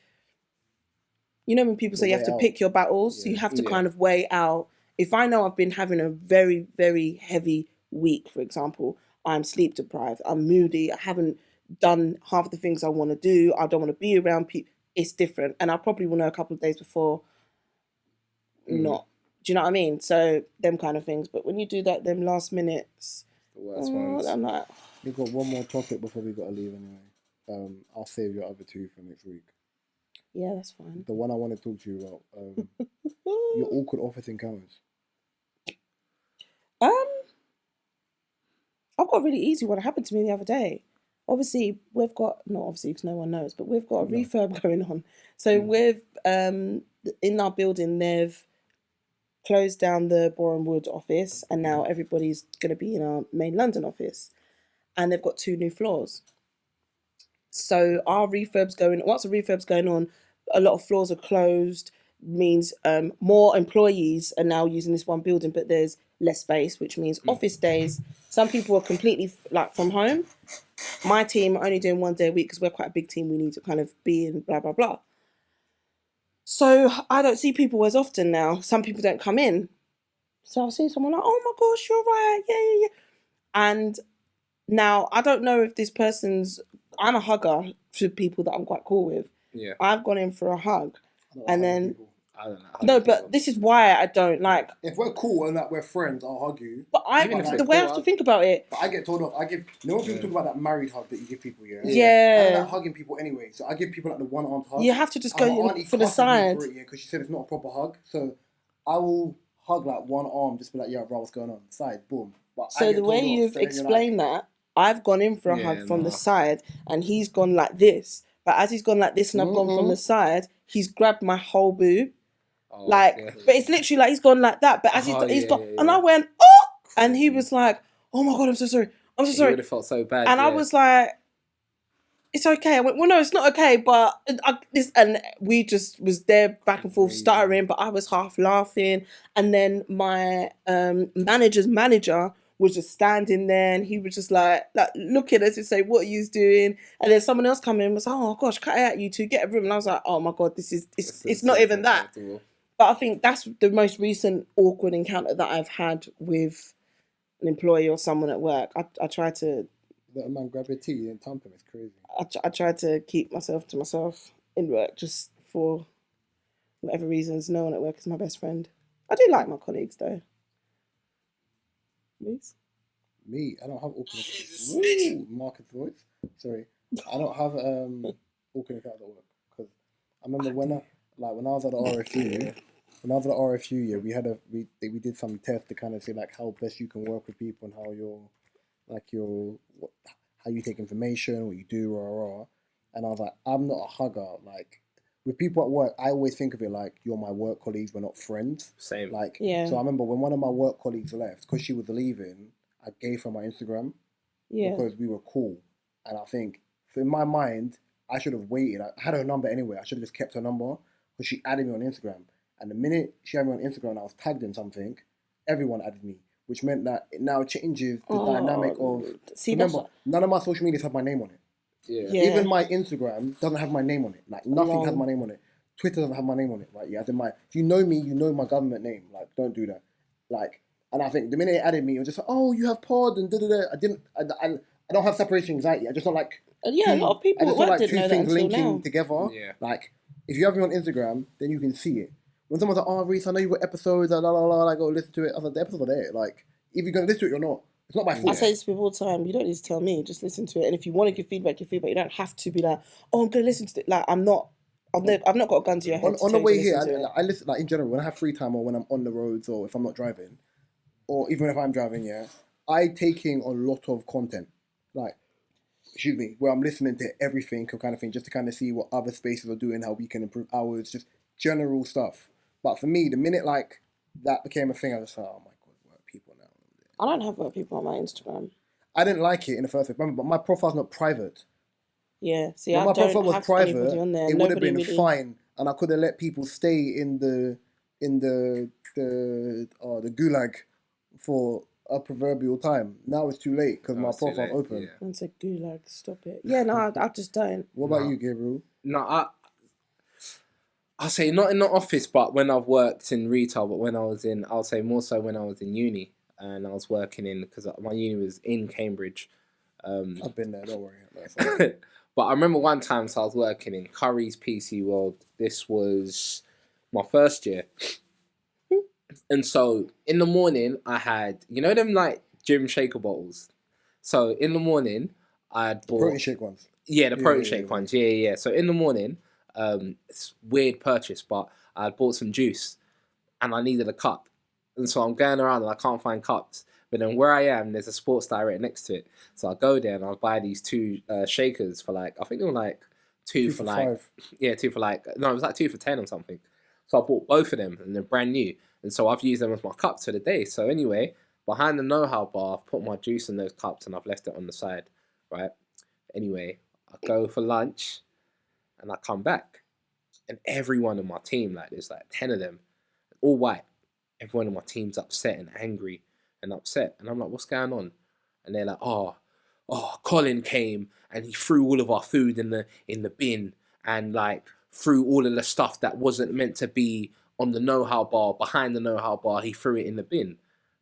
S2: you know when people say you have to pick your battles, you have to kind of weigh out. If I know I've been having a very, very heavy week, for example, I'm sleep deprived, I'm moody, I haven't done half the things I want to do, I don't want to be around people, it's different. And I probably will know a couple of days before not. Do you know what I mean? So, them kind of things. But when you do that, them last minutes,
S3: The worst ones.
S2: I'm like...
S1: We've got one more topic before we got to leave anyway. I'll save your other two for next week.
S2: Yeah, that's fine.
S1: The one I want to talk to you about, your awkward office encounters.
S2: I've got a really easy one. It happened to me the other day. Obviously, we've got, not obviously because no one knows, but we've got a refurb going on. So we've, in our building, they've closed down the Boreham Wood office and now everybody's going to be in our main London office. And they've got 2 new floors. So our refurb's once the refurb's going on, a lot of floors are closed, means more employees are now using this one building, but there's less space, which means office days. Some people are completely like from home. My team are only doing 1 day a week because we're quite a big team. We need to kind of be in blah, blah, blah. So I don't see people as often now. Some people don't come in. So I'll see someone like, oh my gosh, you're right. Yeah. And now I don't know if this I'm a hugger to people that I'm quite cool with.
S3: Yeah.
S2: I've gone in for a hug. And then...
S3: I don't know.
S2: No, but this is why I don't like...
S1: If we're cool and that we're friends, I'll hug you.
S2: But the way I have to think about it...
S1: But I get told off. When people talk about that married hug that you give people, I don't like hugging people anyway. So I give people like the one-armed hug.
S2: You have to just go for the side.
S1: Because she said it's not a proper hug. So I will hug like one arm, just be like, yeah, bro, what's going on? Side, boom. But
S2: so the way you've explained that, I've gone in for a hug from the side and he's gone like this. But as he's gone like this and I've gone from the side, he's grabbed my whole boob. But it's literally like he's gone like that. But as he's gone, and I went, oh, and he was like, oh my God, I'm so sorry. I'm so sorry.
S3: You would have felt so bad.
S2: And I was like, it's okay. I went, well, no, it's not okay. But and we just was there back and forth stuttering, but I was half laughing. And then my manager's manager was just standing there and he was just like looking at us and say, what are you doing? And then someone else come in and was like, oh gosh, cut it out, you two, get a room. And I was like, oh my God, it's not even that. But I think that's the most recent awkward encounter that I've had with an employee or someone at work. I try to...
S1: Let a man grab your tea and thump him, it's crazy.
S2: I try to keep myself to myself in work just for whatever reasons. No one at work is my best friend. I do like my colleagues though. Rhys?
S1: Me? I don't have awkward... Ooh, Marcus voice. Sorry. I don't have awkward encounters at work. Because I remember when I was at the RFU, we did some tests to kind of see like how best you can work with people and how how you take information, what you do, rah. And I was like, I'm not a hugger. Like with people at work, I always think of it like you're my work colleagues, we're not friends.
S3: Same.
S1: So I remember when one of my work colleagues left because she was leaving, I gave her my Instagram
S2: Yeah.
S1: because we were cool. And I think, so in my mind, I should have waited. I had her number anyway. I should have just kept her number because she added me on Instagram. And the minute she added me on Instagram and I was tagged in something, everyone added me, which meant that it now changes the dynamic of.
S2: See,
S1: remember, none of my social medias have my name on it.
S3: Yeah.
S1: Even my Instagram doesn't have my name on it. Like nothing has my name on it. Twitter doesn't have my name on it. Like as in if you know me, you know my government name. Like don't do that. Like, and I think the minute it added me, it was just like, oh, you have pod and da da da. I don't have separation anxiety. I just don't like.
S2: Yeah, a lot of people
S1: I just don't like
S2: didn't
S1: two
S2: know
S1: things
S2: that until
S1: linking
S2: now.
S1: together.
S3: Yeah.
S1: Like if you have me on Instagram, then you can see it. When someone's like, oh, Rhys, I know you got episodes, la la la, I go listen to it. I was like, the episodes are there. Like if you're gonna listen to it or not, it's not my fault.
S2: I say this to people all the time. You don't need to tell me. Just listen to it. And if you want to give feedback, give feedback. You don't have to be like, oh, I'm going to listen to it. Like, I've not got a gun to your head.
S1: On the way here, I listen, like in general, when I have free time or when I'm on the roads or if I'm not driving, or even if I'm driving, I take in a lot of content. Like, excuse me, where I'm listening to everything kind of thing, just to kind of see what other spaces are doing, how we can improve ours, just general stuff. But for me, the minute like that became a thing, I was just like, oh my God, work people now.
S2: I don't have work people on my Instagram.
S1: I didn't like it in the first place, but my profile's not private.
S2: Yeah, see,
S1: When
S2: I
S1: my
S2: don't
S1: profile was
S2: have
S1: private,
S2: anybody on there.
S1: it would have
S2: Nobody
S1: been
S2: really...
S1: fine, and I could have let people stay in the gulag for a proverbial time. Now it's too late because my profile's open.
S3: Yeah.
S2: It's a gulag. Stop it. Yeah, no, I just don't.
S1: What about you, Gabriel?
S3: No, I'll say not in the office, but when I've worked in retail, but when I was in, I'll say more so when I was in uni and I was working in, because my uni was in Cambridge.
S1: I've been there, don't worry.
S3: But I remember one time, so I was working in Curry's PC World. This was my first year. And so in the morning, I had, you know them like gym shaker bottles? So in the morning, I had bought...
S1: protein shake ones.
S3: Yeah, the protein shake ones. Yeah. So in the morning, it's a weird purchase, but I had bought some juice and I needed a cup. And so I'm going around and I can't find cups. But then where I am, there's a Sports Direct next to it. So I go there and I'll buy these two shakers for like, I think they were like two for like...
S1: 5.
S3: Yeah, two for like... No, it was like 2 for 10 or something. So I bought both of them and they're brand new. And so I've used them as my cups for the day. So anyway, behind the know-how bar, I've put my juice in those cups and I've left it on the side, right? Anyway, I go for lunch and I come back. And everyone in my team, like there's like 10 of them, all white. Everyone in my team's upset and angry and upset. And I'm like, what's going on? And they're like, oh, Colin came and he threw all of our food in the bin and like threw all of the stuff that wasn't meant to be on the know-how bar, behind the know-how bar, he threw it in the bin.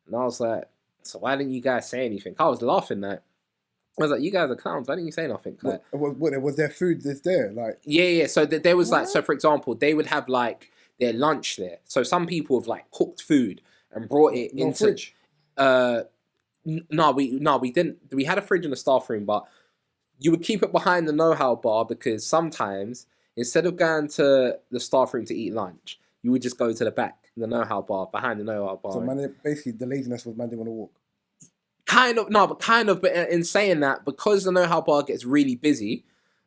S3: And I was like, so why didn't you guys say anything? I was laughing like, I was like, you guys are clowns. Why didn't you say nothing? Like,
S1: was there food that's there? Like,
S3: yeah. So there was like, so for example, they would have like their lunch there. So some people have like cooked food and brought it into
S1: fridge.
S3: No, we didn't. We had a fridge in the staff room, but you would keep it behind the know-how bar because sometimes instead of going to the staff room to eat lunch, you would just go to the back, the know-how bar, behind the know-how bar.
S1: So basically the laziness was man didn't want to walk.
S3: Kind of, but in saying that, because the know-how bar gets really busy,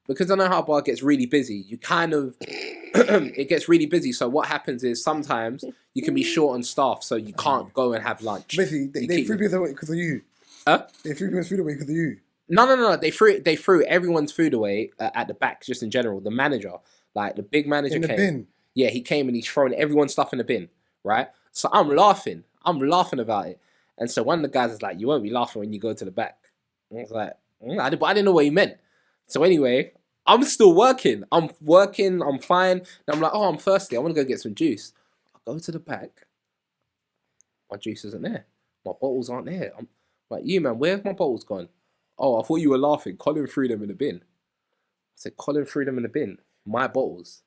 S3: you kind of, it gets really busy. So what happens is sometimes you can be short on staff, so you can't go and have lunch.
S1: Basically, they threw people away because of you.
S3: Huh?
S1: They threw people's food away because of you.
S3: No. They threw everyone's food away at the back, just in general. The manager, like the big manager,
S1: in the
S3: came.
S1: bin.
S3: Yeah, he came and he's throwing everyone's stuff in the bin, right? So I'm laughing about it. And so one of the guys is like, you won't be laughing when you go to the back. And I was like, I didn't know what he meant. So anyway, I'm still working. I'm fine. And I'm like, oh, I'm thirsty. I want to go get some juice. I go to the back. My juice isn't there. My bottles aren't there. I'm like, you man, where's my bottles gone? Oh, I thought you were laughing. Colin threw them in the bin. I said, Colin threw them in the bin. My bottles.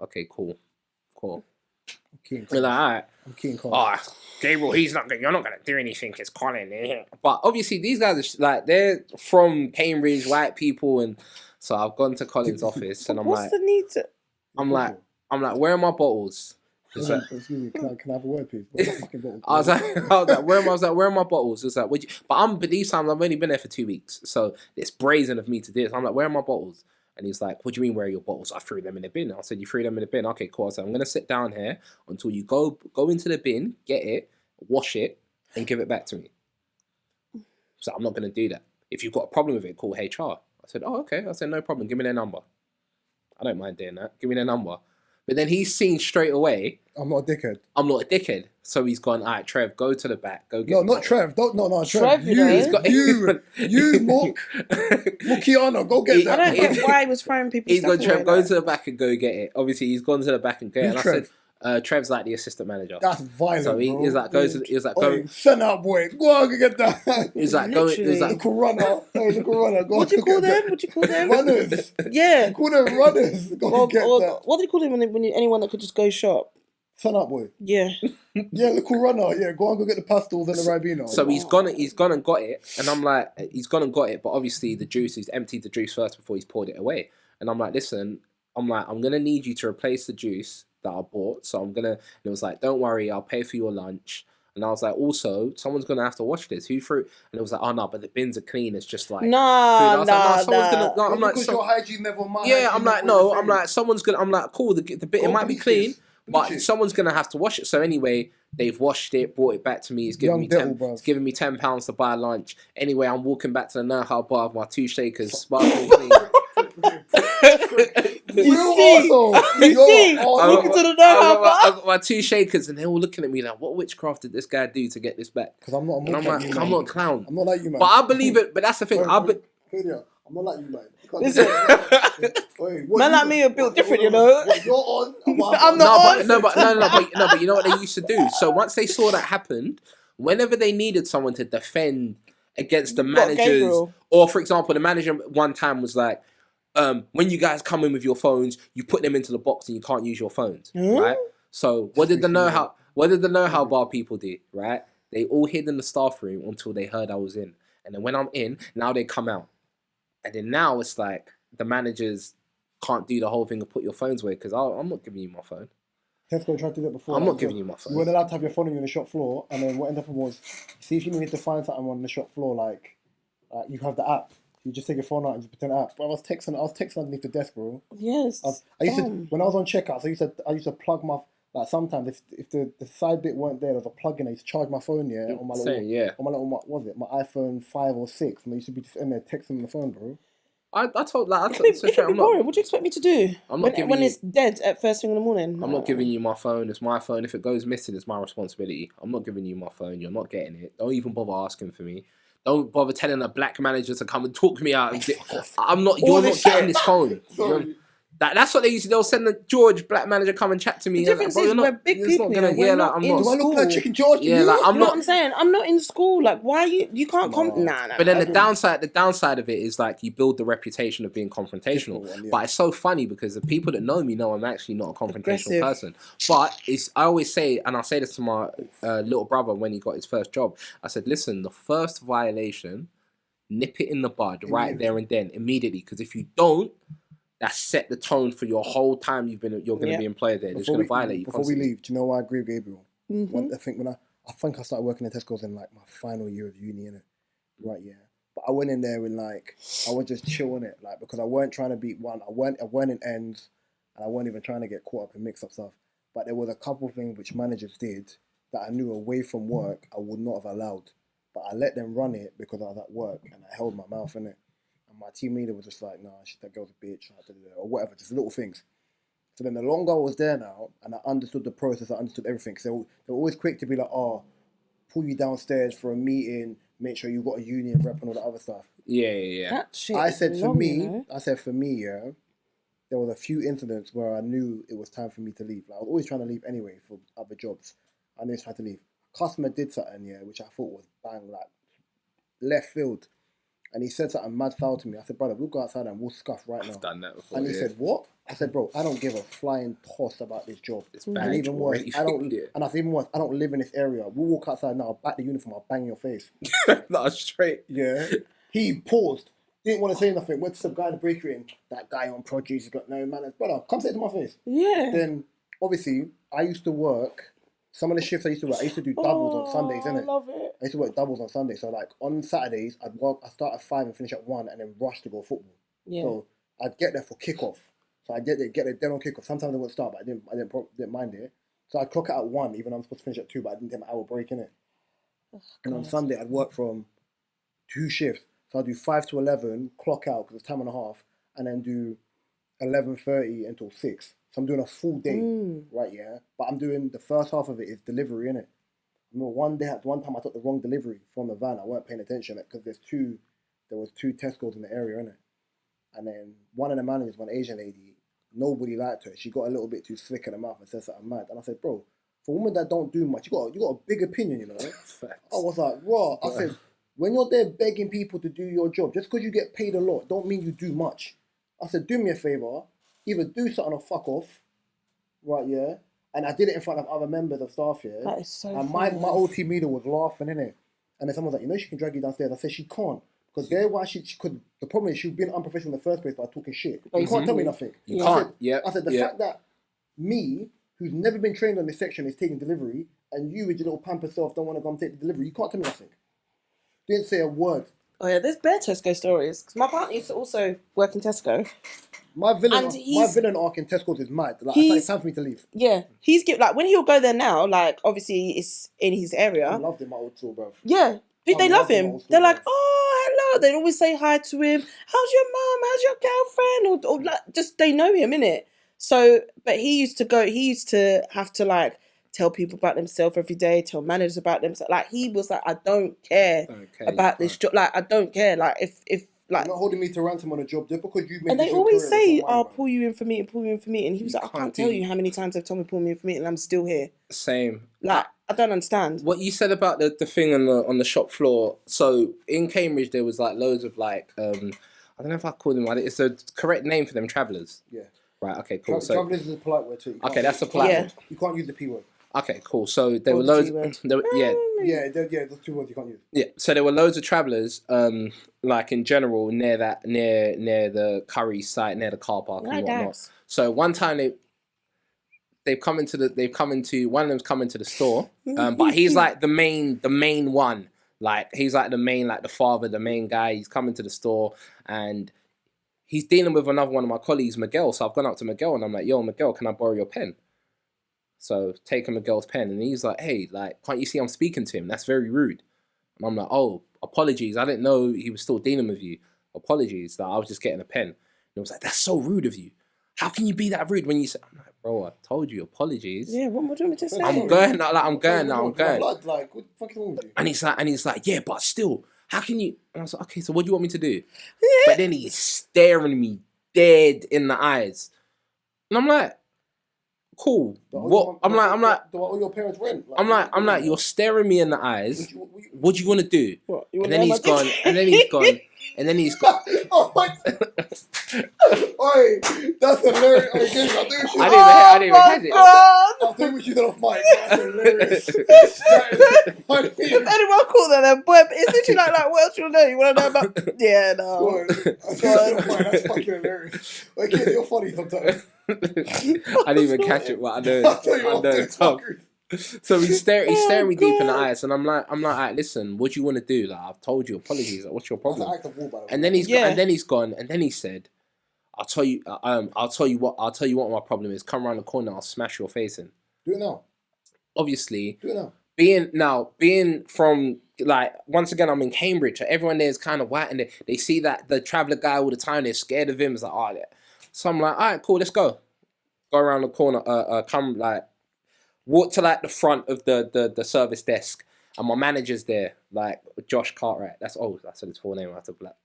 S3: Okay, cool.
S1: I'm keen.
S3: We're like, all right.
S1: I'm keen.
S3: Oh, Gabriel, you're not going to do anything. It's Colin. But obviously, these guys are like, they're from Cambridge, white people. And so I've gone to Colin's office and I'm
S2: What's
S3: like,
S2: the need to...
S3: I'm like, where are my bottles?
S1: Excuse me, can I have a word, please?
S3: I was like, where are my bottles? It's like, but these times I've only been there for 2 weeks. So it's brazen of me to do this. I'm like, where are my bottles? And he's like, what do you mean, where are your bottles? I threw them in the bin. I said, you threw them in the bin? Okay, cool. I said, I'm going to sit down here until you go into the bin, get it, wash it, and give it back to me. So I'm not going to do that. If you've got a problem with it, call HR. I said, oh, okay. I said, no problem. Give me their number. I don't mind doing that. Give me their number. But then he's seen straight away,
S1: I'm not a dickhead.
S3: I'm not a dickhead. So he's gone, all right, Trev, go to the back. Go get
S1: No,
S3: the
S1: not
S3: ball."
S1: Trev. No,
S2: Trev,
S1: Trev.
S2: you know.
S1: You,
S2: He's got-
S1: you, Mook, Mookiana, go get
S2: I
S1: that.
S2: don't get why he was throwing people's
S3: He's
S2: stuff
S3: gone, Trev,
S2: away,
S3: go
S2: like.
S3: to the back and go get it. Obviously, he's gone to the back and get it.
S1: Who's
S3: And
S1: Trev?
S3: I said, Trev's like the assistant manager.
S1: That's violent,
S3: So
S1: bro.
S3: he's like,
S1: Oi, send out, boy. Go on and get that.
S3: he's like, go. He's
S2: Literally.
S3: like,
S1: Little runner. Hey, little runner. Go
S2: What do you
S1: on
S2: call
S1: and get
S2: them? What do you call
S1: that.
S2: them?
S1: Runners.
S2: Yeah.
S1: Call them runners. Go
S2: Or,
S1: and get
S2: or,
S1: that.
S2: what do you call them when anyone that could just go shop?
S1: Send out, boy.
S2: Yeah.
S1: Yeah, little runner. Yeah, go on, go get the pastels and the Ribena.
S3: so he's gone and got it, and I'm like, he's gone and got it, but obviously he's emptied the juice first before he's poured it away. And I'm like, listen, I'm gonna need you to replace the juice that I bought. So and it was like, don't worry, I'll pay for your lunch. And I was like, also, someone's gonna have to wash this. Who threw? And it was like, oh no, but the bins are clean. It's just like food. I was like, no, someone's gonna. No, I'm like,
S1: because your hygiene level, my
S3: yeah,
S1: hygiene
S3: I'm like,
S1: level
S3: no,
S1: is
S3: I'm like, someone's gonna. I'm like, cool. The bit
S1: Go
S3: it might be
S1: bleach
S3: clean,
S1: this.
S3: but
S1: Bleach it.
S3: someone's gonna have to wash it. So anyway, they've washed it, brought it back to me. It's giving
S1: Young
S3: me
S1: devil, bruv.
S3: It's giving me £10 to buy lunch. Anyway, I'm walking back to the Know-How bar with my 2 shakers, sparkling clean.
S1: Real
S2: see?
S1: arsehole.
S2: You
S1: You're
S2: see?
S1: an arsehole.
S2: Walking to the Know-How bar.
S3: I got my 2 shakers, and they're all looking at me like, "What witchcraft did this guy do to get this back?"
S1: Because I'm not a
S3: And
S1: mook
S3: I'm
S1: like
S3: like,
S1: you, man.
S3: "I'm not a clown."
S1: I'm not like you, man.
S3: But I believe it. But that's the thing.
S1: Wait,
S3: I
S1: wait, Lydia, I'm not like you, man. You can't
S2: Listen.
S1: do that. Wait, what
S2: Man
S1: you-
S2: like me are built
S1: what-
S2: different,
S1: what-
S2: you know.
S1: what you're on.
S2: I'm
S3: no,
S2: not
S3: but,
S2: on.
S3: but you know what they used to do. So once they saw that happened, whenever they needed someone to defend against the
S2: What,
S3: managers,
S2: Gabriel?
S3: or for example, the manager one time was like, when you guys come in with your phones, you put them into the box and you can't use your phones, right? So what did the know-how bar people do, right? They all hid in the staff room until they heard I was in, and then when I'm in, now they come out, and then now it's like the managers can't do the whole thing of put your phones away because I'm not giving you my phone.
S1: Tesco tried to do that before.
S3: I'm
S1: like,
S3: not giving you my phone.
S1: You weren't allowed to have your phone on you on the shop floor, and then what ended up was, see if you needed to find something on the shop floor, like you have the app. You just take your phone out and just pretend app. But I was texting underneath the desk, bro.
S2: Yes.
S1: I used to, when I was on checkouts, I used to plug my, like sometimes if the side bit weren't there was a plug in. I used to charge my phone, on my little, what was it, my iPhone 5 or 6, and I used to be just in there texting on the phone, bro.
S3: I told
S2: It could be boring. What do you expect me to do?
S3: I'm not giving
S2: when
S3: you-
S2: it's dead at first thing in the morning.
S3: I'm not giving you my phone. It's my phone. If it goes missing, it's my responsibility. I'm not giving you my phone. You're not getting it. Don't even bother asking for me. Don't bother telling a black manager to come and talk me out. I'm not. You're not getting this phone.
S1: Sorry.
S3: That's what they used to. They'll send the George black manager come and chat to me.
S2: The difference is we're big people.
S3: We're
S2: We're
S3: not.
S2: not
S3: I'm
S2: in
S3: not.
S1: Do I look like
S2: School.
S1: Chicken George? to
S3: Yeah,
S1: you?
S3: like, I'm
S2: You know
S3: not-
S2: what I'm saying? I'm not in school. Like, why you can't come?
S1: No.
S2: Nah.
S3: But then the downside of it is like you build the reputation of being confrontational.
S1: Different one, yeah.
S3: But it's so funny because the people that know me know I'm actually not a confrontational
S2: Aggressive.
S3: person. But I always say, and I say this to my little brother when he got his first job. I said, listen, the first violation, nip it in the bud right there and then, immediately. Because if you don't, that set the tone for your whole time you're going to be employed there. It's going to violate you.
S1: Before we
S3: constantly.
S1: leave, do you know why I agree with Gabriel?
S2: Mhm.
S1: I think I started working in Tesco's in like my final year of uni, innit? Right, yeah. But I went in there and like I was just chilling it, like because I weren't trying to beat one. I weren't in ends, and I weren't even trying to get caught up in mix-up stuff. But there was a couple of things which managers did that I knew away from work I would not have allowed. But I let them run it because I was at work and I held my mouth in it. And my team leader was just like, "Nah, that girl's a bitch," or whatever, just little things. So then the longer I was there now, and I understood the process, I understood everything. So they were always quick to be like, "Oh, pull you downstairs for a meeting, make sure you got a union rep and all that other stuff."
S3: Yeah.
S2: That shit.
S1: I
S2: is
S1: said
S2: long,
S1: for me,
S2: you know?
S1: yeah, there was a few incidents where I knew it was time for me to leave. Like, I was always trying to leave anyway for other jobs. I knew it was time to leave. Customer did something, yeah, which I thought was bang, like left field. And he said something mad foul to me. I said, "Brother, we'll go outside and we'll scuff right now."
S3: I've done that before.
S1: And he said, "What?" I said, "Bro, I don't give a flying toss about this job.
S3: It's
S1: And
S3: bad.
S1: even worse,
S3: already.
S1: I don't.
S3: Yeah.
S1: And that's even worse. I don't live in this area. We'll walk outside now. I'll back the uniform. I'll bang your face."
S3: Not straight.
S1: Yeah. He paused. Didn't want to say nothing. Went to some guy in the bakery and that guy on produce has got no manners. Brother, come say it to my face.
S2: Yeah.
S1: Then obviously I used to work. Some of the shifts I used to work, I used to do doubles on Sundays,
S2: I
S1: innit?
S2: love it.
S1: I used to work doubles on Sundays. So like on Saturdays, I'd start at 5 and finish at 1 and then rush to go football.
S2: Yeah.
S1: So I'd get there for kickoff. So I'd get there dead on kickoff. Sometimes I wouldn't start, but I didn't mind it. So I'd clock out at 1, even though I'm supposed to finish at 2, but I didn't take my hour break in it. And on Sunday I'd work from 2 shifts. So I do 5 to 11, clock out because it's time and a half, and then do 11:30 until 6. So I'm doing a full day, right? Yeah, but I'm doing the first half of it is delivery, innit? I remember one time I took the wrong delivery from the van. I weren't paying attention because there was two Tesco's in the area, innit? And then one of the managers, one Asian lady, nobody liked her. She got a little bit too slick in the mouth and said something mad. And I said, bro, for women that don't do much, you got a big opinion, you know. I was like, raw. I said, when you're there begging people to do your job, just because you get paid a lot, don't mean you do much. I said, do me a favor, either do something or fuck off, right? Yeah. And I did it in front of other members of staff here.
S2: That is so
S1: and
S2: funny.
S1: my old team leader was laughing, innit? And then someone was like, you know, she can drag you downstairs. I said, she can't. Because there, why she could. The problem is, she was being unprofessional in the first place by talking shit. You can't tell me nothing.
S3: You can't.
S1: I said, the fact that me, who's never been trained on this section, is taking delivery, and you with your little pamper self don't want to go and take the delivery, you can't tell me nothing. Didn't say a word.
S2: Oh yeah, there's bare Tesco stories. 'Cause my partner used to also work in Tesco.
S1: My villain arc in Tesco's is mad. Like, it's time for me to leave.
S2: Yeah, like when he'll go there now. Like obviously it's in his area.
S1: I loved him, my old tool, bro.
S2: Yeah, they love him. They're like, oh hello. They always say hi to him. How's your mum? How's your girlfriend? Or like just they know him, innit? So, but he used to have to like tell people about themselves every day, tell managers about themselves. Like he was like, I don't care about this job. Like I don't care. Like if like,
S1: you're not holding me to ransom on a job just because you made.
S2: And they always say, "I'll pull you in for meeting, pull you in for meeting." And he was like, "I can't tell you how many times they've told me pull me in for meeting, and I'm still here."
S3: Same.
S2: Like I don't understand
S3: what you said about the thing on the shop floor. So in Cambridge, there was like loads of like I don't know if I call them like it's a correct name for them, travellers.
S1: Yeah.
S3: Right. Okay. Cool.
S1: Travellers is a polite word too.
S3: Okay, that's a polite word.
S1: You can't use the P word.
S3: Okay, cool. So there were loads.
S1: Those 2 words you can't use.
S3: Yeah. So there were loads of travellers, like in general, near the Curry site, near the car park and whatnot. So one time they've come into one of them's come into the store, but he's like the main one. Like he's like the main, like the father, the main guy. He's coming to the store and he's dealing with another one of my colleagues, Miguel. So I've gone up to Miguel and I'm like, yo, Miguel, can I borrow your pen? So taking Miguel's pen and he's like, hey, like, can't you see I'm speaking to him? That's very rude. And I'm like, oh, apologies. I didn't know he was still dealing with you. Apologies. Like, I was just getting a pen. And it was like, that's so rude of you. How can you be that rude when you say, I'm like, bro, I told you, apologies.
S2: Yeah, what more do you want me to say?
S3: I'm going. Like,
S1: Like, what the fuck is wrong with you?
S3: And he's like, yeah, but still, how can you? And I was like, okay, so what do you want me to do? But then he's staring me dead in the eyes. And I'm like, cool. What? I'm like,
S1: do all your parents rent?
S3: I'm like, you're staring me in the eyes. What do you want to do?
S2: What?
S3: And then he's gone. And then he's gone. And then he's gone.
S1: Oh my! Oi, that's hilarious.
S3: I didn't even catch it.
S1: I'll take what you did off mic. That's hilarious.
S2: If anyone called that, then boy, it's literally like, what else you want to know? You want to know about? Yeah, no.
S1: That's fucking hilarious. Like, kids, you're funny sometimes.
S3: I didn't even catch it, but I know. So he's staring me deep in the eyes, and I'm like, all right, listen, what do you want to do? Like, I've told you, apologies. Like, what's your problem? And then he's gone, and then he said, I'll tell you what my problem is. Come around the corner, I'll smash your face in.
S1: Do it now.
S3: Obviously,
S1: do it now.
S3: Being from, like, once again, I'm in Cambridge, so everyone there is kind of white, and they see that the traveller guy all the time, they're scared of him. It's like, oh, yeah. So I'm like, all right, cool, let's go. Go around the corner, walk to like the front of the service desk, and my manager's there, like Josh Cartwright. That's his full name. I have to black.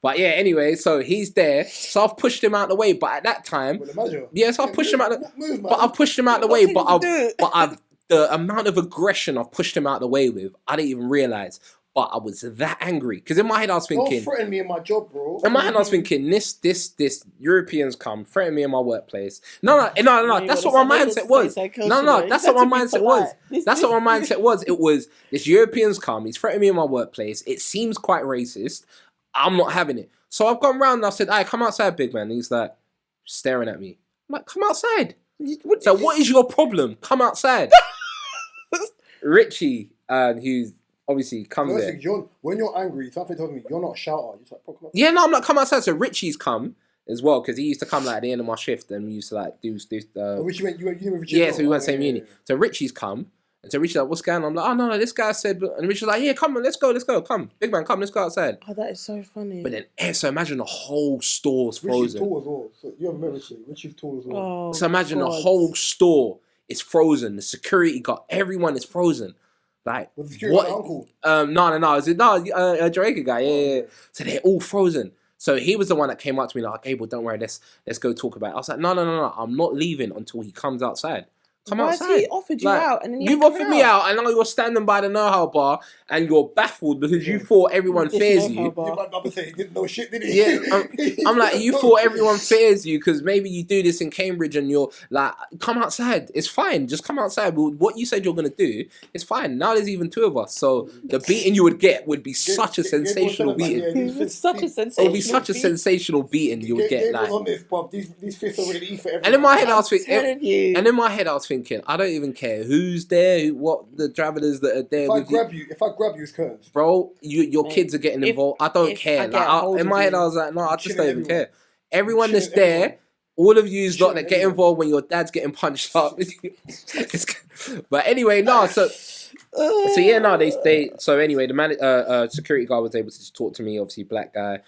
S3: But yeah, anyway, so he's there. So I've pushed him out the way. But at that time, so I've pushed him out. I've pushed him out the way. But the amount of aggression I've pushed him out the way with, I didn't even realize. But I was that angry because in my head I was thinking,
S1: don't threaten me in my job, bro.
S3: In my head I was thinking, this Europeans come threaten me in my workplace. No. That's what my mindset was. No. That's what my mindset was. That's what my mindset was. It was this Europeans come. He's threatening me in my workplace. It seems quite racist. I'm not having it. So I've gone round and I said, "Hey, come outside, big man." And he's like staring at me. I'm like, "Come outside." So what is your problem? Come outside. Richie, who's obviously comes there.
S1: When you're angry, something tells me you're not a shouter. You're like, bro, come outside.
S3: Yeah, no, I'm not come outside. So Richie's come as well because he used to come like at the end of my shift and we used to like do.
S1: Richie went. You went with Richie.
S3: Yeah, so we went same uni. So Richie's come And so Richard's like, what's going on? I'm like, oh, no, this guy said... And Richard's like, yeah, come on, let's go. Come. Big man, come, let's go outside.
S2: Oh, that is so funny.
S3: But then, so imagine the whole store's
S1: Richie's
S3: frozen.
S1: tall as well. So you haven't met Richie. Richie's tall as well.
S2: Oh,
S3: So imagine the
S2: God.
S3: whole store is frozen. The security guard, everyone is frozen. Like,
S1: Was the security guard uncle?
S3: No. Is it a Jamaican guy? Yeah. So they're all frozen. So he was the one that came up to me like, Gable, don't worry, let's go talk about it. I was like, no, I'm not leaving until he comes outside. Come
S2: Why
S3: outside.
S2: has he offered you
S3: Like,
S2: out and then
S3: you've offered me out, and now you're standing by the know-how bar, and you're baffled because you thought everyone
S2: This
S3: fears
S2: know-how
S3: you.
S2: bar.
S1: You might not say he didn't know shit, did he?
S3: Yeah, I'm like, you thought everyone fears you because maybe you do this in Cambridge and you're like, come outside. It's fine. Just come outside. Well, what you said you're going to do, it's fine. Now there's even two of us. So the beating you would get would be such a sensational beating.
S2: It was such a sensational
S3: It would be such a sensational beating you would get. Like,
S1: on this, bruv. These fists are ready to eat for everyone.
S3: and in my head, I was
S2: telling you.
S3: thinking, and in my head, I was thinking, I don't even care who's there, what the travelers that are there.
S1: If I grab you, it's curtains.
S3: Bro, your kids are getting involved. I don't care. In my head, I was like, no, I just don't even care. Everyone that's there, all of you lot that get involved when your dad's getting punched up. But anyway, no. So yeah, no. They. So anyway, the security guard was able to just talk to me. Obviously, black guy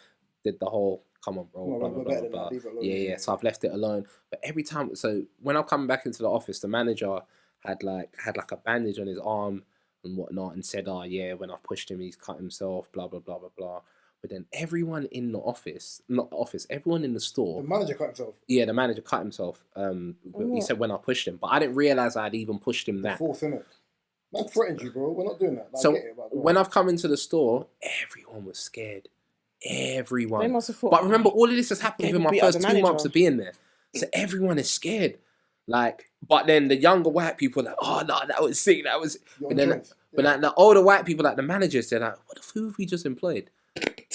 S3: did the whole. Come on, bro. Blah, blah, blah, blah. Yeah. So I've left it alone. But every time, so when I'm coming back into the office, the manager had like a bandage on his arm and whatnot, and said, "Oh yeah, when I pushed him, he's cut himself." Blah blah blah blah blah. But then everyone in the office, not the office, everyone in the store.
S1: The manager cut himself.
S3: Yeah, the manager cut himself. He said when I pushed him, but I didn't realize I'd even pushed him that.
S1: Force, innit? Man threatened you, bro. We're not doing that.
S3: So when I've come into the store, everyone was scared. Everyone.
S2: They must have thought,
S3: but remember, all of this has happened within my
S2: beat up
S3: first
S2: the
S3: 2 months
S2: manager.
S3: of being there. So everyone is scared. Like, but then the younger white people are like, oh no, that was sick. That was. But then, like the older white people, like the managers, they're like, who have we just employed?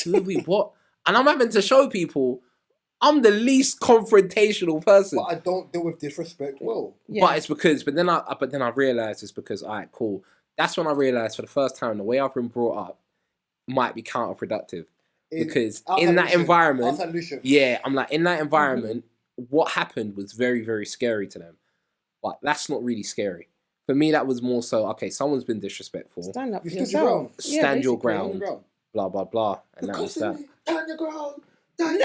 S3: Who have we what? And I'm having to show people I'm the least confrontational person.
S1: But I don't deal with disrespect well.
S2: Yeah.
S3: But it's because, but then I realized it's because, all right, cool. That's when I realized for the first time the way I've been brought up might be counterproductive. Because in that environment, I'm like, in that environment, what happened was very, very scary to them. But that's not really scary. For me, that was more so, okay, someone's been disrespectful.
S2: Stand up for
S1: You stood your ground.
S2: yourself.
S3: Stand your
S2: basically.
S3: ground. Blah, blah, blah. And that was that.
S1: Stand your ground.
S2: Like,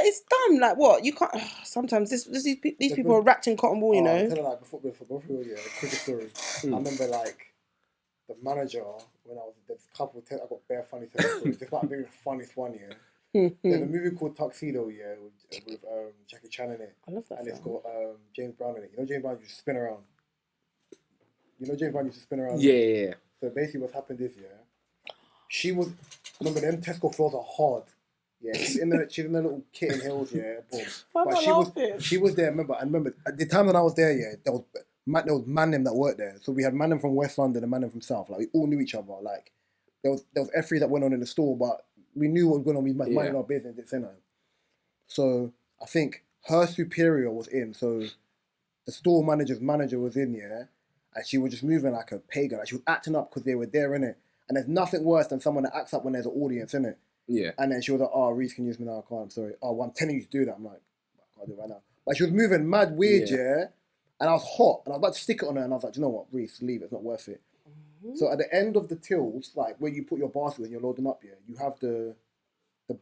S2: it's dumb. Like, what? You can't... sometimes these people are wrapped in cotton wool, you know?
S1: I'm telling you, like, before quick story. I remember, like, the manager, when I was there's a couple, I got bare funny stories. It's like maybe the funniest one, yeah. There's a movie called Tuxedo, yeah, with Jackie Chan in it.
S2: I love that.
S1: And it's got James Brown in it. You know James Brown used to spin around?
S3: Yeah.
S1: So basically what's happened is, yeah, she was, remember them Tesco floors are hard. Yeah, she's in the little kitten heels, yeah, boom. But she was there, remember at the time when I was there, yeah, there was man them that worked there. So we had man them from West London and man them from South. Like we all knew each other. Like there was F3 that went on in the store, but we knew what was going on. We minded our business, etc. So I think her superior was in. So the store manager's manager was in, yeah, and she was just moving like a pagan. Like she was acting up because they were there, innit? And there's nothing worse than someone that acts up when there's an audience, innit?
S3: Yeah.
S1: And then she was like, "Oh, Rhys, can you use me now? I can't. Sorry. Oh, well, I'm telling you to do that." I'm like, "I can't do it right now." But she was moving mad weird, yeah. And I was hot, and I was about to stick it on her, and I was like, "You know what, Rhys, leave it. It's not worth it." So at the end of the tills, like where you put your basket when you're loading up, yeah, you have the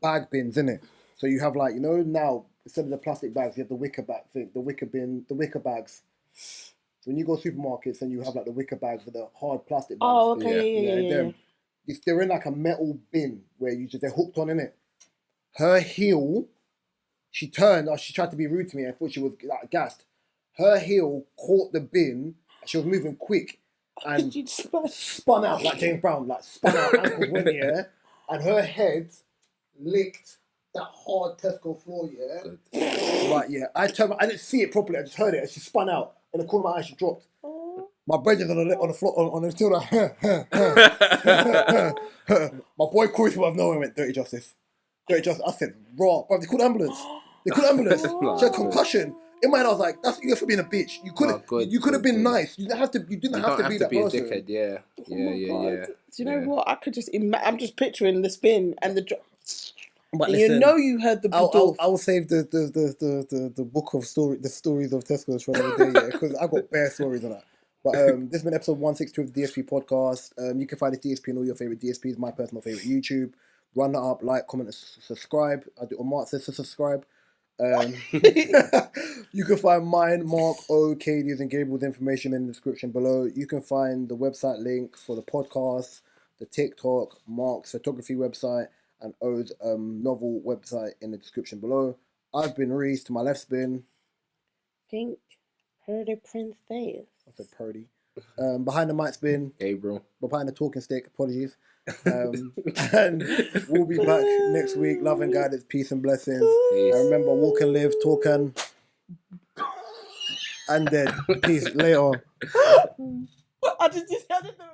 S1: bag bins in it. So you have like, you know, now instead of the plastic bags, you have the wicker bag thing, the wicker bags. So when you go to supermarkets, and you have like the wicker bags with the hard plastic bags.
S2: Oh, okay, yeah.
S1: They're in like a metal bin where they're hooked on in it. Her heel, she turned, or she tried to be rude to me. I thought she was like gassed. Her heel caught the bin. She was moving quick and spun out like James Brown, like spun out, ankles went here, and her head licked that hard Tesco floor. Yeah, right. Yeah, I didn't see it properly. I just heard it, and she spun out. In the corner of my eye, she dropped. My brother's on the floor on the still like, my boy Corey from out of nowhere went, Dirty Justice. I said, raw. Bro, they called ambulance. She had concussion. In my head, I was like, that's you for being a bitch. You could have been nice. You didn't have to be that person.
S3: A dickhead, yeah.
S2: Do you know what? I could just I'm just picturing the spin and the drop.
S1: But
S2: and
S1: listen,
S2: you know you heard the
S1: I'll save the book of the stories of Tesco's for another day, yeah, because I got bare stories on that. But this has been episode 162 of the DSP podcast. You can find the DSP on all your favorite DSPs. My personal favorite YouTube. Run that up, like, comment, and subscribe. Mark says to subscribe. You can find mine, Mark O, Katie's, and Gabriel's information in the description below. You can find the website link for the podcast, the TikTok, Mark's photography website, and O's novel website in the description below. I've been Rhys. To my left's been
S2: Pink Purdy Princess.
S1: I said Purdy. Behind the mic's been
S3: Gabriel.
S1: behind the talking stick. Apologies. And we'll be back next week. Love and guidance, peace and blessings.
S3: Peace.
S1: And remember, walk and live, talk and dead. Peace. Later.
S2: I just didn't know.